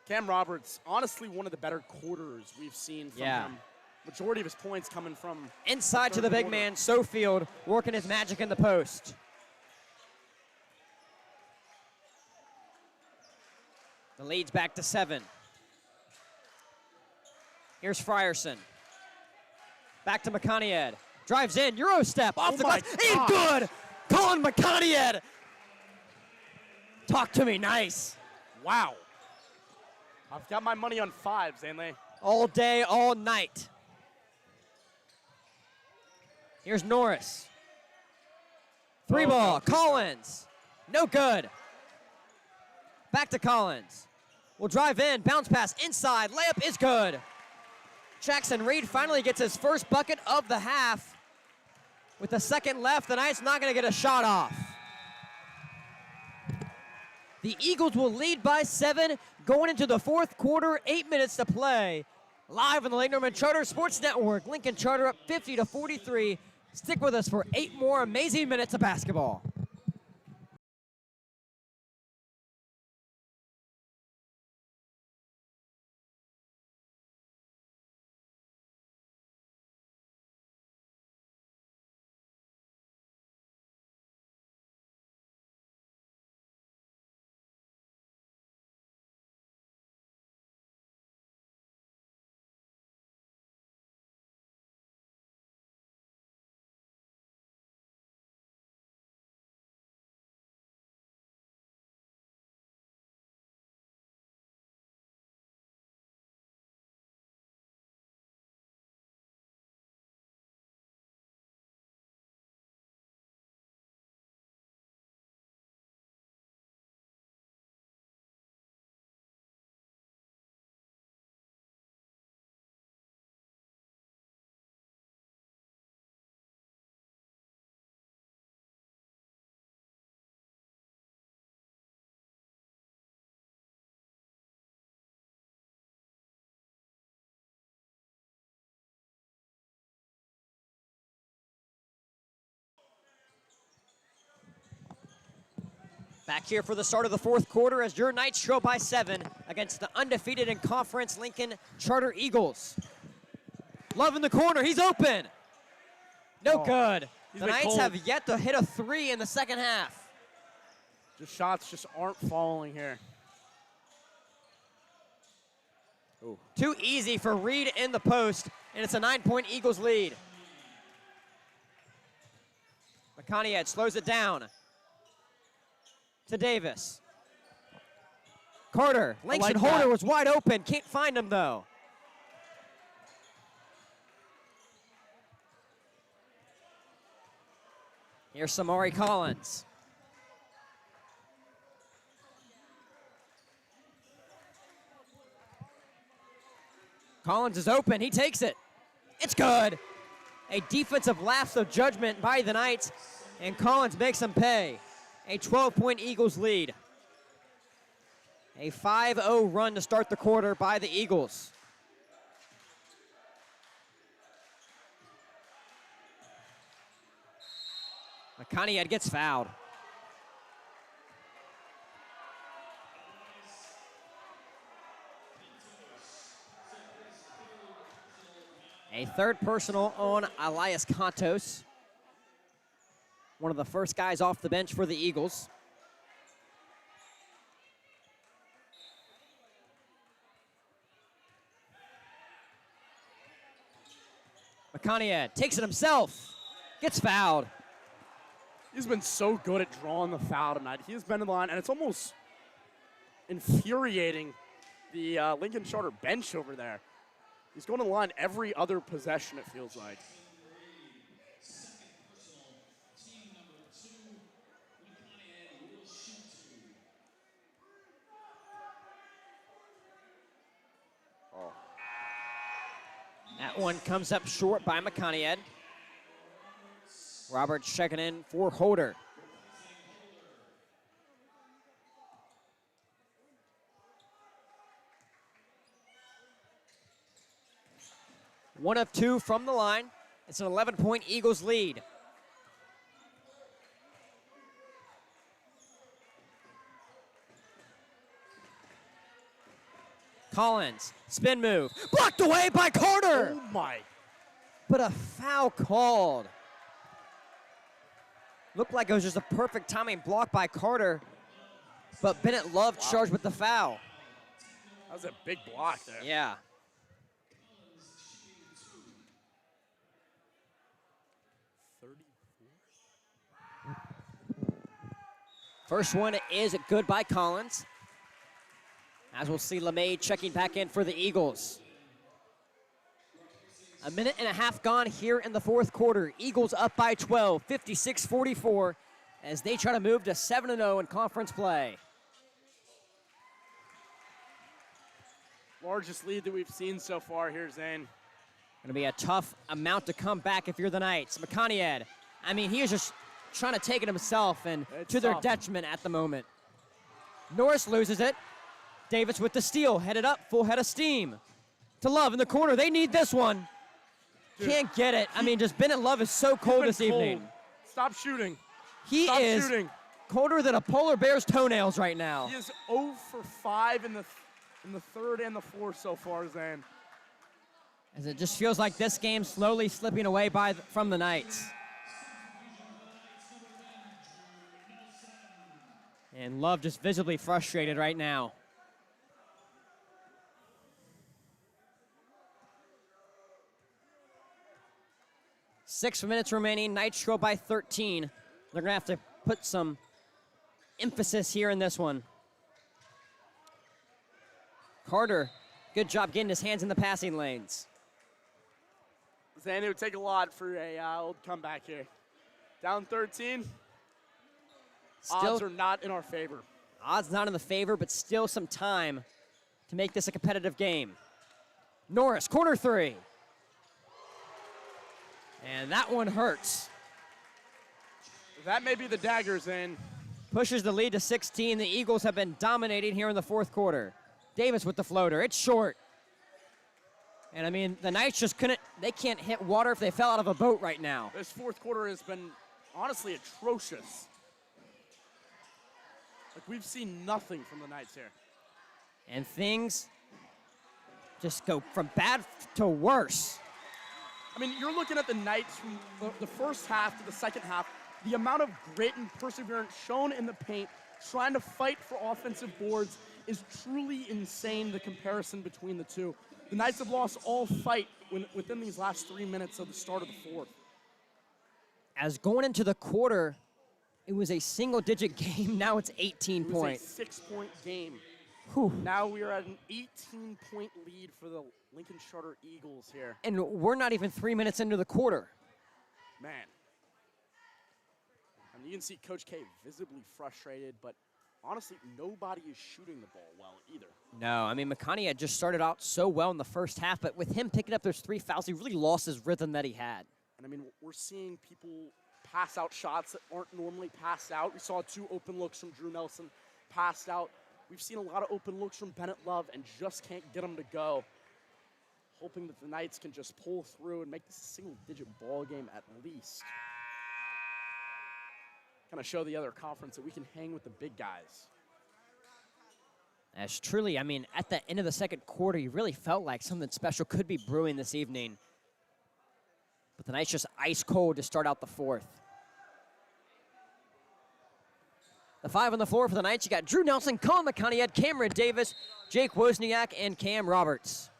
Cam Roberts, honestly one of the better quarters we've seen from him. Majority of his points coming from Inside to the big man, Sofield, working his magic in the post. The lead's back to 7. Here's Frierson. Back to McConaughey. Drives in, Euro step, off the glass, ain't good! Colin McConaughey! Talk to me nice. Wow. I've got my money on 5, Zanley. All day, all night. Here's Norris. 3 ball, Collins. No good. Back to Collins. Will drive in, bounce pass inside, layup is good. Jackson Reed finally gets his first bucket of the half. With a second left, the Knights not gonna get a shot off. The Eagles will lead by 7 going into the 4th quarter, 8 minutes to play. Live on the Lake Norman Charter Sports Network, Lincoln Charter up 50-43. Stick with us for 8 more amazing minutes of basketball. Back here for the start of the fourth quarter as your Knights trail by 7 against the undefeated in conference Lincoln Charter Eagles. Love in the corner, he's open. No good. The Knights cold. have yet to hit a 3 in the second half. Just shots just aren't falling here. Too easy for Reed in the post, and it's a 9-point Eagles lead. McConaughey slows it down to Davis. Carter, Langston like Holder that. was wide open, can't find him though. Here's Samari Collins. Collins is open, he takes it. It's good. A defensive lapse of judgment by the Knights, and Collins makes them pay. A 12-point Eagles lead. A 5-0 run to start the quarter by the Eagles. McConaughey gets fouled. A third personal on Elias Contos. One of the first guys off the bench for the Eagles. McConaughey takes it himself. Gets fouled. He's been so good at drawing the foul tonight. He's been in the line, and it's almost infuriating the Lincoln Charter bench over there. He's going to the line every other possession, it feels like. That one comes up short by McConaughey. Roberts checking in for Holder. One of 2 from the line. It's an 11-point Eagles lead. Collins, spin move, blocked away by Carter. Oh my. But a foul called. Looked like it was just a perfect timing block by Carter, but Bennett Love charged with the foul. That was a big block there. Yeah. First one is good by Collins. As we'll see LeMay checking back in for the Eagles. A minute and a half gone here in the fourth quarter. Eagles up by 12, 56-44, as they try to move to 7-0 in conference play. Largest lead that we've seen so far here, Zane. Gonna be a tough amount to come back if you're the Knights. McConaughey, I mean, he is just trying to take it himself, and It's to their tough. detriment at the moment. Norris loses it. Davis with the steal, headed up, full head of steam. To Love in the corner, they need this one. Dude. Can't get it. I mean, just Bennett Love is so cold He's this been evening. cold. Stop shooting. He Stop is shooting. colder than a polar bear's toenails right now. He is 0 for 5 in the third and the fourth so far, Zane. As it just feels like this game's slowly slipping away from the Knights. And Love just visibly frustrated right now. Six minutes remaining. Knights trail by 13. They're going to have to put some emphasis here in this one. Carter, good job getting his hands in the passing lanes. Zane, it would take a lot for a old comeback here. Down 13. Still, Odds are not in our favor. odds not in the favor, but still some time to make this a competitive game. Norris, corner 3. And that one hurts. That may be the dagger, Zane. Pushes the lead to 16. The Eagles have been dominating here in the fourth quarter. Davis with the floater. It's short. And I mean, the Knights just they can't hit water if they fell out of a boat right now. This fourth quarter has been honestly atrocious. Like, we've seen nothing from the Knights here. And things just go from bad to worse. I mean, you're looking at the Knights from the first half to the second half. The amount of grit and perseverance shown in the paint, trying to fight for offensive boards, is truly insane, the comparison between the two. The Knights have lost all fight within these last 3 minutes of the start of the fourth. As going into the quarter, it was a single-digit game. Now it's 18 It was points. a 6-point game. Whew. Now we are at an 18-point lead for the Lincoln Charter Eagles here. And we're not even 3 minutes into the quarter. Man. I mean, you can see Coach K visibly frustrated, but honestly, nobody is shooting the ball well either. No, I mean, McConaughey had just started out so well in the first half, but with him picking up those 3 fouls, he really lost his rhythm that he had. And I mean, we're seeing people pass out shots that aren't normally passed out. We saw 2 open looks from Drew Nelson passed out. We've seen a lot of open looks from Bennett Love and just can't get them to go. Hoping that the Knights can just pull through and make this a single-digit ball game at least. Kind of show the other conference that we can hang with the big guys. As truly, I mean, at the end of the second quarter, you really felt like something special could be brewing this evening. But the Knights just ice cold to start out the fourth. The 5 on the floor for the Knights, you got Drew Nelson, Colin McConaughey, Cameron Davis, Jake Wozniak, and Cam Roberts.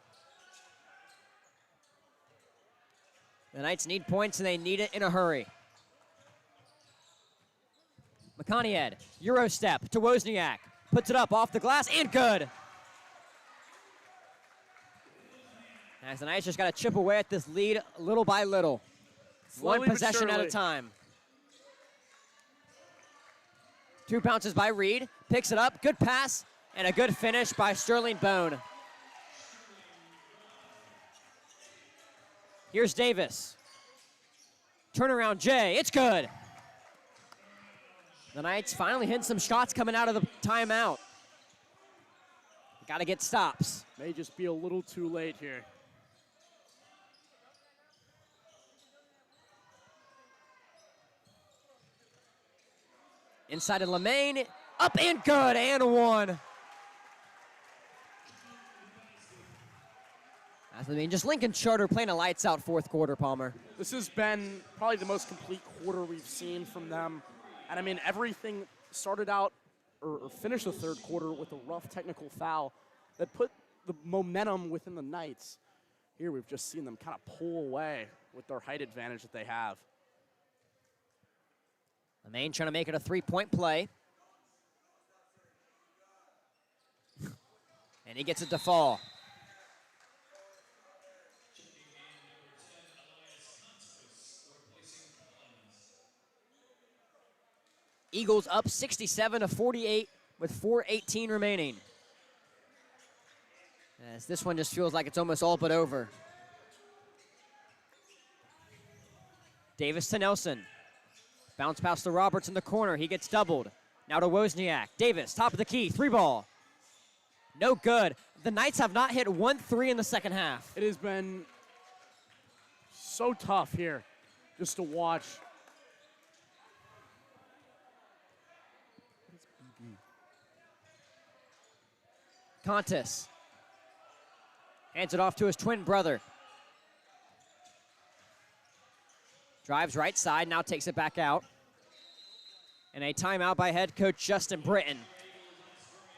The Knights need points, and they need it in a hurry. McConaughey, Euro step to Wozniak. Puts it up off the glass, and good. As the Knights just got to chip away at this lead little by little. Slowly One but possession at a surely. time. 2 bounces by Reed, picks it up, good pass, and a good finish by Sterling Bone. Here's Davis. Turnaround Jay, it's good. The Knights finally hitting some shots coming out of the timeout. Got to get stops. May just be a little too late here. Inside of Lemaine, up and good, and one. I mean, just Lincoln Charter playing a lights out fourth quarter, Palmer. This has been probably the most complete quarter we've seen from them. And I mean, everything started out or finished the third quarter with a rough technical foul that put the momentum within the Knights. Here we've just seen them kind of pull away with their height advantage that they have. Lemaine trying to make it a 3-point play. And he gets it to fall. Eagles up 67-48 with 4:18 remaining. As this one just feels like it's almost all but over. Davis to Nelson. Bounce pass to Roberts in the corner. He gets doubled. Now to Wozniak. Davis, top of the key, 3 ball. No good. The Knights have not hit 1 3 in the second half. It has been so tough here just to watch. Contis hands it off to his twin brother. Drives right side, now takes it back out. And a timeout by head coach Justin Britton.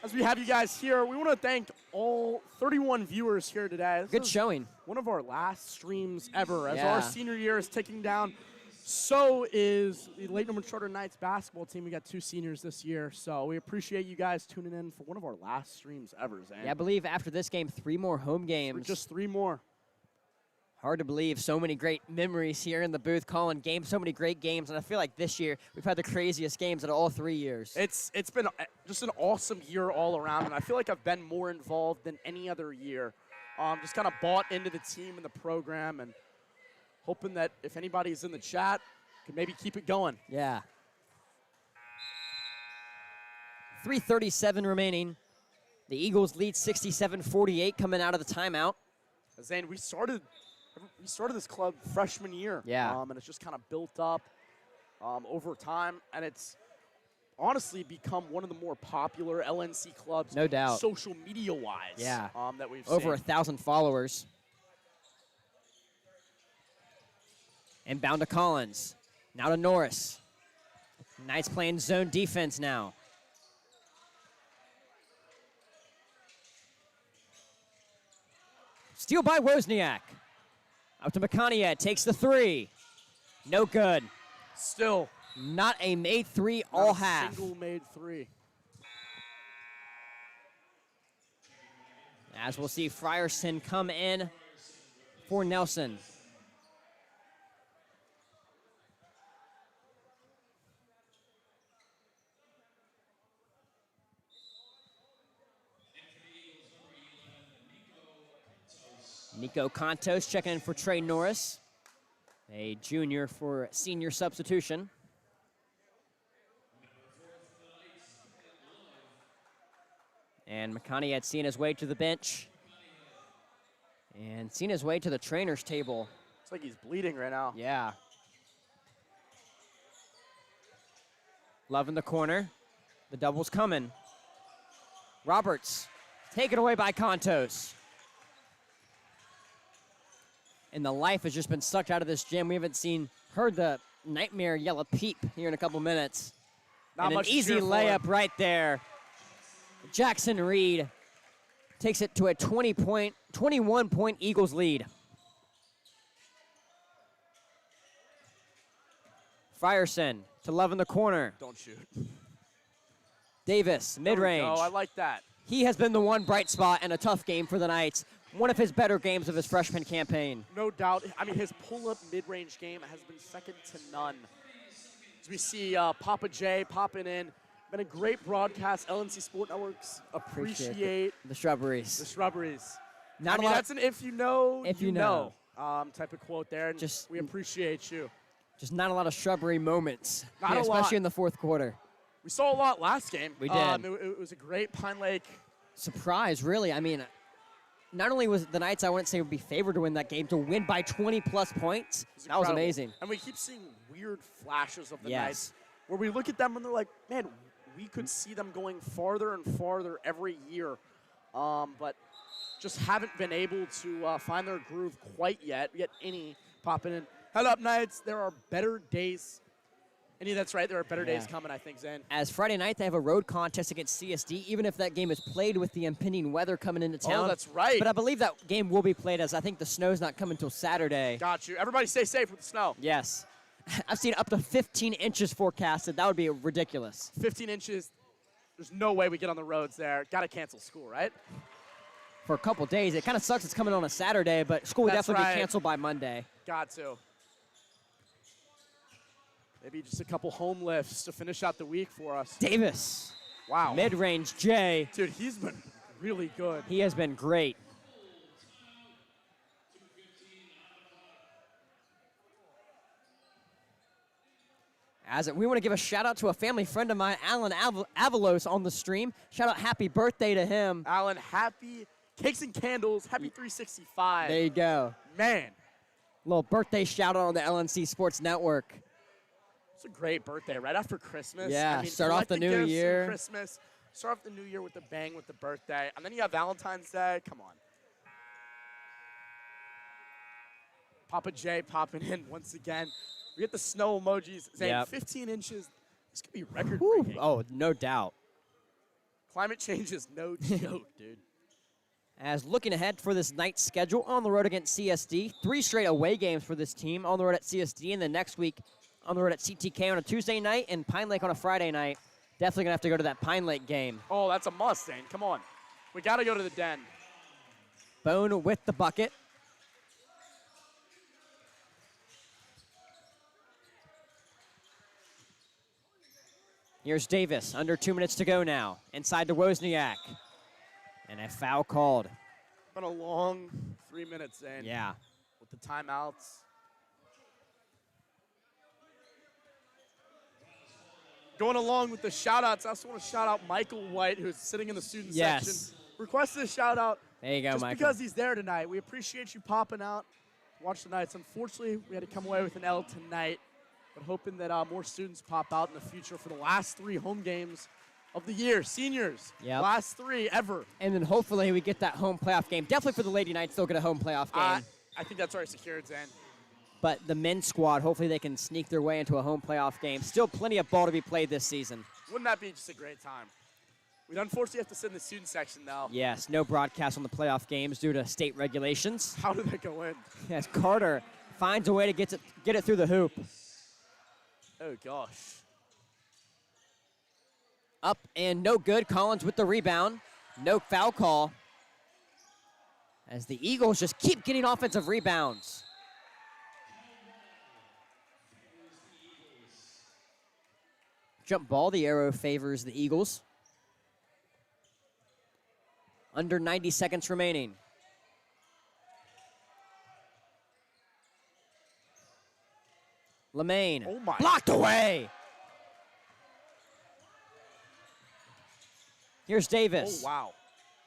As we have you guys here, we want to thank all 31 viewers here today. This Good is showing. one of our last streams ever. As Yeah. our senior year is ticking down, so is the Lake Norman Charter Knights basketball team. We got 2 seniors this year, so we appreciate you guys tuning in for one of our last streams ever, Zane. Yeah, I believe after this game, 3 more home games. Just 3 more. Hard to believe so many great memories here in the booth calling games, so many great games. And I feel like this year we've had the craziest games out of all 3 years. It's been just an awesome year all around, and I feel like I've been more involved than any other year. Just kind of bought into the team and the program, and hoping that if anybody's in the chat, can maybe keep it going. Yeah. 3:37 remaining. The Eagles lead 67-48 coming out of the timeout. Zane, we started this club freshman year. Yeah. And it's just kind of built up over time, and it's honestly become one of the more popular LNC clubs. No doubt. Social media-wise. Yeah. That we've Over seen. 1,000 followers. Inbound to Collins. Now to Norris. Knights playing zone defense now. Steal by Wozniak. Out to Makaniad, takes the three. No good. Still. Not a made three not all a half. Single made three. As we'll see Frierson come in for Nelson. Nico Contos checking in for Trey Norris, a junior for senior substitution. And McConaughey had seen his way to the bench and seen his way to the trainer's table. It's like he's bleeding right now. Yeah. Love in the corner. The double's coming. Roberts, taken away by Contos. And the life has just been sucked out of this gym. We haven't heard the nightmare yell a peep here in a couple minutes. Not and much an to easy cheer for. layup right there. Jackson Reed takes it to a 21-point Eagles lead. Frierson to Love in the corner. Don't shoot. Davis, mid-range. Oh, I like that. He has been the one bright spot in a tough game for the Knights. One of his better games of his freshman campaign. No doubt. I mean, his pull-up mid-range game has been second to none. As we see Papa J popping in. Been a great broadcast. LNC Sport Networks appreciate the shrubberies. the shrubberies. Not I mean, a lot, that's an if you know, If you know. type of quote there. And Just- we appreciate you. just not a lot of shrubbery moments. Not a especially lot. in the fourth quarter. We saw a lot last game. We did. It was a great Pine Lake. Surprise, really. I mean, not only was the Knights, I wouldn't say would be favored to win that game, to win by 20-plus points, It was that was incredible. amazing. And we keep seeing weird flashes of the Yes. Knights where we look at them and they're like, man, we could see them going farther and farther every year. But just haven't been able to find their groove quite yet. We get any popping in. Head up, Knights. There are better days. Any, that's right. There are better days Yeah. coming, I think, Zane. As Friday night, they have a road contest against CSD, even if that game is played with the impending weather coming into town. Oh, that's right. But I believe that game will be played, as I think the snow's not coming until Saturday. Got you. Everybody stay safe with the snow. Yes. I've seen up to 15 inches forecasted. That would be ridiculous. 15 inches. There's no way we get on the roads there. Got to cancel school, right? For a couple days. It kind of sucks it's coming on a Saturday, but school will That's definitely right. be canceled by Monday. Got to. Maybe just a couple home lifts to finish out the week for us. Davis, Wow. mid-range J. Dude, he's been really good. He has been great. We want to give a shout out to a family friend of mine, Alan Avalos, on the stream. Shout out, happy birthday to him. Alan, happy cakes and candles. Happy 365. There you go. Man, Little birthday shout out on the LNC Sports Network. it's a great birthday right after Christmas. Yeah, I mean, start off collect the new gifts and year. Christmas. Start off the new year with a bang with the birthday. And then you have Valentine's Day. Come on. Papa J popping in once again. We get the snow emojis. Zane, Yep. 15 inches. This could be record Whew. breaking. Oh, no doubt. Climate change is no joke, dude. As looking ahead for this night's schedule on the road against CSD, 3 straight away games for this team on the road at CSD, and then next week on the road at CTK on a Tuesday night and Pine Lake on a Friday night. Definitely going to have to go to that Pine Lake game. Oh, that's a must, Zane. Come on. We got to go to the den. Bone with the bucket. Here's Davis, under 2 minutes to go now. Inside to Wozniak. And a foul called. Been a long 3 minutes, Zane. Yeah. With the timeouts. Going along with the shout-outs, I also want to shout out Michael White, who's sitting in the student Yes. section. Requested a shout-out There you go, just Michael. because he's there tonight. We appreciate you popping out. Watch the Knights. Unfortunately, we had to come away with an L tonight. but hoping that more students pop out in the future for the last 3 home games of the year. Seniors, Yep. last 3 ever. And then hopefully we get that home playoff game. Definitely for the Lady Knights, they'll get a home playoff game. I think that's already secured, Zan. But the men's squad, hopefully they can sneak their way into a home playoff game. Still plenty of ball to be played this season. Wouldn't that be just a great time? We'd unfortunately have to sit in the student section now. Yes, no broadcast on the playoff games due to state regulations. How did that go in? As Carter finds a way to get it through the hoop. Oh, gosh. Up and no good. Collins with the rebound. No foul call. As the Eagles just keep getting offensive rebounds. Jump ball, the arrow favors the Eagles. Under 90 seconds remaining. Lemaine, Oh, my. blocked away. Here's Davis. Oh, wow.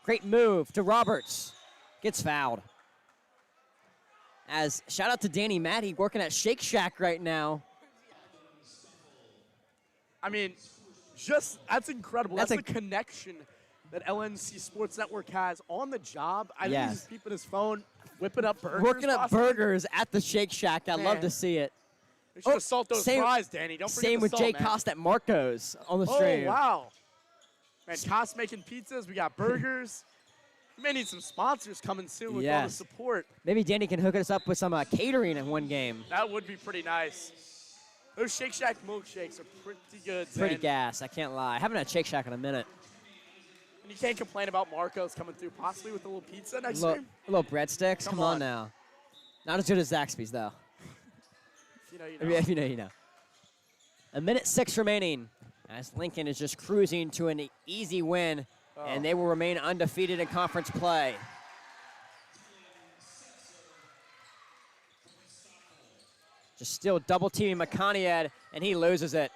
Great move to Roberts. Gets fouled. As shout out to Danny Matty working at Shake Shack right now. I mean, that's incredible. That's That's the connection that LNC Sports Network has on the job. I think Yes. he's just keeping his phone, whipping up burgers. Working up possibly. burgers at the Shake Shack. I love Man. to see it. We should salt those same- fries, Danny. Don't forget Same the with salt, Jay man. Cost at Marco's on the Oh, stream. wow. Man, Cost making pizzas. We got burgers. We may need some sponsors coming soon with all the Yes. support. Maybe Danny can hook us up with some catering in one game. That would be pretty nice. Those Shake Shack milkshakes are pretty good, Pretty Zan. gas, I can't lie. I haven't had Shake Shack in a minute. And you can't complain about Marco's coming through, possibly with a little pizza next A game. little breadsticks. Come Come on on. now. Not as good as Zaxby's, though. If you know, you I know. mean, if you know, you know. 1:06 remaining as Lincoln is just cruising to an easy win, and they will remain undefeated in conference play. Just still double teaming Makaniad, and he loses it.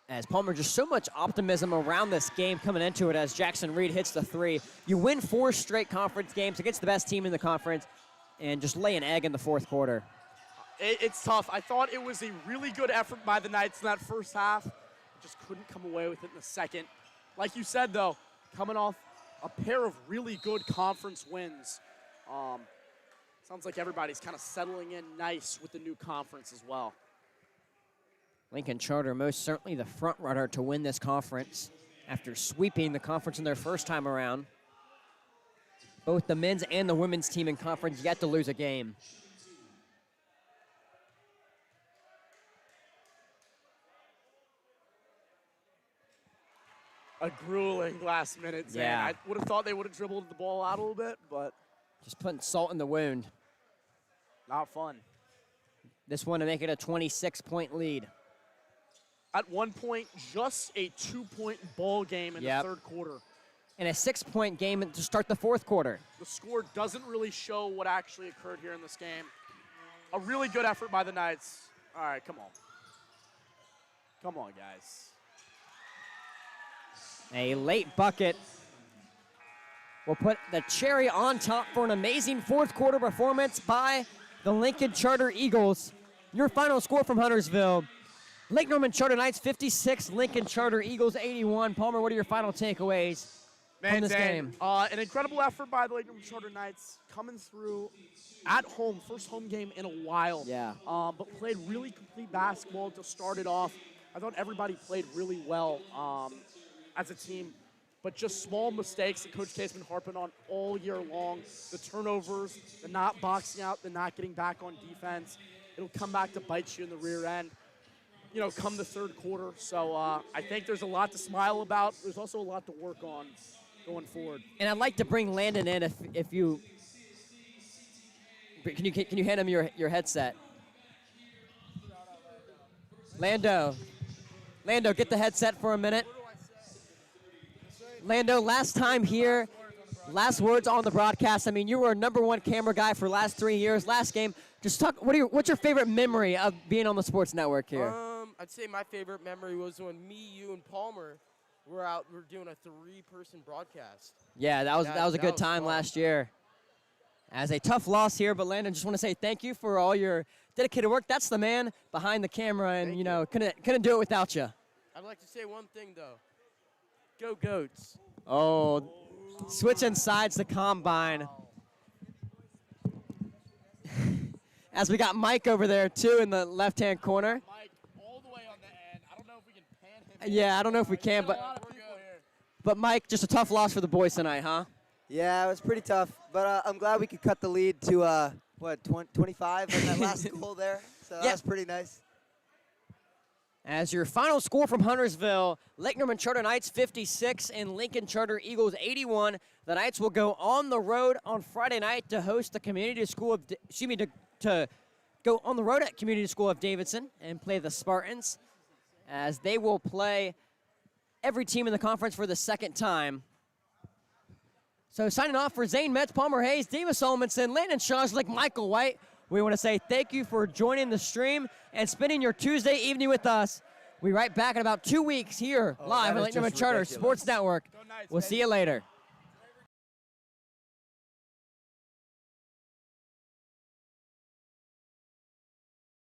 As Palmer, just so much optimism around this game coming into it as Jackson Reed hits the 3. You win 4 straight conference games against the best team in the conference and just lay an egg in the fourth quarter. It's tough. I thought it was a really good effort by the Knights in that first half. Just couldn't come away with it in the second. Like you said, though, coming off a pair of really good conference wins. Sounds like everybody's kind of settling in nice with the new conference as well. Lincoln Charter most certainly the front runner to win this conference after sweeping the conference in their first time around. Both the men's and the women's team in conference yet to lose a game. A grueling last minute, Zan. Yeah. I would have thought they would have dribbled the ball out a little bit, but Just putting salt in the wound. not fun. This one to make it a 26-point lead. At one point, just a 2-point ball game in Yep. the third quarter. And a 6-point game to start the fourth quarter. The score doesn't really show what actually occurred here in this game. A really good effort by the Knights. All right, come on. Come on, guys. A late bucket will put the cherry on top for an amazing fourth quarter performance by the Lincoln Charter Eagles. Your final score from Huntersville, Lake Norman Charter Knights 56, Lincoln Charter Eagles 81. Palmer, what are your final takeaways from this game? An incredible effort by the Lake Norman Charter Knights coming through at home, first home game in a while. Yeah. But played really complete basketball to start it off. I thought everybody played really well as a team, but just small mistakes that Coach K's been harping on all year long. The turnovers, the not boxing out, the not getting back on defense. It'll come back to bite you in the rear end, you know, come the third quarter. So I think there's a lot to smile about. There's also a lot to work on going forward. And I'd like to bring Landon in if you can you hand him your headset? Lando, get the headset for a minute. Lando, last time here, last words on the broadcast. I mean, you were a #1 camera guy for the last 3 years. Last game, just talk. What's your favorite memory of being on the Sports Network here? I'd say my favorite memory was when me, you, and Palmer we're doing a 3-person broadcast. Yeah, that was a good time fun. last year. As a tough loss here, but Landon, just want to say thank you for all your dedicated work. That's the man behind the camera, and you know, couldn't do it without you. I'd like to say one thing though. Go Goats. Oh, switching sides to combine. As we got Mike over there too in the left-hand corner. Mike, all the way on the end. I don't know if we can pan him. Yeah, I don't know if we can, but Mike, just a tough loss for the boys tonight, huh? Yeah, it was pretty tough, but I'm glad we could cut the lead to, 25 on that last goal there. So Yeah. that's pretty nice. As your final score from Huntersville, Lake Norman Charter Knights 56 and Lincoln Charter Eagles 81. The Knights will go on the road on Friday night to host the Community School of, to go on the road at Community School of Davidson and play the Spartans, as they will play every team in the conference for the second time. So signing off for Zane Metz, Palmer Hayes, Davis Olmanson, Landon Shawslick, Michael White, we want to say thank you for joining the stream and spending your Tuesday evening with us. We'll be right back in about 2 weeks here live that on is Lake Norman just Charter ridiculous. Sports Network. Go Knights, We'll baby. see you later.